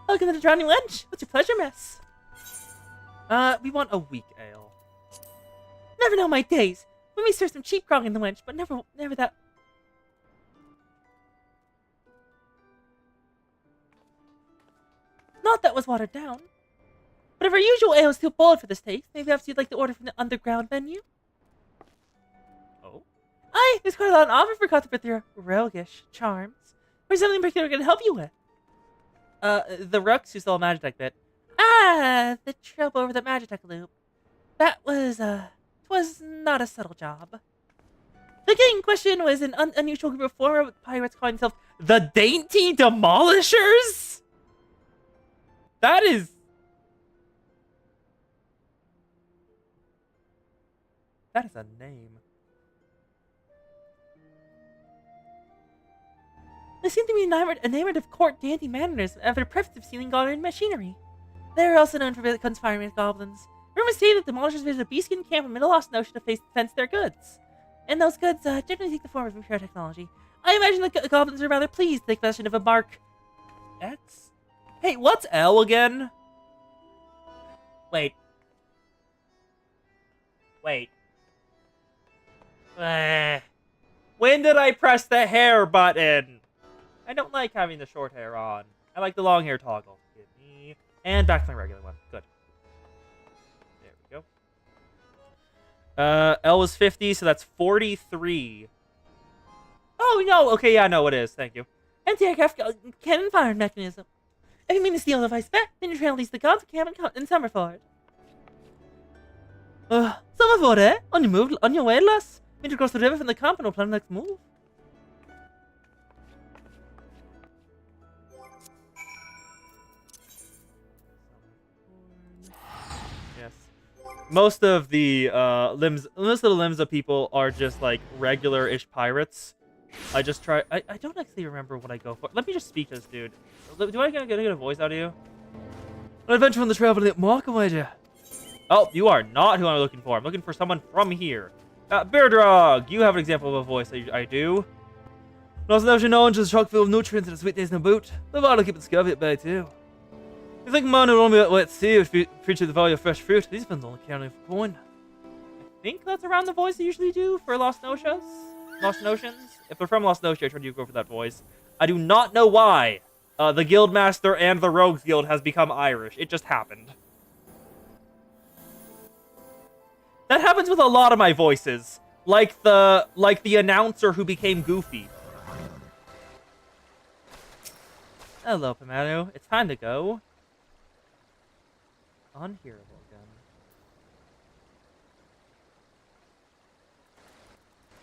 Welcome to the Drowning Wench. What's your pleasure, miss? We want a weak ale. Never know my days. We may serve some cheap grog in the wench, but never that. Not that was watered down. But if our usual ale is too bold for this taste, maybe perhaps you'd like to order from the underground menu? Oh? Aye, there's quite a lot on offer for customer with your roguish charms. Or something in particular I can help you with? The Rooks who stole a Magitech bit. Ah, the trope over the Magitech loop. That was, twas not a subtle job. The gang in question was an unusual group of former pirates calling themselves the Dainty Demolishers? That is... That is a name. They seem to be enamored of court dandy manners and their preference of stealing garden machinery. They are also known for conspiring with goblins. Rumors say that the demolishers visit a beast-skin camp in Middle Lost Ocean to defense their goods. And those goods generally take the form of impure technology. I imagine the goblins are rather pleased to take possession of a Mark X? Hey, what's L again? Wait. When did I press the hair button? I don't like having the short hair on. I like the long hair toggle. Give me... And back to my regular one. Good. There we go. L was 50, so that's 43. Oh, no. Okay, yeah, no, it is. Thank you. Anti-aircraft cannon fire mechanism. If you mean to steal the vice back, then you trail least the gods camp in Summerford. Summerford, eh? On your way, lass? Meet across the river from the camp and we'll plan the next move. Yes. Most of the limbs of people are just like regular-ish pirates. I just try. I don't actually remember what I go for. Let me just speak to this dude. Do I get a voice out of you? An adventure on the traveling Mark, would you? Oh, you are not who I'm looking for. I'm looking for someone from here. Beardrog, you have an example of a voice. I do. Lost Ocean orange is chock full of nutrients and a sweet taste in the boot. The water keep it scurvy at bay too. You think man will only be at wet sea if you feature the value of fresh fruit? These fins only counting for coin. I think that's around the voice they usually do for Lost Notions. Lost Notions. If they're from Lost Notion, I tried to go for that voice. I do not know why the Guildmaster and the Rogues Guild has become Irish. It just happened. That happens with a lot of my voices. Like the announcer who became Goofy. Hello, Pimado. It's time to go. Unhearable again.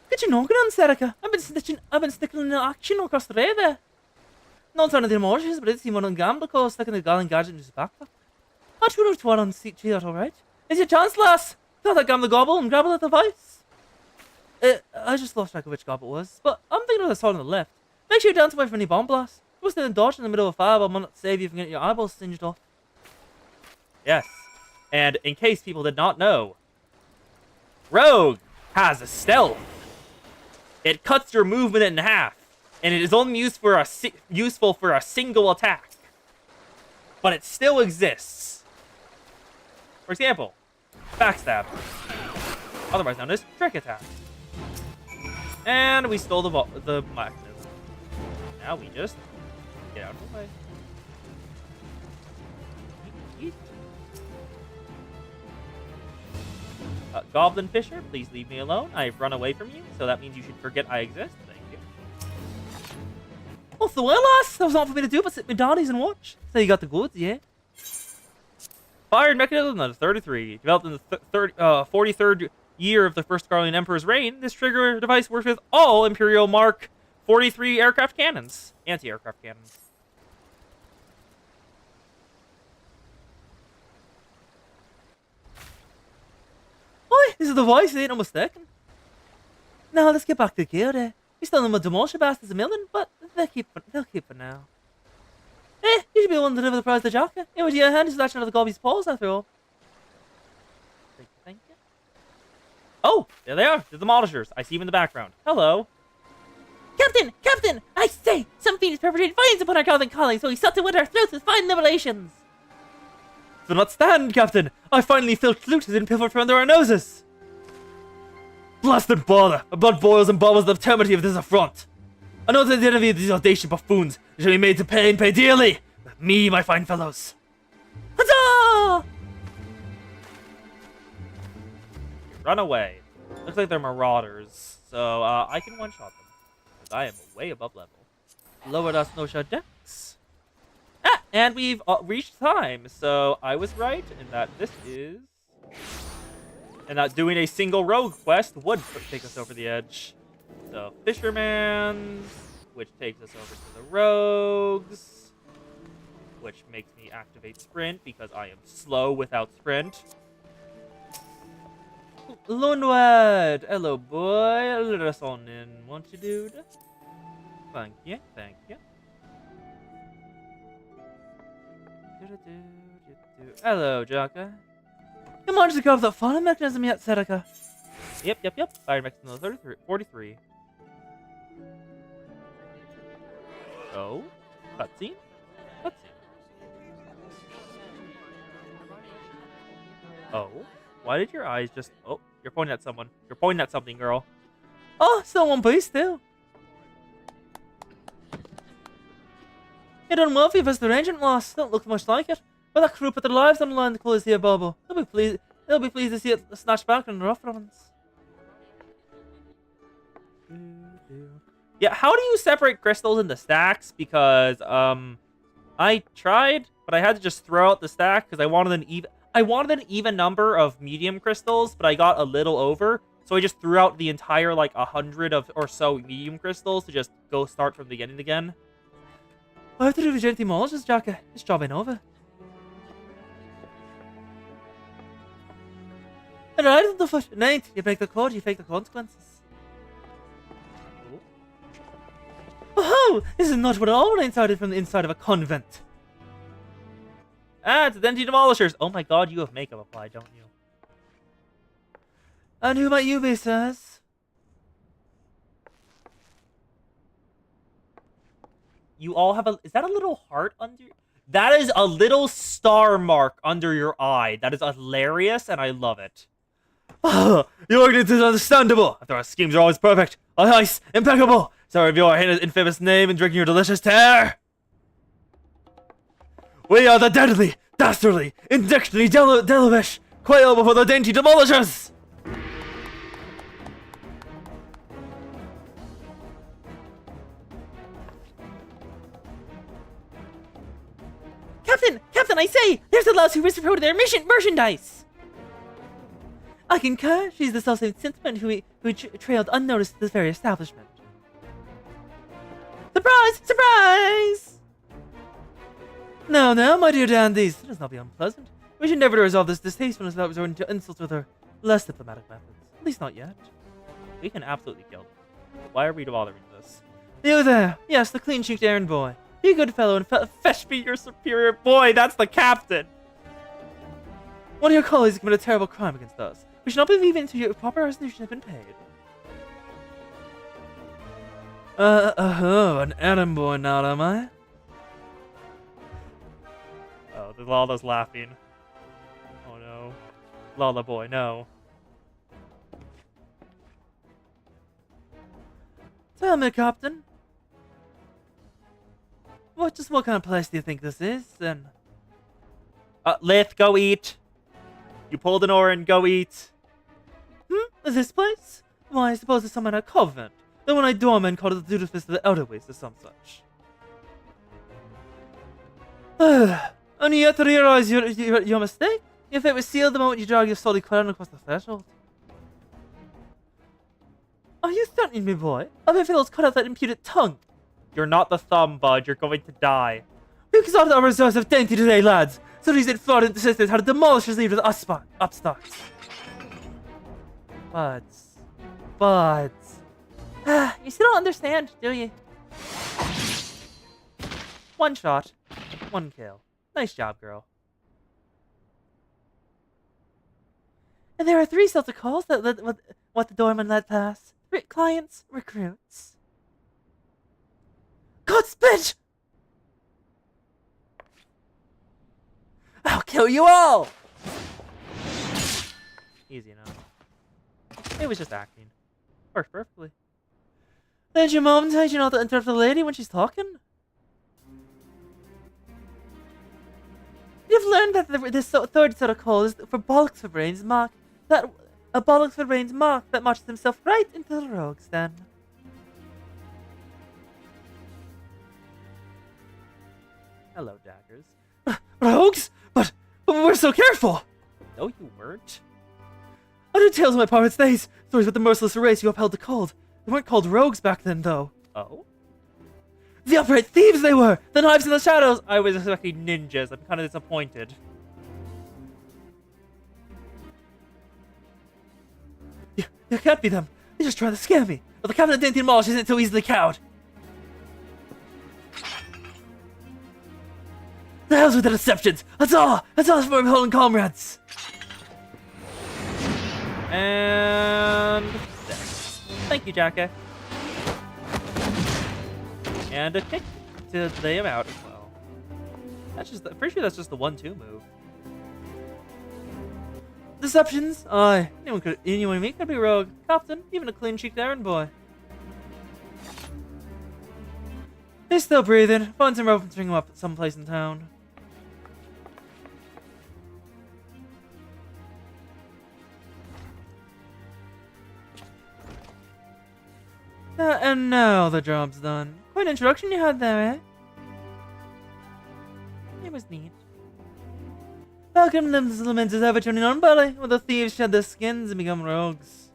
Get you knocking on, Serica. I've been sticking in action across the way there. Not trying to do more, but it's him on gamble cause sticking the galling gadget in his backpack. Not sure which one on see that alright. Is your chance, lass? Thought I'd gamble the gobble and grabble at the vice. I just lost track of which gob it was, but I'm thinking of the sword on the left. Make sure you dance away from any bomb blast. You must have dodged in the middle of a fire, but I'm not save you from getting your eyeballs singed off. Yes, and in case people did not know, Rogue has a stealth. It cuts your movement in half, and it is only useful for a single attack. But it still exists. For example, backstab, otherwise known as trick attack. And we stole the mechanism. Now we just get out of the way. Goblin Fisher, please leave me alone. I've run away from you, so that means you should forget I exist. Thank you. What's the way, lass? That was not for me to do, but sit my daddies and watch. So you got the goods, yeah? Fired mechanism number 33. Developed in the 43rd year of the First Scarlet Emperor's reign, this trigger device works with all Imperial Mark 43 aircraft cannons. Anti-aircraft cannons. Oi, this is the voice, ain't no mistaken. Now let's get back to the guild, eh? We still know demolition bastards a million, but they'll keep for now. You should be the one to deliver the prize to Jacka. It was your hand who's latching out of the Gobby's paws, after all. Thank you. Oh, there they are. The Demolishers. I see them in the background. Hello. Captain! Captain! I say! Some fiend has perpetrated violence upon our Gotham colleagues, so we sought to wet our throats with fine liberations! Do not stand, Captain! I finally felt polluted and pilfered from under our noses! Blasted bother! My blood boils and bubbles at the temerity of this affront! I know that the enemy of these audacious buffoons shall be made to pay and pay dearly! With me, my fine fellows! Huzzah! Run away. Looks like they're marauders, so I can one-shot them. Because I am way above level. Lowered us no-shot decks. Ah! And we've reached time, so I was right in that this is... And that doing a single rogue quest would take us over the edge. So, Fisherman's, which takes us over to the Rogues, which makes me activate Sprint because I am slow without Sprint. Loonward! Hello, boy. Let us on in, won't you, dude? Thank you, thank you. Hello, Jaka. You managed to cover that firing mechanism yet, Seneca? Yep. Fire mechanism 43. Oh, cutscene? Oh, why did your eyes just... Oh, you're pointing at someone. You're pointing at something, girl. Oh, still one piece, still. You done well for your visitor agent loss. Don't look much like it. But that crew put their lives on the line to close here, Bobo. They'll be pleased to see it snatched back in the rough runs. Yeah, how do you separate crystals into stacks? Because, I tried, but I had to just throw out the stack because I wanted an even number of medium crystals, but I got a little over. So I just threw out the entire, like, 100 or so medium crystals to just go start from the beginning again. I have to do the gentle demolishes, Jaka. This job ain't over. Alright, the foot. Night. You break the code, you fake the consequences. Oh, this is not what all inside from the inside of a convent. Ah, it's the Denty Demolishers. Oh my god, you have makeup applied, don't you? And who might you be, sirs? You all have a... Is that a little heart under... That is a little star mark under your eye. That is hilarious, and I love it. Oh, your argument is understandable. After our schemes are always perfect. Ice, impeccable. Sorry of your infamous name and drinking your delicious tear. We are the deadly, dastardly, indictly devilish, quail before the dainty demolishers. Captain, I say, there's the lads who misreported their merchandise. I concur. She's the self-same sentiment who trailed unnoticed to this very establishment. Surprise! Surprise! No, my dear dandies. It does not be unpleasant. We should endeavor to resolve this distastefulness without resorting to insults with our less diplomatic methods. At least not yet. We can absolutely kill them. Why are we bothering this? You there. Yes, the clean-cheeked errand boy. Be a good fellow and fetch me your superior boy. That's the captain. One of your colleagues committed a terrible crime against us. We should not be leaving until your proper restitution has been paid. An errand boy now, am I? Oh, the Lala's laughing. Oh no. Lala boy, no. Tell me, Captain. What kind of place do you think this is, then? Lith, go eat. You pulled an orange, go eat. Is this place? Why, I suppose it's some kind of convent. The one I doorman called it the Dutifist of the Elder Ways or some such. Only you have to realize your mistake. Your fate was sealed the moment you drag your solid crown across the threshold. Are you threatening me, boy? I bet fellows cut out that imputed tongue. You're not the thumb, bud. You're going to die. We exhausted our reserves of dainty today, lads. So these Florida sisters had to demolish his lead with upstarts. Buds. You still don't understand, do you? One shot. One kill. Nice job, girl. And there are 3 sets of calls that what the doorman let pass. Clients, recruits. God spit! I'll kill you all! Easy enough. It was just acting. Worked perfectly. Did your mom tell you not to interrupt the lady when she's talking? You've learned that this third sort of call is for bollocks for brains mark. That a bollocks for brains mark that marches himself right into the rogues then. Hello, daggers. Rogues? But we're so careful! No, you weren't. I do tales of my pirates' days. Stories about the merciless race you upheld the called. They weren't called rogues back then, though. Oh? The upright thieves they were! The knives in the shadows! I was expecting ninjas. I'm kind of disappointed. You can't be them. They just trying to scare me. But the captain of Dainty Marsh isn't so easily cowed. The hell's with the deceptions? Huzzah! Huzzah for my fallen comrades! And... Thank you, Jacka. And a kick to lay him out as well. That's just... I'm pretty sure that's just the 1-2 move. Deceptions? Aye. Anyone me could be rogue. Captain, even a clean-cheeked errand boy. He's still breathing. Find some rope and string him up at some place in town. And now the job's done. Quite an introduction you had there, eh? It was neat. Welcome them settlements is ever turning on belly, where the thieves shed their skins and become rogues.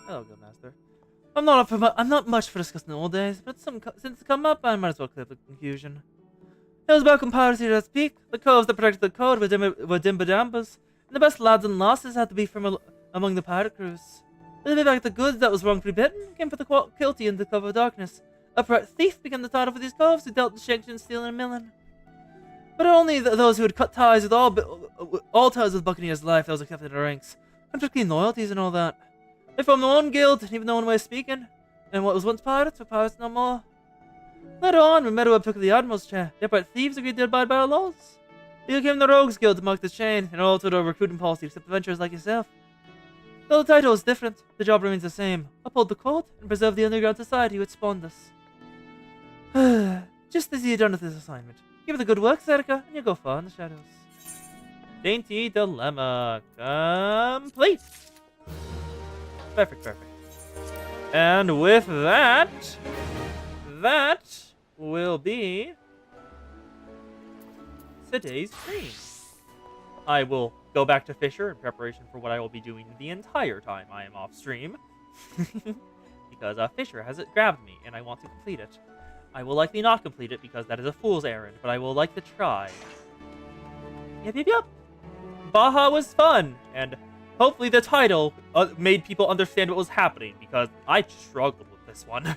Hello, good master. I'm not much for discussing the old days, but since it's come up, I might as well clear the confusion. It was about piracy at its peak. The coves that protected the code were Dimbadambas, and the best lads and lasses had to be from among the pirate crews. The back the goods that was wrongfully bitten came for the guilty in the cover of darkness. Upright thief became the title for these coves who dealt in shanking, stealing, and milling. But only those who had cut ties with all ties with Buccaneer's life that was accepted in the ranks, contracting loyalties and all that. They formed their own guild, even their own way of speaking, and what was once pirates were pirates no more. Later on, when Meadowweb took the Admiral's chair, the upright thieves agreed to abide by our laws. They became the Rogues Guild to mark the chain, and altered our recruiting policy to accept adventurers like yourself. Though the title is different, the job remains the same. Uphold the code, and preserve the underground society which spawned us. Just as you had done with this assignment. Give it a good work, Serica, and you'll go far in the shadows. Dainty Dilemma complete. Perfect. And with that will be today's stream. I will go back to Fisher in preparation for what I will be doing the entire time I am off stream. Because Fisher has it grabbed me and I want to complete it. I will likely not complete it because that is a fool's errand, but I will like to try. Yep. Baha was fun, and hopefully the title made people understand what was happening, because I struggled with this one.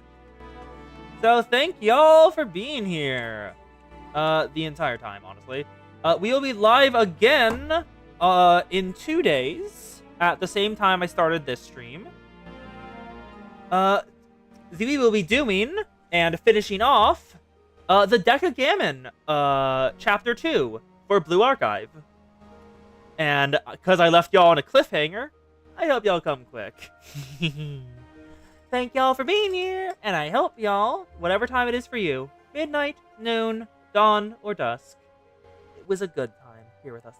So thank y'all for being here. The entire time, honestly. We will be live again in 2 days at the same time I started this stream. We will be doing and finishing off the Decagamon Chapter 2 for Blue Archive. And because I left y'all on a cliffhanger, I hope y'all come quick. Thank y'all for being here, and I hope y'all, whatever time it is for you, midnight, noon, dawn, or dusk, it was a good time here with us.